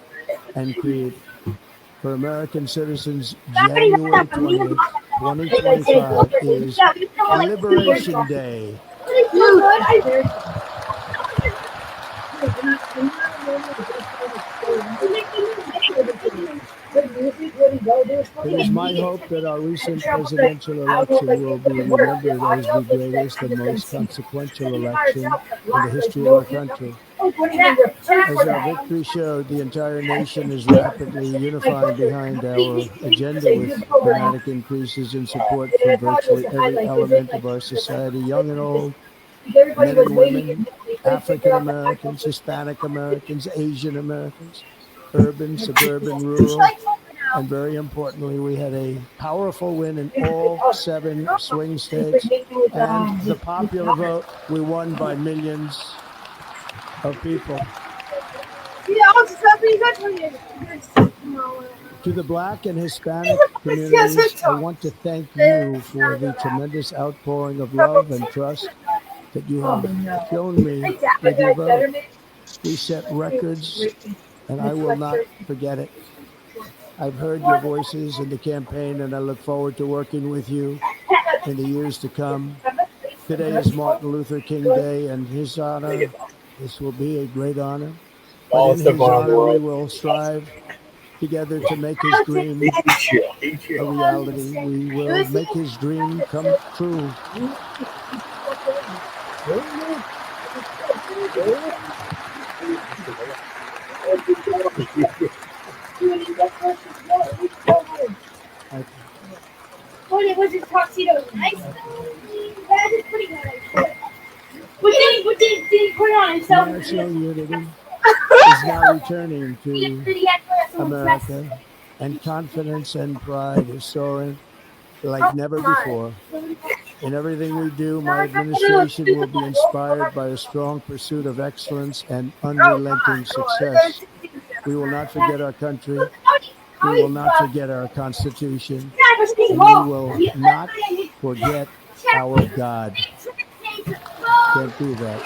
and creed. For American citizens, January 20th, 2025 is Liberation Day. It is my hope that our recent presidential election will be remembered as the greatest and most consequential election in the history of our country. As our victory showed, the entire nation is rapidly unifying behind our agenda with dramatic increases in support from virtually every element of our society, young and old, men and women, African Americans, Hispanic Americans, Asian Americans, urban, suburban, rural, and very importantly, we had a powerful win in all 7 swing states, and the popular vote, we won by millions of people. To the Black and Hispanic communities, I want to thank you for the tremendous outpouring of love and trust that you have shown me with your vote. We set records, and I will not forget it. I've heard your voices in the campaign, and I look forward to working with you in the years to come. Today is Martin Luther King Day, and his honor, this will be a great honor. But in his honor, we will strive together to make his dream a reality. We will make his dream come true. Was his tuxedo nice? That is pretty good. What did he put on himself? National unity is now returning to America, and confidence and pride is soaring like never before. In everything we do, my administration will be inspired by a strong pursuit of excellence and unrelenting success. We will not forget our country. We will not forget our Constitution. And we will not forget our God. Can't do that.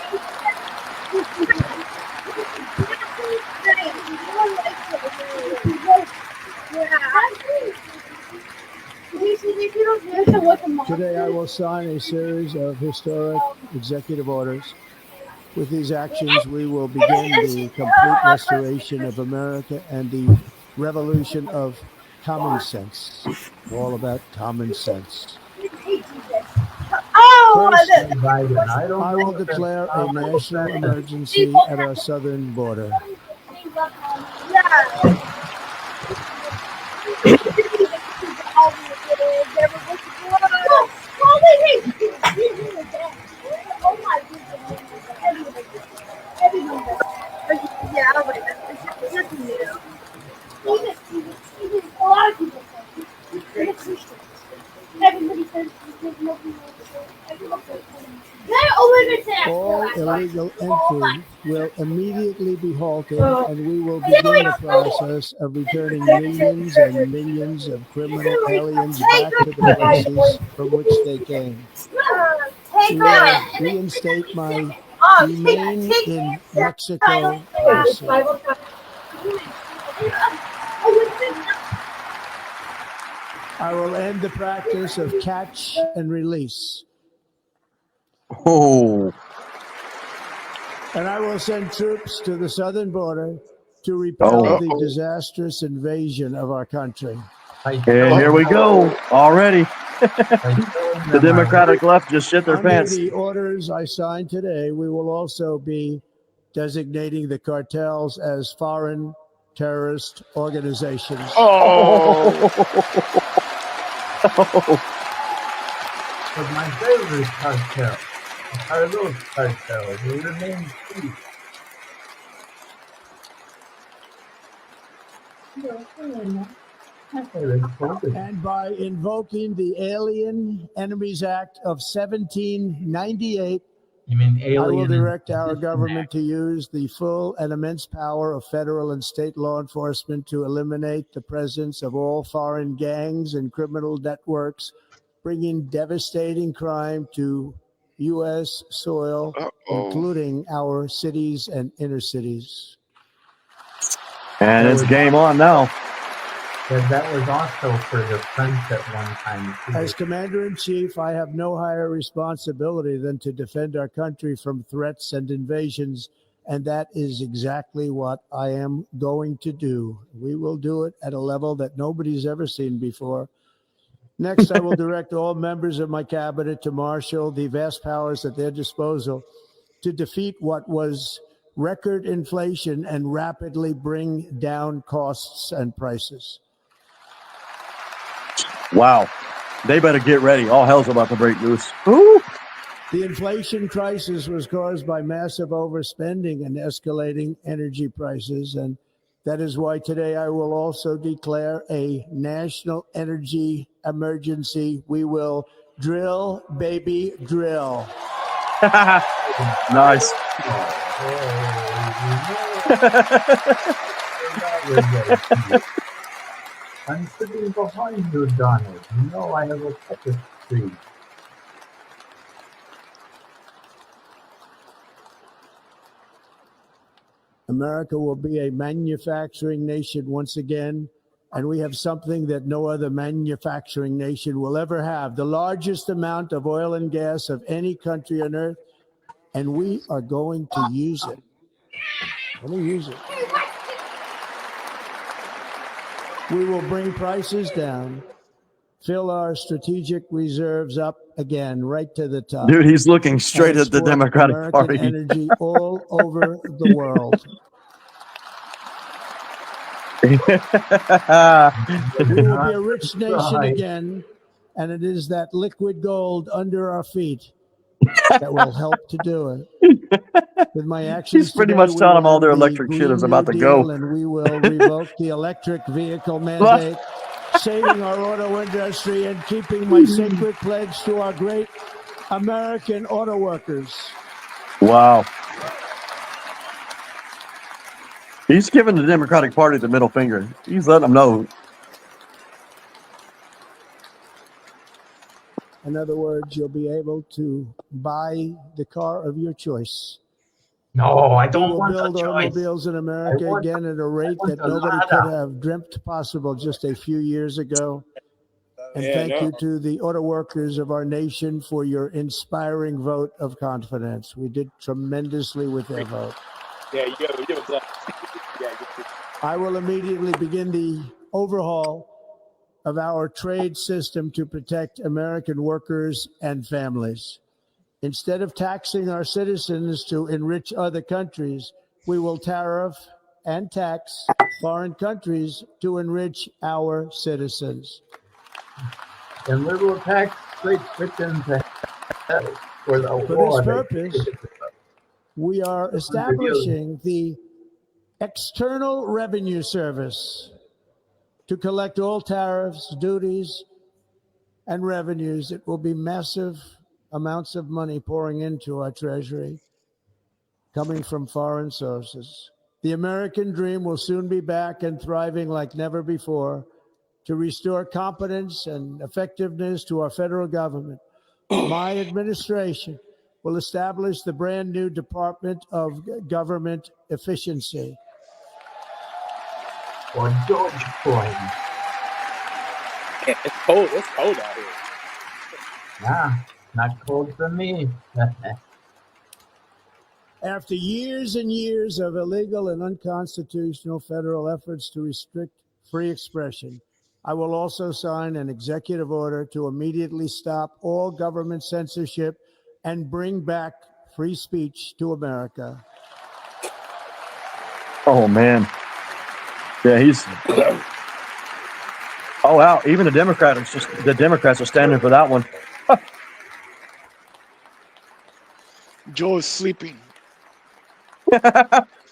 Today I will sign a series of historic executive orders. With these actions, we will begin the complete restoration of America and the revolution of common sense. All about common sense. First, I will declare a national emergency at our southern border. All illegal entry will immediately be halted, and we will begin the process of returning millions and millions of criminal aliens back to the places from which they came. We will reinstate my Remain in Mexico policy. I will end the practice of catch and release. Oh. And I will send troops to the southern border to repel the disastrous invasion of our country. And here we go already. The Democratic left just shit their Under pants. the orders I signed today, we will also be designating the cartels as foreign terrorist organizations. But my favorite cartel are those cartels who remain free. And by invoking the Alien Enemies Act of 1798, You mean I will alien? direct our government to use the full and immense power of federal and state law enforcement to eliminate the presence of all foreign gangs and criminal networks, bringing devastating crime to U.S. soil, including our cities and inner cities. And it's game on now. That was also for the French at one time, too. As Commander-in-Chief, I have no higher responsibility than to defend our country from threats and invasions, and that is exactly what I am going to do. We will do it at a level that nobody's ever seen before. Next, I will direct all members of my cabinet to marshal the vast powers at their disposal to defeat what was record inflation and rapidly bring down costs and prices. Wow. They better get ready. All hell's about to break loose. Ooh. The inflation crisis was caused by massive overspending and escalating energy prices, and that is why today I will also declare a national energy emergency. We will drill, baby, drill. Nice. I'm sitting behind you, Donald. You know I have a pepper tree. America will be a manufacturing nation once again, and we have something that no other manufacturing nation will ever have, the largest amount of oil and gas of any country on earth, and we are going to use it. We're going to use it. We will bring prices down, fill our strategic reserves up again, right to the top. Dude, he's looking straight at the Export Democratic American Party. energy all over the world. We will be a rich nation again, and it is that liquid gold under our feet that will help to do it. With my actions, He's pretty today, much we telling them will all their end the electric shit Green is about New to go. Deal, and we will revoke the electric vehicle mandate, saving our auto industry and keeping my sacred pledge to our great American auto workers. Wow. He's giving the Democratic Party the middle finger. He's letting them know. In other words, you'll be able to buy the car of your choice. No, I don't We will want build a choice. automobiles in America again at a rate that a nobody Lada. could have dreamt possible just a few years ago. And thank you to the auto workers of our nation for your inspiring vote of confidence. We did tremendously with their vote. Yeah, you go. I will immediately begin the overhaul of our trade system to protect American workers and families. Instead of taxing our citizens to enrich other countries, we will tariff and tax foreign countries to enrich our citizens. And little tax straight into hell for the For war. this purpose, we are establishing the External Revenue Service to collect all tariffs, duties, and revenues. It will be massive amounts of money pouring into our treasury, coming from foreign sources. The American dream will soon be back and thriving like never before to restore competence and effectiveness to our federal government. My administration will establish the brand new Department of Government Efficiency. Or Dogecoin. It's cold. It's cold out here. Nah, not cold for me. After years and years of illegal and unconstitutional federal efforts to restrict free expression, I will also sign an executive order to immediately stop all government censorship and bring back free speech to America. Oh, man. Yeah, he's... Oh, wow. Even the Democrats are standing for that one. Joe is sleeping.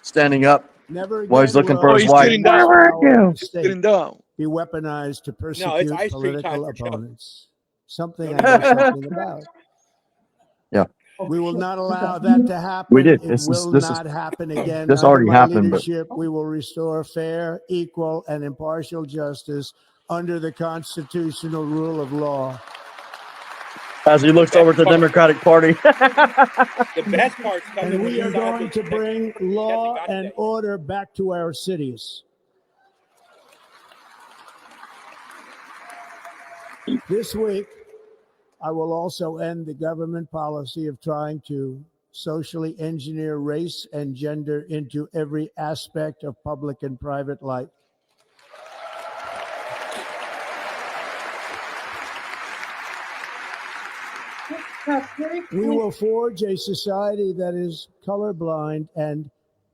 Standing up. Never while he's looking will for his wife. Sitting down. Where are you? Sitting down. Be weaponized to persecute No, it's ice cream time political for Joe. opponents. Something I know something about. Yeah. We will not allow that to happen. We did. It This will is not happen again. this Under already my happened, but- leadership, we will restore fair, equal, and impartial justice under the constitutional rule of law. As he looks over to the Democratic Party. The best part's coming And when we are you start going to bring law and order back to our cities. This week, I will also end the government policy of trying to socially engineer race and gender into every aspect of public and private life. We will forge a society that is colorblind and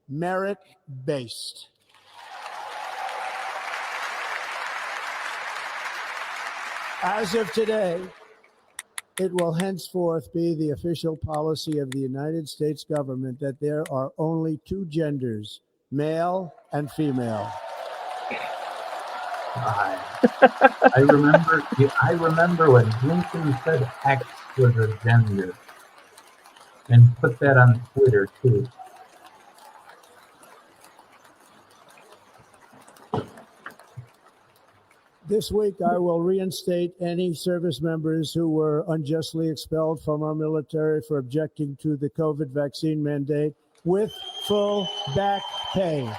merit-based. As of today, it will henceforth be the official policy of the United States government that there are only two genders, male and female. I remember when Lincoln said X was a gender, and put that on Twitter too. This week, I will reinstate any service members who were unjustly expelled from our military for objecting to the COVID vaccine mandate with full back pay.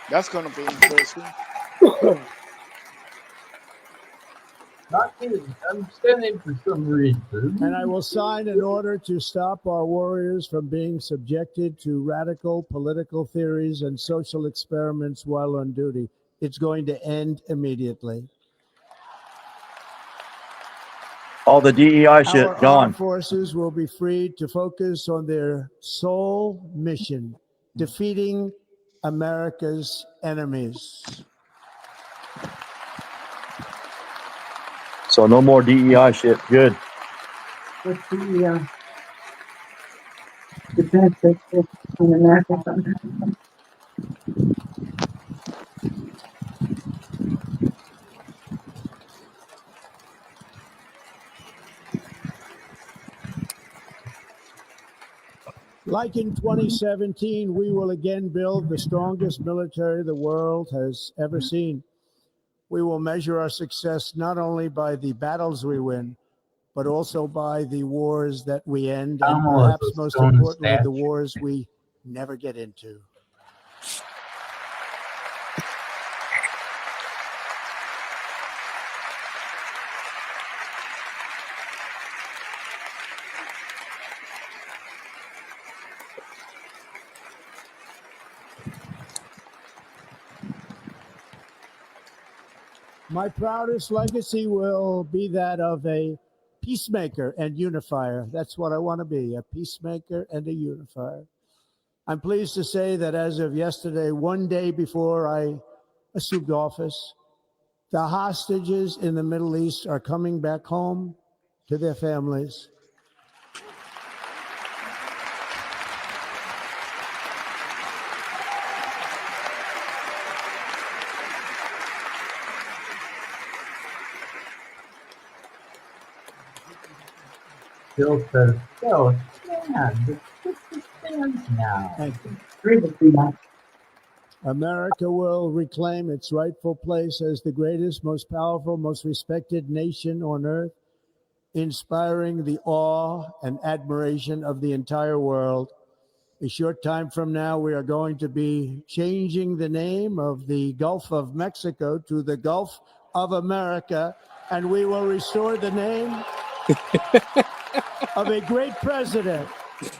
That's going to be interesting. Not kidding. I'm standing for some reason. And I will sign an order to stop our warriors from being subjected to radical political theories and social experiments while on duty. It's going to end immediately. All the DEI shit Our gone. armed forces will be freed to focus on their sole mission, defeating America's enemies. So no more DEI shit. Good. With the benefits in America. Like in 2017, we will again build the strongest military the world has ever seen. We will measure our success not only by the battles we win, but also by the wars that we end, and perhaps most importantly, the wars we never get into. My proudest legacy will be that of a peacemaker and unifier. That's what I want to be, a peacemaker and a unifier. I'm pleased to say that as of yesterday, one day before I assumed office, the hostages in the Middle East are coming back home to their families. Bill says, "So, yeah, this stands now." Thank you. Agree with you. America will reclaim its rightful place as the greatest, most powerful, most respected nation on earth, inspiring the awe and admiration of the entire world. A short time from now, we are going to be changing the name of the Gulf of Mexico to the Gulf of America, and we will restore the name of a great president,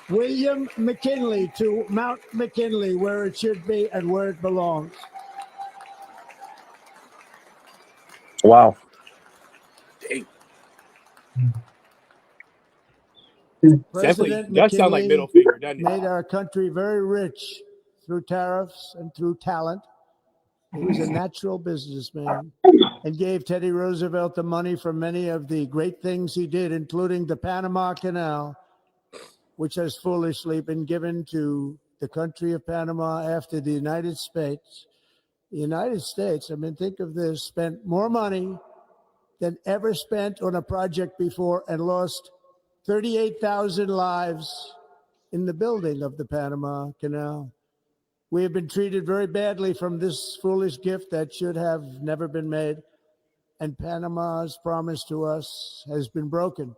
William McKinley, to Mount McKinley, where it should be and where it belongs. Wow. President does sound like McKinley middle finger, doesn't it? made our country very rich through tariffs and through talent. He was a natural businessman and gave Teddy Roosevelt the money for many of the great things he did, including the Panama Canal, which has foolishly been given to the country of Panama after the United States. The United States, I mean, think of this, spent more money than ever spent on a project before and lost 38,000 lives in the building of the Panama Canal. We have been treated very badly from this foolish gift that should have never been made, and Panama's promise to us has been broken.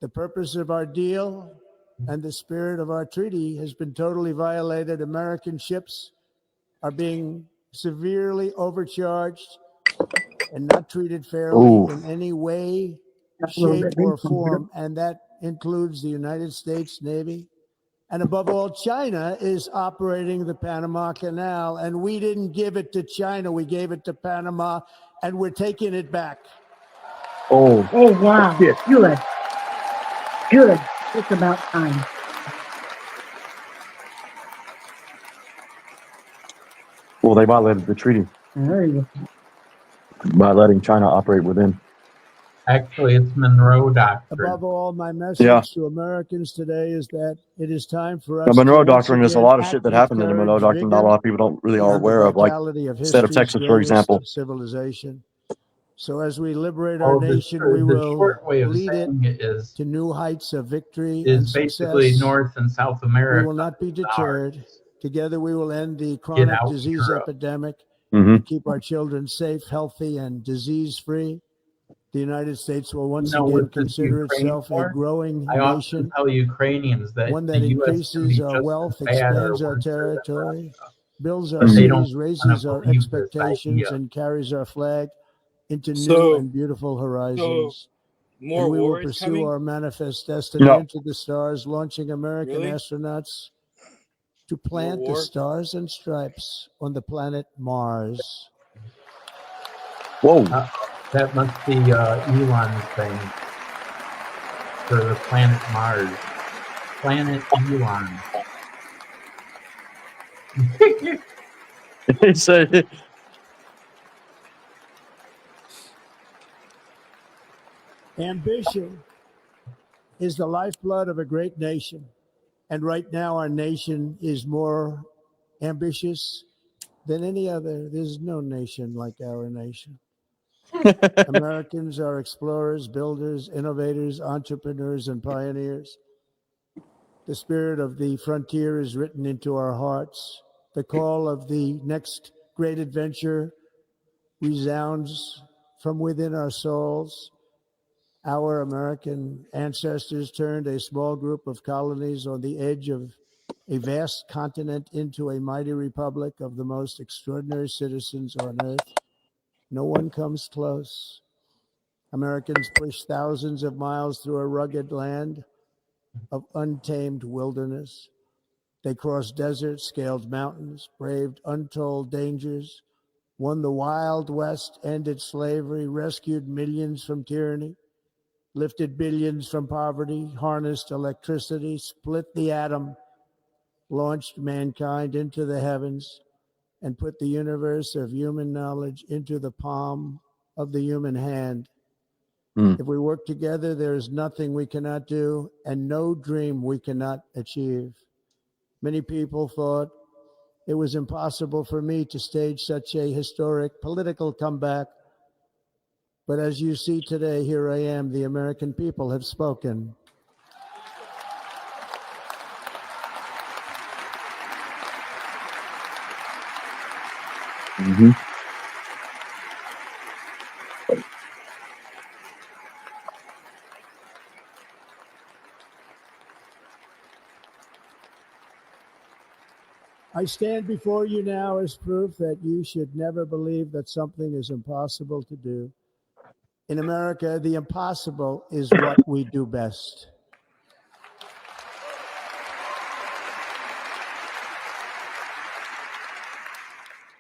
The purpose of our deal and the spirit of our treaty has been totally violated. American ships are being severely overcharged and not treated fairly in any way, shape, or form, and that includes the United States Navy. And above all, China is operating the Panama Canal, and we didn't give it to China. We gave it to Panama, and we're taking it back. Oh, wow. Good. Good. It's about time. Well, they violated the treaty There you by letting China operate within. Actually, it's Monroe Doctrine. Above all, my message to Americans today is that it is time for us. The Monroe to Doctrine is a lot of shit that happened in the courage, Monroe Doctrine. Not a lot of people don't really are aware of, like state of Texas, for example. Civilization. So as we liberate our nation, we will lead it to new heights of victory and basically success. North and South America. We will not be deterred. Together, we will end the chronic disease epidemic Mm-hmm. and keep our children safe, healthy, and disease-free. The United States will once again consider itself a growing I often nation, tell Ukrainians that one the that US can increases be our just wealth, as bad or expands our worse than territory, builds our But they don't cities, wanna raises our believe this expectations, idea. and carries our flag into new So- and beautiful horizons. More And we will war is pursue coming? our manifest destiny No. into the stars, launching American Really? astronauts to plant the war? stars and stripes on the planet Mars. Whoa. That must be Elon's thing for the planet Mars. Planet Elon. He said, Ambition is the lifeblood of a great nation. And right now, our nation is more ambitious than any other. There's no nation like our nation. Americans are explorers, builders, innovators, entrepreneurs, and pioneers. The spirit of the frontier is written into our hearts. The call of the next great adventure resounds from within our souls. Our American ancestors turned a small group of colonies on the edge of a vast continent into a mighty republic of the most extraordinary citizens on earth. No one comes close. Americans pushed thousands of miles through a rugged land of untamed wilderness. They crossed deserts, scaled mountains, braved untold dangers, won the Wild West, ended slavery, rescued millions from tyranny, lifted billions from poverty, harnessed electricity, split the atom, launched mankind into the heavens, and put the universe of human knowledge into the palm of the human hand. If we work together, there is nothing we cannot do and no dream we cannot achieve. Many people thought it was impossible for me to stage such a historic political comeback. But as you see today, here I am. The American people have spoken. mm-hmm. I stand before you now as proof that you should never believe that something is impossible to do. In America, the impossible is what we do best.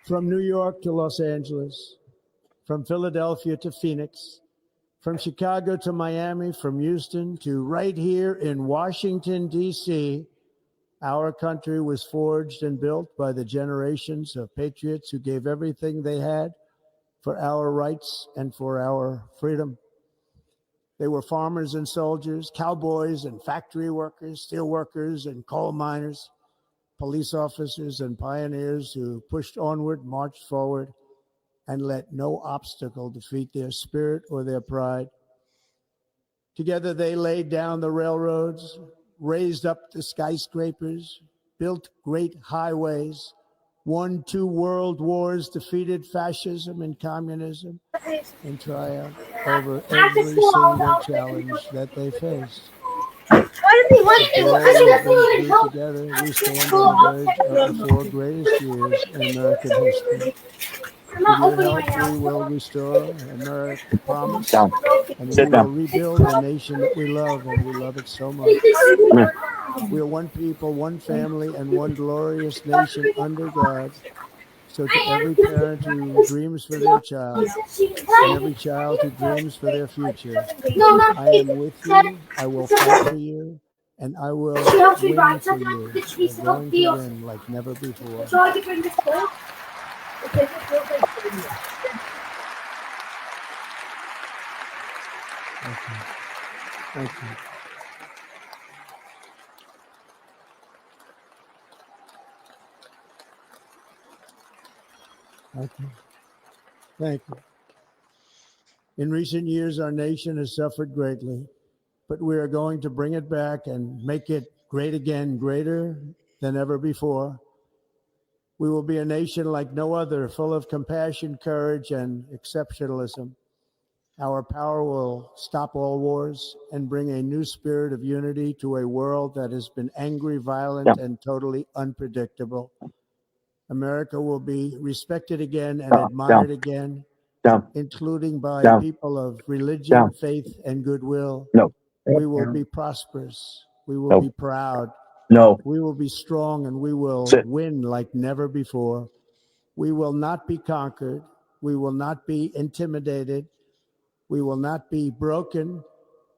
From New York to Los Angeles, from Philadelphia to Phoenix, from Chicago to Miami, from Houston to right here in Washington, D.C., our country was forged and built by the generations of patriots who gave everything they had for our rights and for our freedom. They were farmers and soldiers, cowboys and factory workers, steel workers and coal miners, police officers and pioneers who pushed onward, marched forward, and let no obstacle defeat their spirit or their pride. Together they laid down the railroads, raised up the skyscrapers, built great highways, won 2 world wars, defeated fascism and communism, and triumphed over every single challenge that they faced. Together, we stand on the verge of the 4 greatest years in American history. With your help, we will restore America's promise, and we will rebuild the nation that we love, and we love it so much. We are one people, one family, and one glorious nation under God. So to every parent who dreams for their child, and every child who dreams for their future, I am with you, I will fight for you, and I will win for you. We're going to win like never before. Thank you. Thank you. Thank you. In recent years, our nation has suffered greatly, but we are going to bring it back and make it great again, greater than ever before. We will be a nation like no other, full of compassion, courage, and exceptionalism. Our power will stop all wars and bring a new spirit of unity to a world that has been angry, violent, and totally unpredictable. America will be respected again and admired again, including by people of religion, faith, and goodwill. We will be prosperous. We will be proud. We will be strong, and we will win like never before. We will not be conquered. We will not be intimidated. We will not be broken,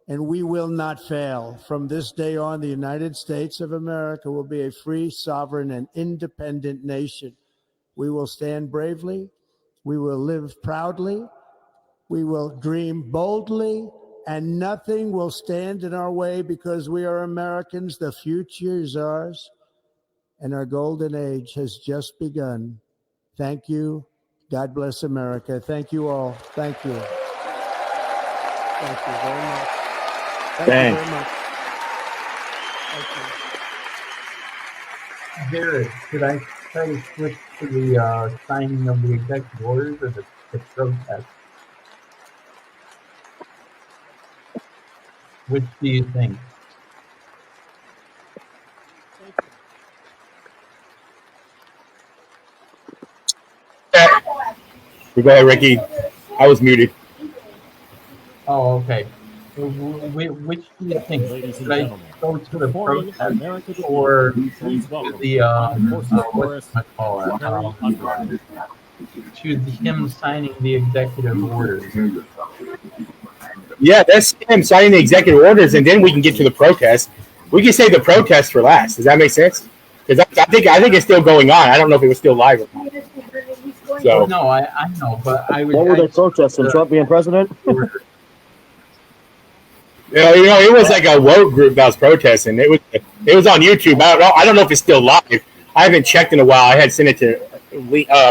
and we will not fail. From this day on, the United States of America will be a free, sovereign, and independent nation. We will stand bravely. We will live proudly. We will dream boldly, and nothing will stand in our way because we are Americans. The future is ours, and our golden age has just begun. Thank you. God bless America. Thank you all. Thank you. Thank you very much. Thank you very much. Thank you. Jared, should I try to switch to the signing of the executive orders or the protest? Which do you think? You go ahead, Ricky. I was muted. Oh, okay. Which do you think? Should I go to the protest or to the to him signing the executive orders? Yeah, that's him signing the executive orders, and then we can get to the protest. We can save the protest for last. Does that make sense? Because I think it's still going on. I don't know if it was still live or not. So no, I know, but I would. What were they protesting? Trump being president? It was like a woke group that was protesting. It was on YouTube. I don't know if it's still live. I haven't checked in a while. I had sent it to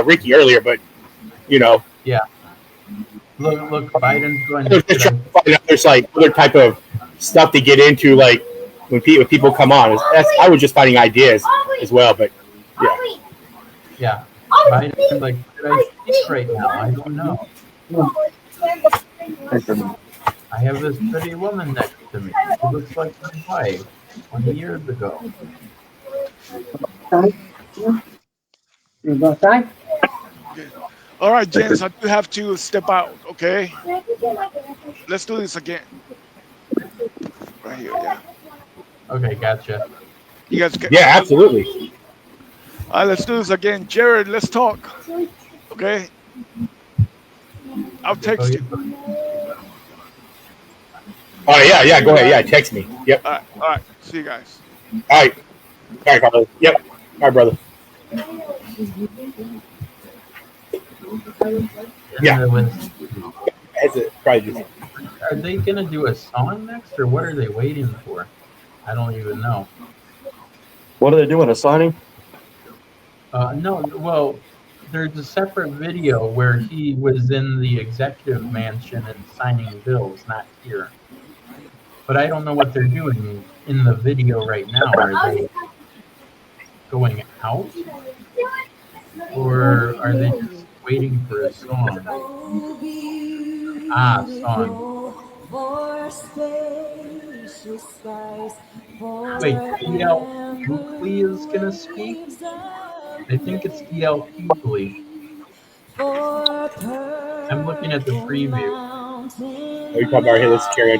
Ricky earlier, but Yeah. Look, Biden's going to just trying to find out there's like other type of stuff to get into, like when people come on. I was just finding ideas as well, but yeah. Yeah. Biden's like, should I speak right now? I don't know. I have this pretty woman next to me. She looks like my wife 20 years ago. You go outside? All right, James, I do have to step out, okay? Let's do this again. Right here, yeah. Okay, gotcha. You guys get Yeah, absolutely. All right, let's do this again. Jared, let's talk. Okay? I'll text you. Oh, yeah, go ahead. Yeah, text me. Yep. All right. See you guys. All right, Carlos. Yep. All right, brother. Yeah. That's it. Probably just... Are they going to do a song next, or what are they waiting for? I don't even know. What are they doing? A signing? No, well, there's a separate video where he was in the executive mansion and signing bills, not here. But I don't know what they're doing in the video right now. Are they going out? Or are they just waiting for a song? Song. Wait, DL Hughley is going to speak? I think it's DL Hughley. I'm looking at the preview. Are you talking about here? Let's carry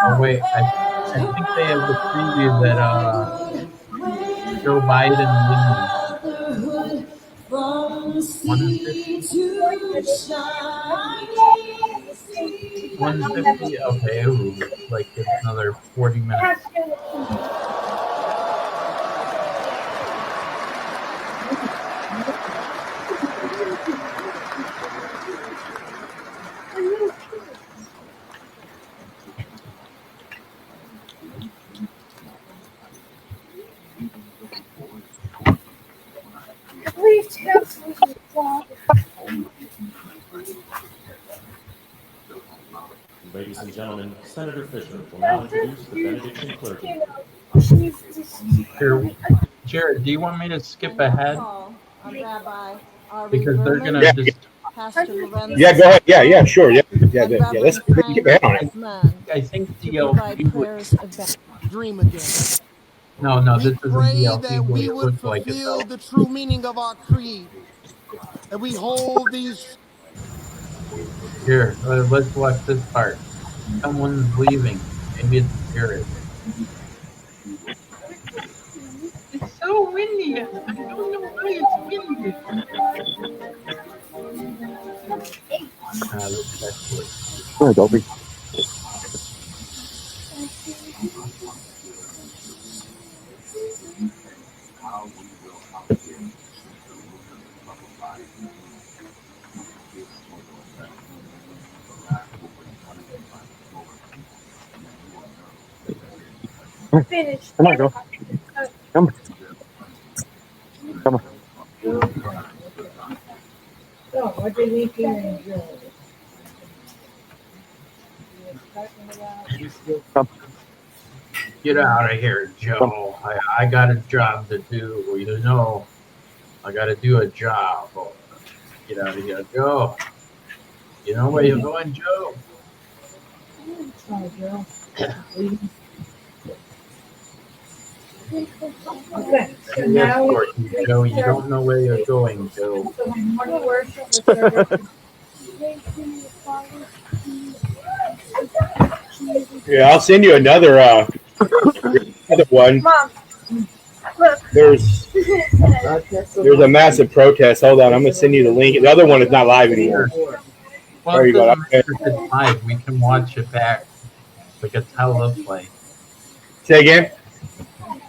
Oh wait, I think they have the preview that Joe Biden wins. 150? Okay, ooh, like it's another 40 minutes. Please tell me. Ladies and gentlemen, Senator Fisher will now introduce the benediction clergy. Here, Jared, do you want me to skip ahead? Because they're going to Yeah, just... Yeah, go ahead. Yeah, sure. Yeah. Let's keep ahead on it. I think DL Dream again. No, this isn't DL That we would fulfill the true meaning of our creed. And we hold these. Here, let's watch this part. Someone's leaving. Maybe it's Jared. It's so windy. I don't know why it's windy. Oh, Dolby. Finish. Come on, girl. Come on. So, what do you think? Get out of here, Joe. I got a job to do. You know, I got to do a job. Get out of here, Joe. You know where you're going, Joe? Sorry, Joe. Okay, so now Joe, you don't know where you're going, Joe. Yeah, I'll send you another one. Mom, There's a massive protest. Hold on, I'm gonna send you the link. The other one is not live anymore. Well, There you go. If it's live, we can watch it back like a teleplay. Say again?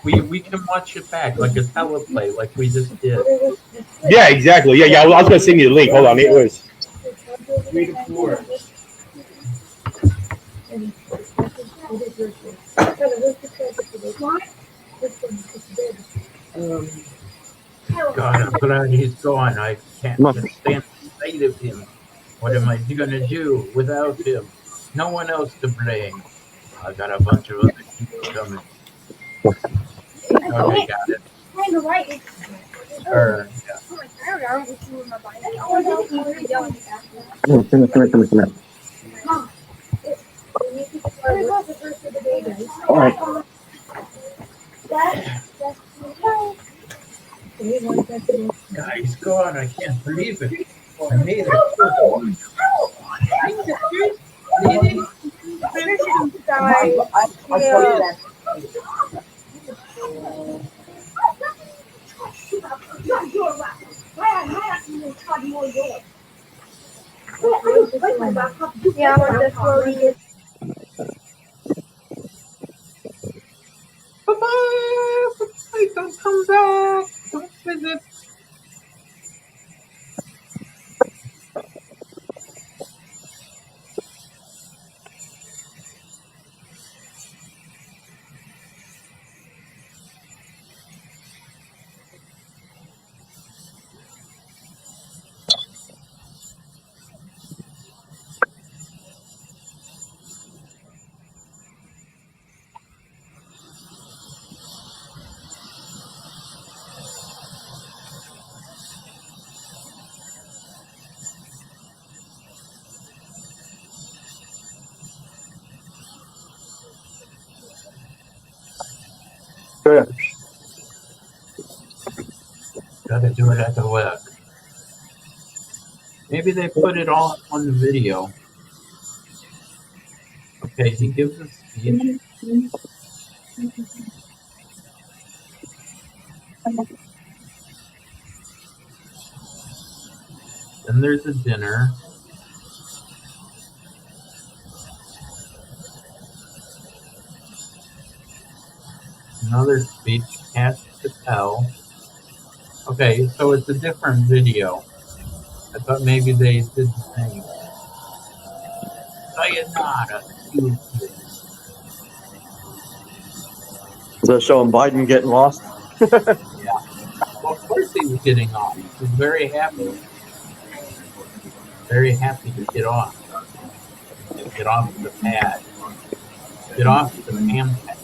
We can watch it back like a teleplay, like we just did. Yeah, exactly. Yeah. I was gonna send you the link. Hold on, it was 3 to 4. God, I'm glad he's gone. I can't stand the sight of him. What am I gonna do without him? No one else to blame. I got a bunch of other people coming. Okay, got it. Yeah. Come here. right. Guys, God, I can't believe it. I made it. Yeah, that's where we get. Bye-bye. Bye-bye. Don't come back. Don't visit. Yeah. Gotta do it at the web. Maybe they put it all on the video. Okay, he gives a speech. Then there's a dinner. Another speech, Campbell. Okay, so it's a different video. I thought maybe they did the same. Sayonara. Is that showing Biden getting lost? Yeah. Well, of course he was getting off. He was very happy. Very happy to get off. Get off the pad. Get off the ham pad.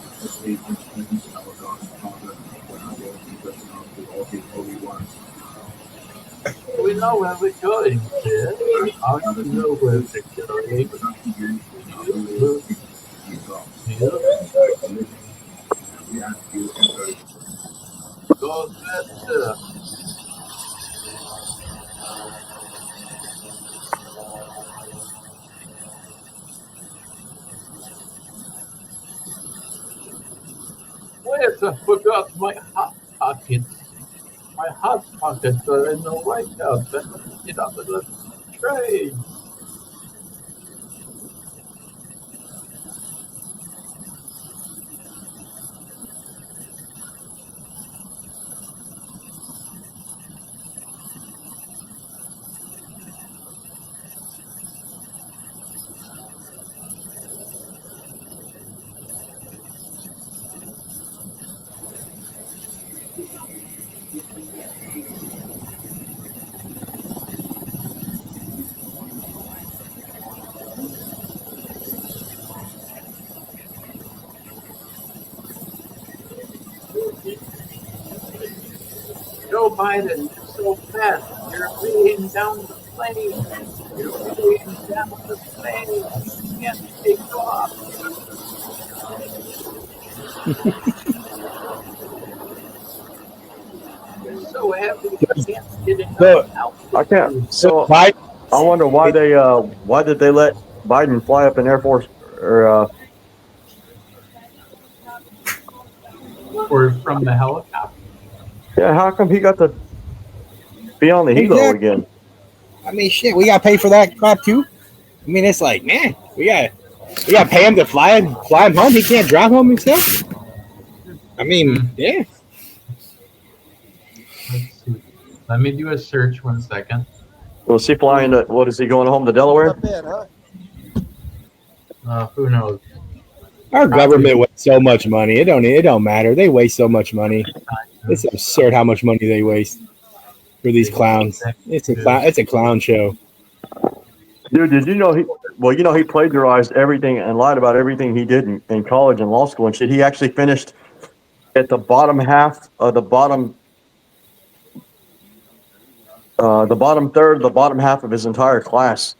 We know where we're going, kid. I don't know where we're going. Go faster. Where's I forgot my hot pockets? My hot pockets are in the White House. I must get up in the train. Joe Biden, you're so fast. You're weighing down the plane. You're weighing down the plane. You can't take off. You're so heavy. You can't get enough. I can't. So I wonder why did they let Biden fly up in Air Force or from the helicopter? Yeah, how come he got to be on the helo again? I mean, shit, we got to pay for that crap too. I mean, it's like, man, we got to pay him to fly him home. He can't drive home himself. I mean, yeah. Let's see. Let me do a search 1 second. Was he flying to, what is he going home to Delaware? Who knows? Our government wastes so much money. It don't matter. They waste so much money. It's absurd how much money they waste for these clowns. It's a clown show. Dude, did you know he plagiarized everything and lied about everything he did in college and law school and shit. He actually finished at the bottom half of the bottom third, the bottom half of his entire class.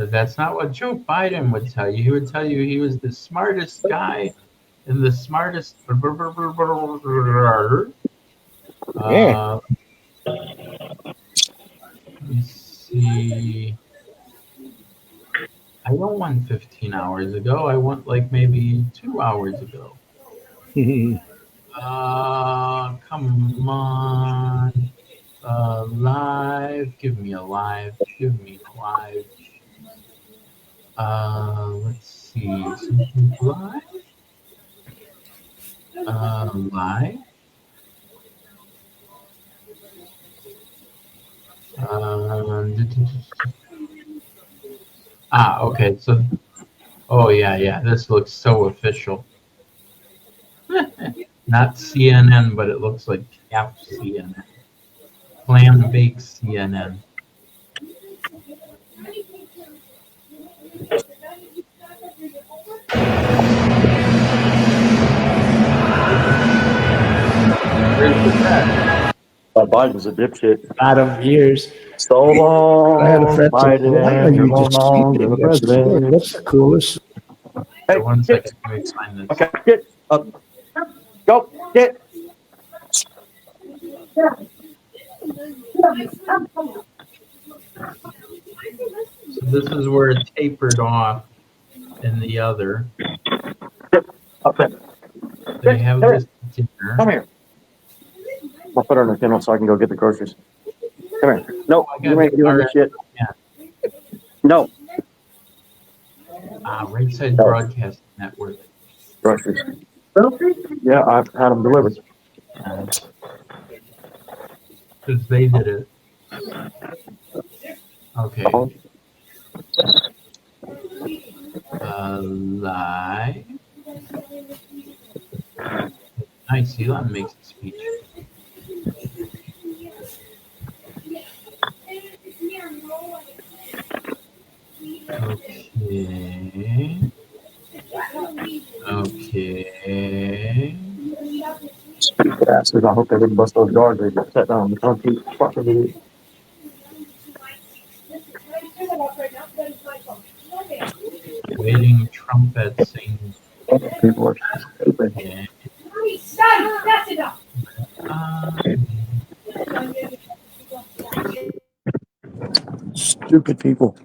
That's not what Joe Biden would tell you. He would tell you he was the smartest guy and the smartest. Let me see. I won one 15 hours ago. I won like maybe 2 hours ago. Come on. Live. Give me a live. Give me a live. Let's see. Something live. Live. Okay. So, oh yeah. This looks so official. Not CNN, but it looks like half CNN. Plan bake CNN. Biden's a dipshit. Adam years. So long, I had a friend say, Biden. why are you You're just long, cheating? the president. What's the coolest? Hey, one second. Let me find this. Okay, get up. Go, get. So this is where it tapered off in the other. Up there. They have this dinner. Come here. I'll put her on the kennel so I can go get the groceries. Come here. No, you ain't doing this shit. Yeah. No. Right Side Broadcast Network. Groceries. Yeah, I've had them delivered. Because they did it. Okay. Live. Nice. Elon makes a speech. Okay. Stupid asses. I hope they didn't bust those doors. They just sat down on the concrete. Fucking idiot. Waiting trumpet sings. People are stupid. Yeah. Stupid people.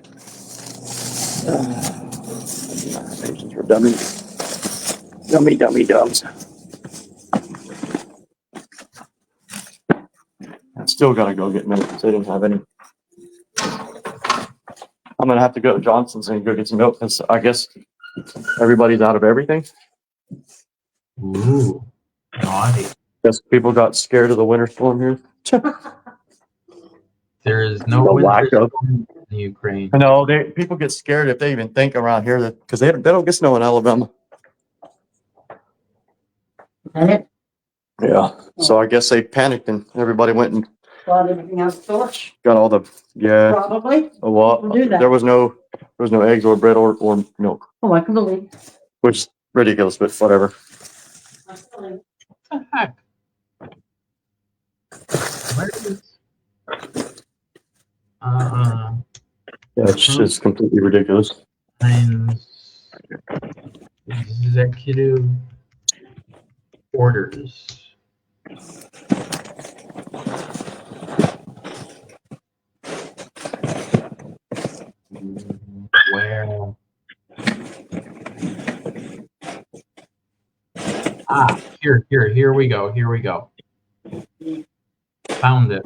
Asians are dummies. Dummies. I still gotta go get milk because they didn't have any. I'm gonna have to go to Johnson's and go get some milk because I guess everybody's out of everything. Ooh, naughty. Guess people got scared of the winter storm here. There is no winter storm in Ukraine. No, people get scared if they even think around here because they don't get snow in Alabama. Yeah, so I guess they panicked and everybody went and Bought everything out of the store? got all the Probably. Well, People do that. there was no eggs or bread or milk, Oh, I can believe. which is ridiculous, but whatever. I can believe. What the heck? Where is? Yeah, it's just completely ridiculous. Times executive orders. Where? Here we go. Found it.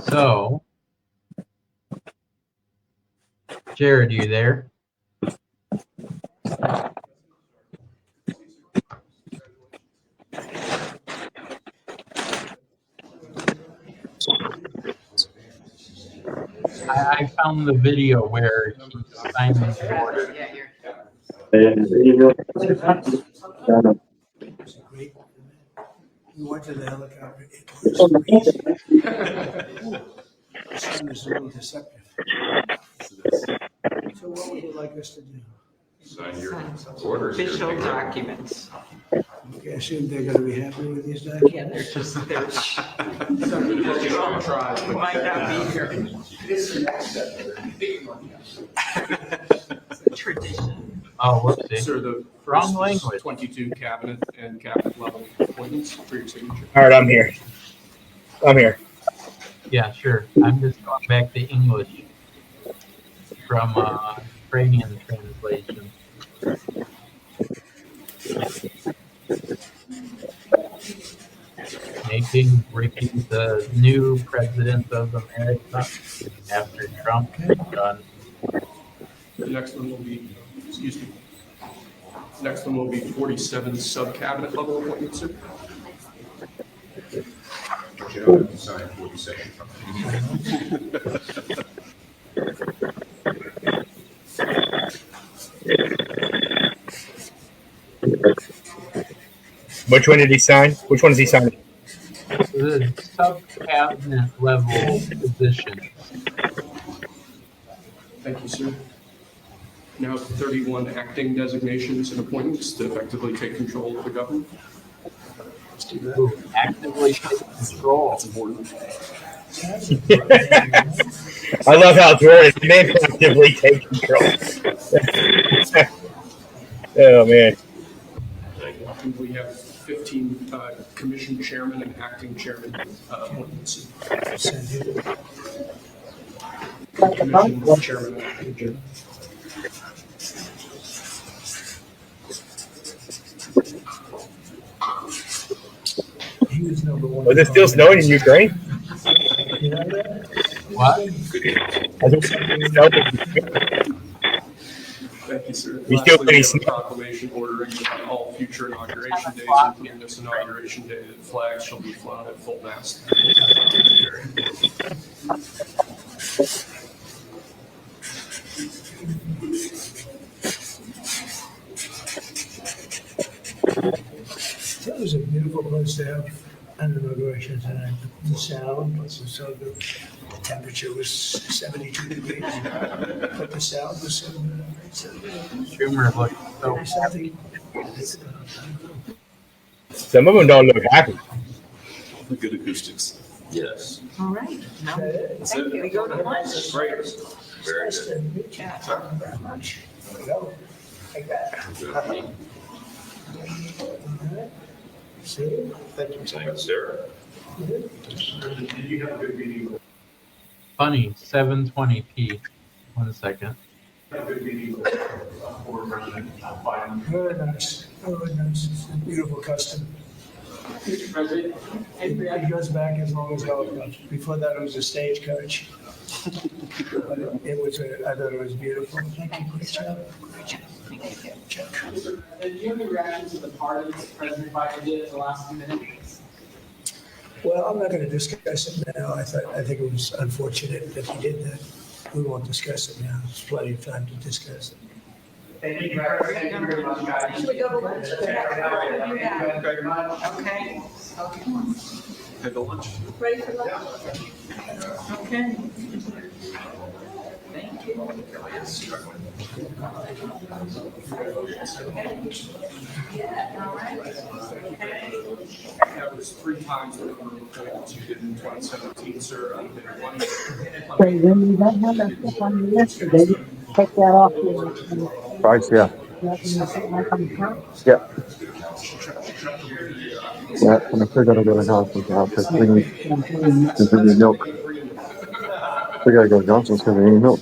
So, Jared, you there? I found the video where he signed the order. We went to the helicopter. The sun is a little deceptive. So what would you like us to do? Sign your orders. Official documents. I assume they're gonna be happy with these documents? Yeah, they're just, Might not be here. Tradition. Oh, whoopsie. Sir, the Wrong first language. 22 cabinet and cabinet level appointments for your signature. All right, I'm here. Yeah, sure. I'm just going back to English from Ukrainian translation. Making Ricky the new president of America after Trump is done. The next one will be, excuse me. Next one will be 47 sub-cabinet level appointments, sir. You don't have to sign 47. Which one did he sign? Which one is he signing? The sub-cabinet level positions. Thank you, sir. Now 31 acting designations and appointments to effectively take control of the government. Ooh, actively take control. That's important. I love how it's worded. The man actively take control. Oh man. And we have 15 commission chairman and acting chairman appointments. Commission chairman and acting chairman. Was it still snowing in Ukraine? What? Thank you, sir. We still Lastly, we getting have a snow. proclamation ordering that all future inauguration days, including this inauguration day, that flags shall be flown at full mast. It was a beautiful place to have an inauguration tonight. The sound was so good. The temperature was 72 degrees, but the sound was so good. Schumer looked so There's something. Some of them don't look happy. Good acoustics. Yes. All right. Now, That's it. we go to lunch. Great. Very Nice good. to meet you. Very much. There we go. Like that. All right. See? Thank you. Thanks, sir. Did you have a good meeting? funny. 720p. 1 second. Have a good meeting with former President Biden. Very nice. Very nice. It's a beautiful custom. Mr. President, It goes back as long as Holocaust. Before that, it was a stagecoach. But it was, I thought it was beautiful. Thank you. Great job. Great job. Chuck. do you have any reactions to the pardons that President Biden did in the last few minutes? Well, I'm not going to discuss it now. I think it was unfortunate that he did that. We won't discuss it now. There's plenty of time to discuss it. Thank you very much, guys. Should we go to lunch? Thank you very much. Okay. Okay. Head to lunch. Ready for lunch? Okay. Thank you. That was 3 times the number of appointments you did in 2017, sir. So when you don't have that stuff on your list, they take that off your. Price, yeah. Yeah. Yeah, and I still gotta go to Johnson's now because we need milk. We gotta go to Johnson's because we need milk.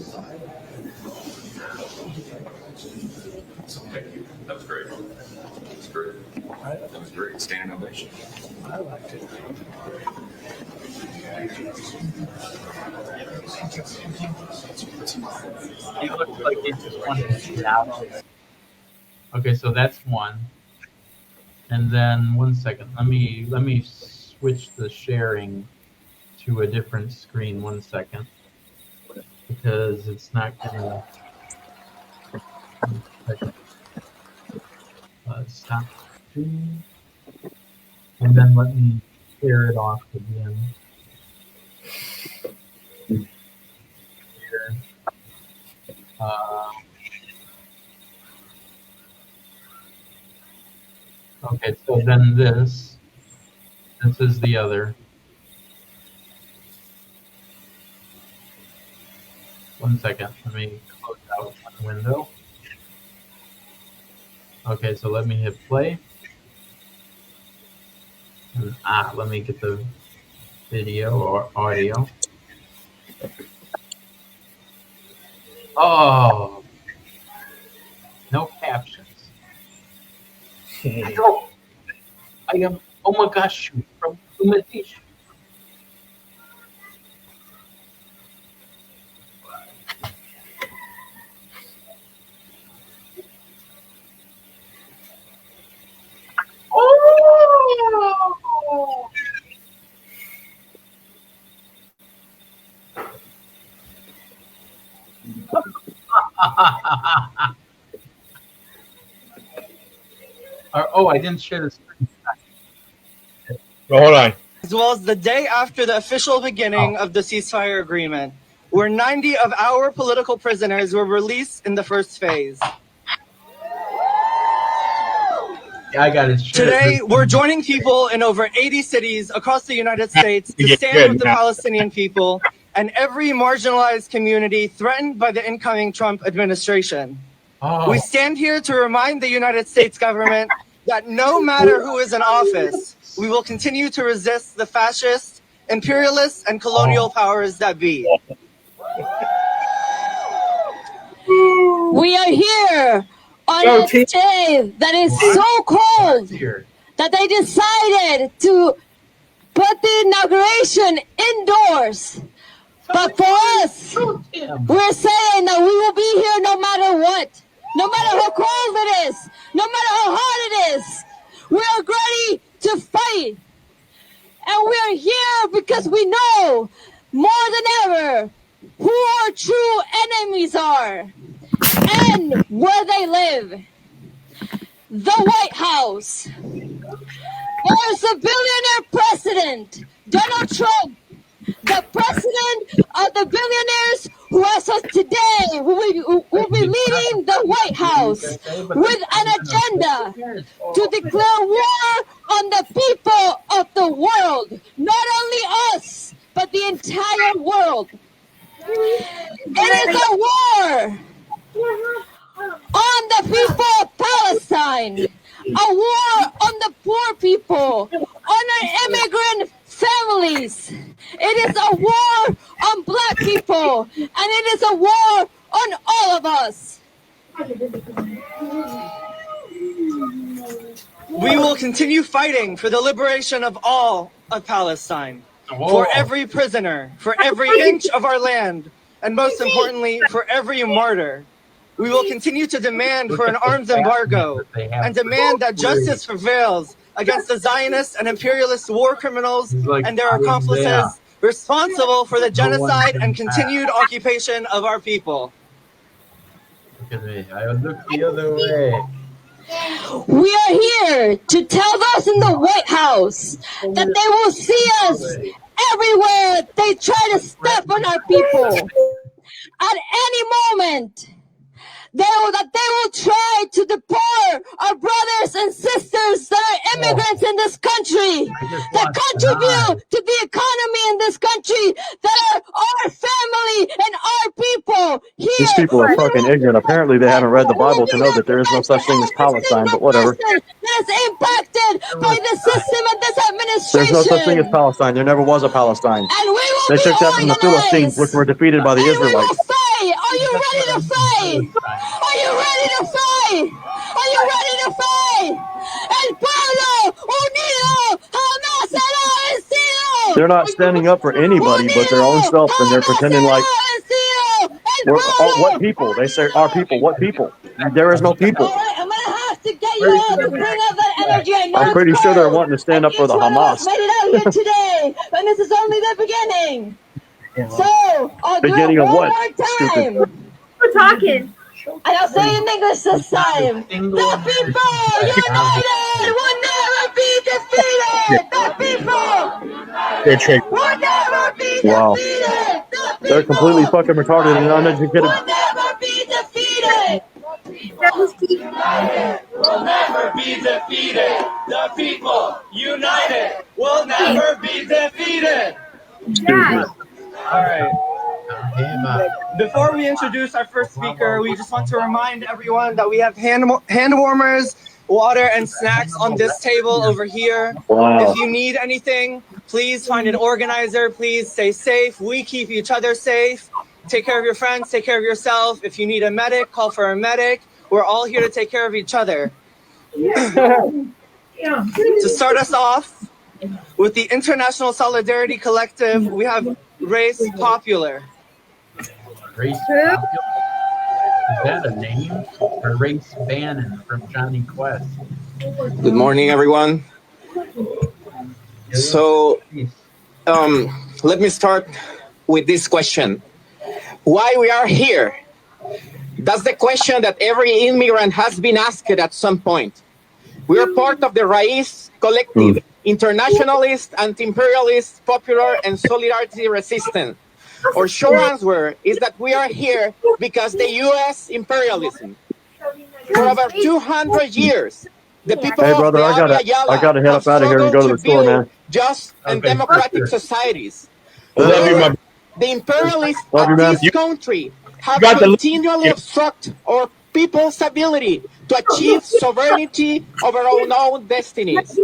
Thank you. That was great. That was great. That was great. Standing ovation. I liked it. He looked like he just wanted to get out. Okay, so that's one. And then 1 second. Let me switch the sharing to a different screen. 1 second. Because it's not gonna stop. And then let me share it off again. Here. Okay, so then this is the other. One second, let me close out one window. Okay, so let me hit play. And, let me get the video or audio. Oh, no captions. No. I am, oh my gosh, from Umatish. Oh! I didn't share the screen. Well, hold on. As well as the day after the official beginning of the ceasefire agreement, where 90 of our political prisoners were released in the first phase. Yeah, I got it. Today, we're joining people in over 80 cities across the United States to stand with the Palestinian people and every marginalized community threatened by the incoming Trump administration. We stand here to remind the United States government that no matter who is in office, we will continue to resist the fascist, imperialist, and colonial powers that be. We are here on a day that is so cold that they decided to put the inauguration indoors. But for us, we're saying that we will be here no matter what. No matter how cold it is, no matter how hard it is, we're ready to fight. And we're here because we know more than ever who our true enemies are and where they live. The White House. There's a billionaire president, Donald Trump, the president of the billionaires who has us today will be leading the White House with an agenda to declare war on the people of the world. Not only us, but the entire world. It is a war on the people of Palestine, a war on the poor people, on our immigrant families. It is a war on Black people, and it is a war on all of us. We will continue fighting for the liberation of all of Palestine, for every prisoner, for every inch of our land, and most importantly, for every martyr. We will continue to demand for an arms embargo and demand that justice prevails against the Zionist and imperialist war criminals and their accomplices responsible for the genocide and continued occupation of our people. Look at me. I look the other way. We are here to tell those in the White House that they will see us everywhere they try to step on our people. At any moment, they will try to deport our brothers and sisters that are immigrants in this country, that contribute to the economy in this country, that are our family and our people here. These people are fucking ignorant. Apparently, they haven't read the Bible to know that there is no such thing as Palestine, but whatever. That's impacted by the system of this administration. There's no such thing as Palestine. There never was a Palestine. They took that from the Philistines, which were defeated by the Israelites. Are you ready to fight? Are you ready to fight? Are you ready to fight? El pueblo unido jamás será vencido. They're not standing up for anybody but their own self, and they're pretending like what people? They say our people. What people? There is no people. All right, I'm gonna have to get you all to bring up that energy. I know I'm pretty sure they're wanting to stand up for the Hamas. Made it out here today, and this is only the beginning. So I'll Beginning do it of one what? more time. Stupid. We're talking. And I'll say it in English this time. The people united will never be defeated. The people will never be Wow. defeated. They're completely fucking retarded and uneducated. Will never be defeated. Will never be defeated. the people, united, will never be defeated. Yeah. All right. Before we introduce our first speaker, we just want to remind everyone that we have hand warmers, water, and snacks on this table over here. Wow. If you need anything, please find an organizer. Please stay safe. We keep each other safe. Take care of your friends. Take care of yourself. If you need a medic, call for a medic. We're all here to take care of each other. To start us off, with the International Solidarity Collective, we have Race Popular. Race Popular? Is that a name? Or Race Bannon from Johnny Quest? Good morning, everyone. So, let me start with this question. Why we are here? That's the question that every immigrant has been asked at some point. We are part of the Raíz Collective, internationalist, anti-imperialist, popular, and solidarity resistant. Our short answer is that we are here because the U.S. imperialism. For over 200 years, the people of the Abya Yala have struggled to build just and democratic societies. The imperialists of this country have continually obstructed our people's ability to achieve sovereignty over our own destinies.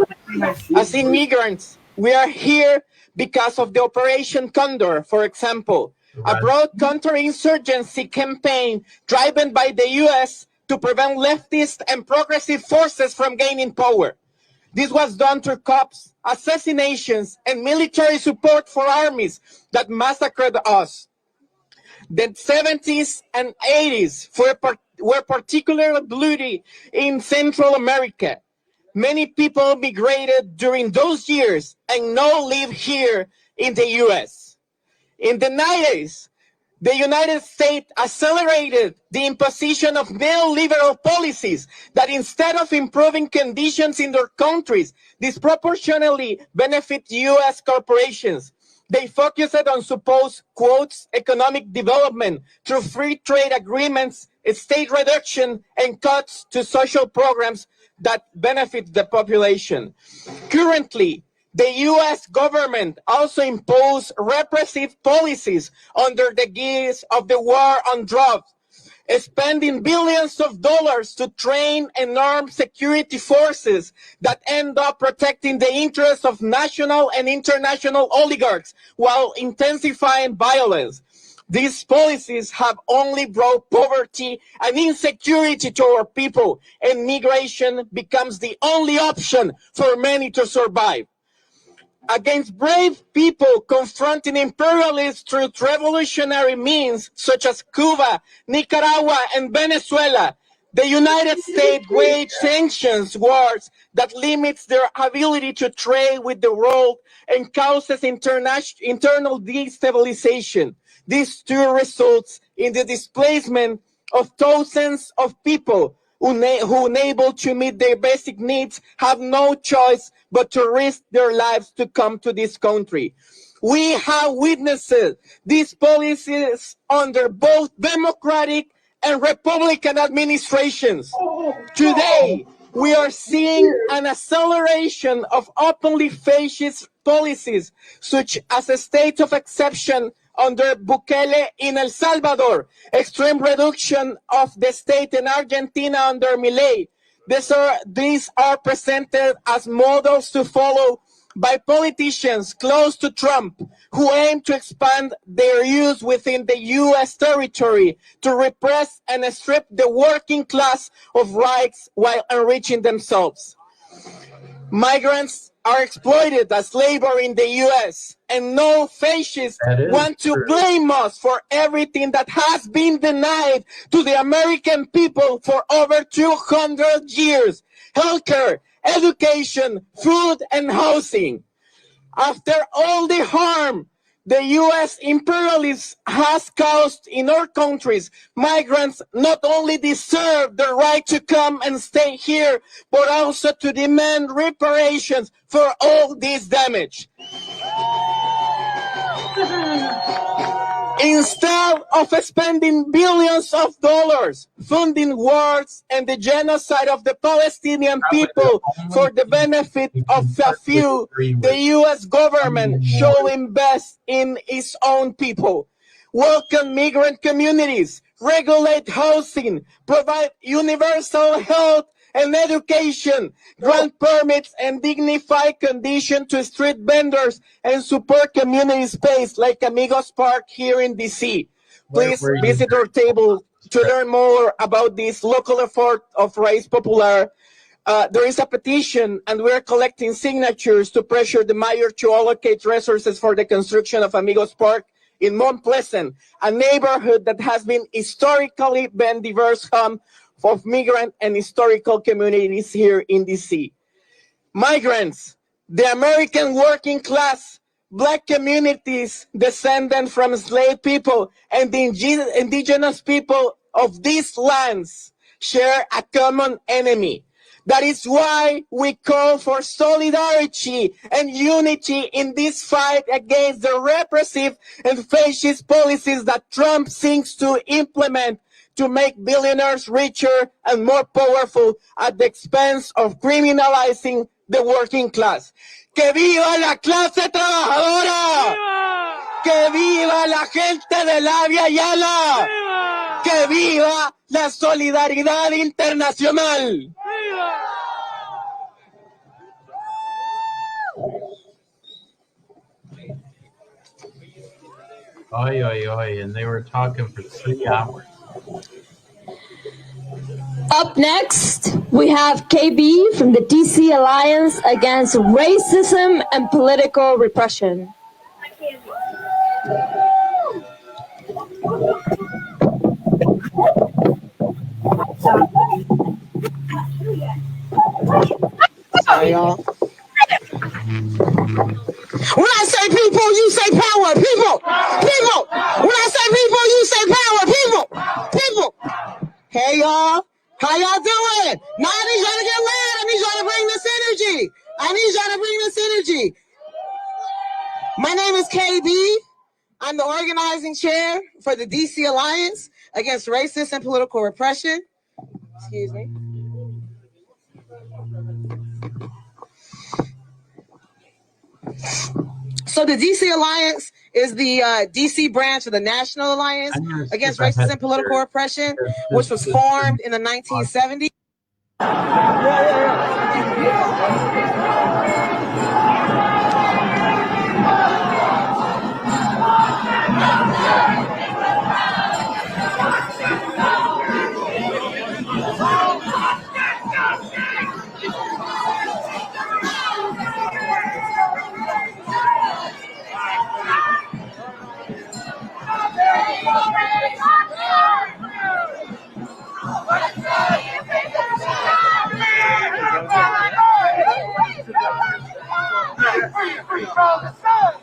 As immigrants, we are here because of the Operation Condor, for example, a broad counterinsurgency campaign driven by the U.S. to prevent leftist and progressive forces from gaining power. This was done through coups, assassinations, and military support for armies that massacred us. The 70s and 80s were particularly bloody in Central America. Many people migrated during those years and now live here in the U.S. In the 90s, the United States accelerated the imposition of neoliberal policies that instead of improving conditions in their countries, disproportionately benefit U.S. corporations. They focused on supposed, quotes, economic development through free trade agreements, state reduction, and cuts to social programs that benefit the population. Currently, the U.S. government also imposed repressive policies under the guise of the war on drugs, spending billions of dollars to train and arm security forces that end up protecting the interests of national and international oligarchs while intensifying violence. These policies have only brought poverty and insecurity to our people, and migration becomes the only option for many to survive. Against brave people confronting imperialists through revolutionary means such as Cuba, Nicaragua, and Venezuela, the United States waged sanctions wars that limits their ability to trade with the world and causes internal destabilization. This too results in the displacement of thousands of people who unable to meet their basic needs have no choice but to risk their lives to come to this country. We have witnessed these policies under both Democratic and Republican administrations. Today, we are seeing an acceleration of openly fascist policies, such as a state of exception under Bukele in El Salvador, extreme reduction of the state in Argentina under Milei. These are presented as models to follow by politicians close to Trump who aim to expand their use within the U.S. territory to repress and strip the working class of rights while enriching themselves. Migrants are exploited as labor in the U.S., and no fascists want to blame us for everything that has been denied to the American people for over 200 years. Healthcare, education, food, and housing. After all the harm the U.S. imperialists has caused in our countries, migrants not only deserve the right to come and stay here, but also to demand reparations for all this damage. Instead of spending billions of dollars funding wars and the genocide of the Palestinian people for the benefit of a few, the U.S. government should invest in its own people, welcome migrant communities, regulate housing, provide universal health and education, grant permits and dignified conditions to street vendors, and support community space like Amigos Park here in DC. Please visit our table to learn more about this local effort of Raíz Popular. There is a petition, and we're collecting signatures to pressure the mayor to allocate resources for the construction of Amigos Park in Mount Pleasant, a neighborhood that has been historically been diverse home of migrant and historical communities here in DC. Migrants, the American working class, Black communities descendant from enslaved people, and the indigenous people of these lands share a common enemy. That is why we call for solidarity and unity in this fight against the repressive and fascist policies that Trump seeks to implement to make billionaires richer and more powerful at the expense of criminalizing the working class. ¡Que viva la clase trabajadora! ¡Viva! ¡Que viva la gente de la Via Yala! ¡Viva! ¡Que viva la solidaridad internacional! ¡Viva! Oi, oi, oi, and they were talking for 3 hours. Up next, we have KB from the DC Alliance Against Racism and Political Repression. Sorry, y'all. When I say people, you say power. People. People. When I say people, you say power. People. People. Hey, y'all. How y'all doing? Now I need y'all to get loud. I need y'all to bring this energy. I need y'all to bring this energy. My name is KB. I'm the organizing chair for the DC Alliance Against Racist and Political Repression. Excuse me. So the DC Alliance is the DC branch of the National Alliance Against Racist and Political Repression, which was formed in the 1970s. From the sun,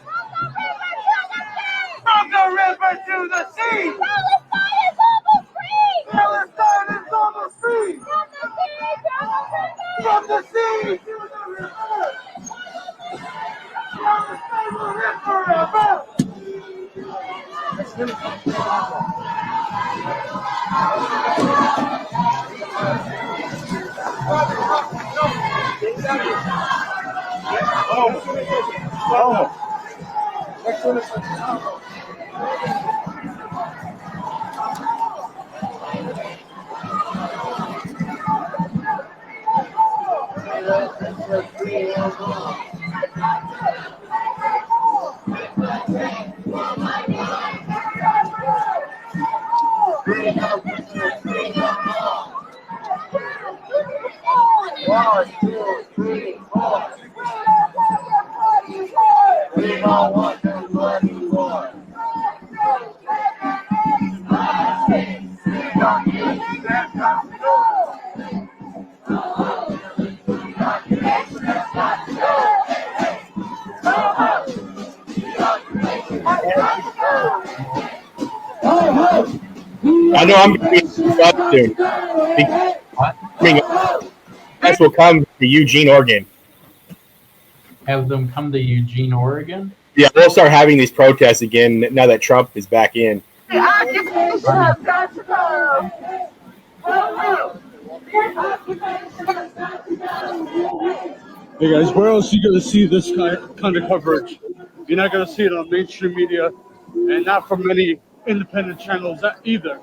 from the river to the sea. Palestine is almost free. From the sea to the river. Palestine will live forever. I know I'm going to be up soon. Guys will come to Eugene, Oregon. Have them come to Eugene, Oregon? Yeah, we'll start having these protests again now that Trump is back in. The occupation has got to go. Hey guys, where else are you going to see this kind of coverage? You're not going to see it on mainstream media, and not from many independent channels either.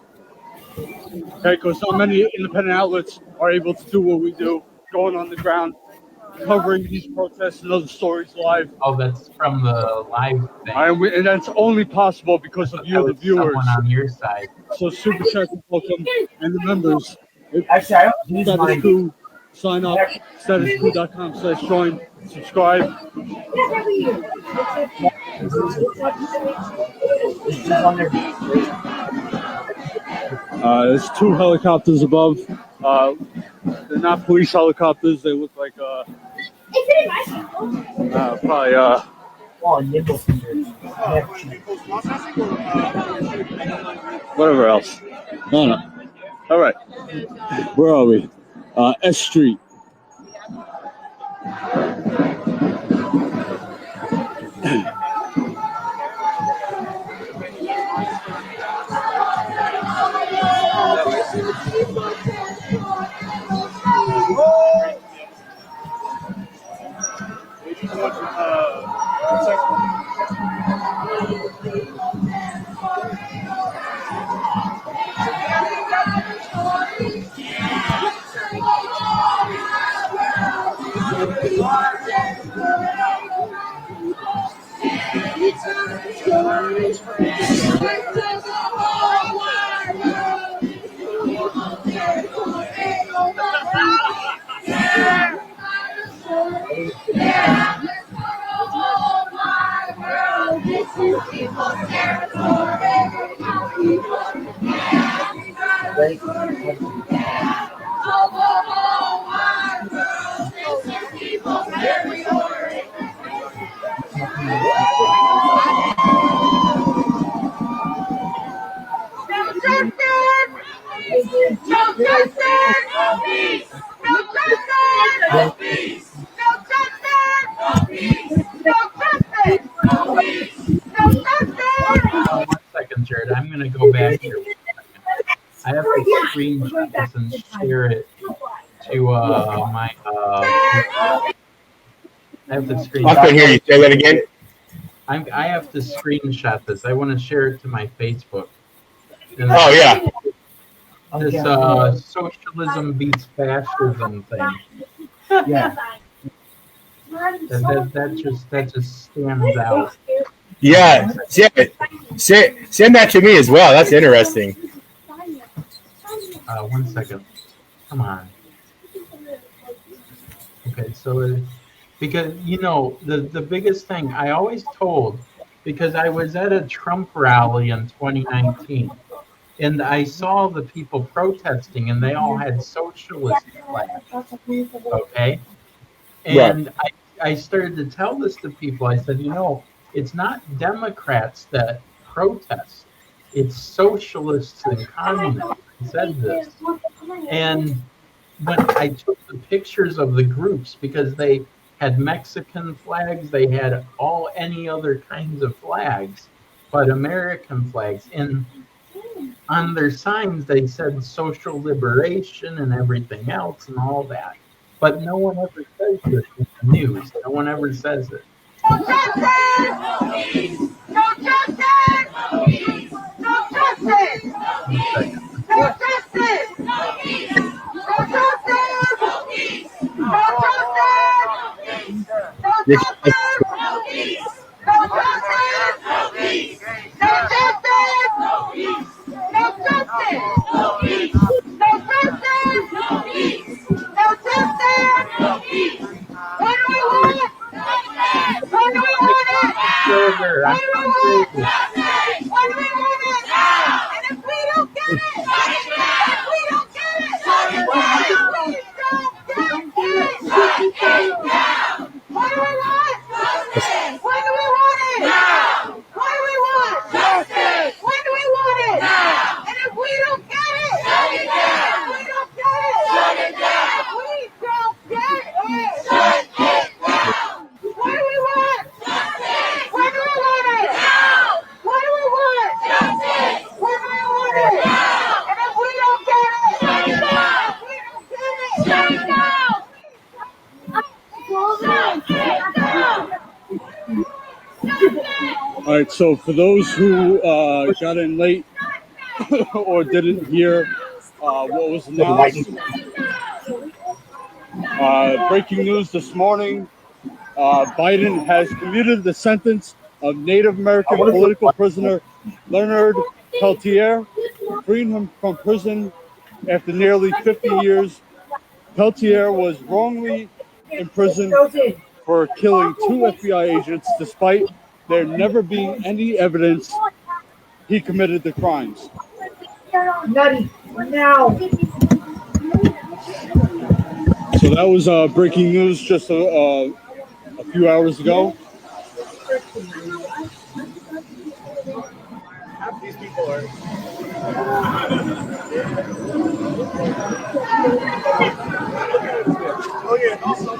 Okay, because not many independent outlets are able to do what we do, going on the ground, covering these protests and other stories live. Oh, that's from the live thing. And that's only possible because of you, the viewers. Someone on your side. So Super Chat is welcome, and the members. Actually, I don't use Status mine. Crew, sign up, statuscrew.com/join, subscribe. There's 2 helicopters above. They're not police helicopters. They look like probably whatever else. No. All right. Where are we? S Street. One second, Jared. I'm going to go back here. I have to screenshot this and share it to my. I have to screenshot. I couldn't hear you. Say that again. I have to screenshot this. I want to share it to my Facebook. And oh yeah. This socialism beats fascism thing. Yeah. That just stands out. Yeah. Send that to me as well. That's interesting. 1 second. Come on. Okay, so because the biggest thing I always told, because I was at a Trump rally in 2019 and I saw the people protesting and they all had socialist flags. Okay. And I started to tell this to people. I said, it's not Democrats that protest. It's socialists and communists. I said this. And when I took the pictures of the groups, because they had Mexican flags, they had any other kinds of flags, but American flags. And on their signs, they said social liberation and everything else and all that. But no one ever says this in the news. No one ever says it. No justice! No justice! No justice! No justice! No justice! No justice! No justice! No justice! No justice! No justice! No justice! No justice! No justice! What do we want? What do we want it? What do we want it? What do we want it? And if we don't get it, if we don't get it, if we don't get it, what do we want? All right, so for those who got in late or didn't hear what was announced, breaking news this morning, Biden has commuted the sentence of Native American political prisoner Leonard Peltier, freeing him from prison after nearly 50 years. Peltier was wrongly imprisoned for killing 2 FBI agents despite there never being any evidence he committed the crimes. Nutty. Now. So that was breaking news just a few hours ago. These people are. Oh yeah, also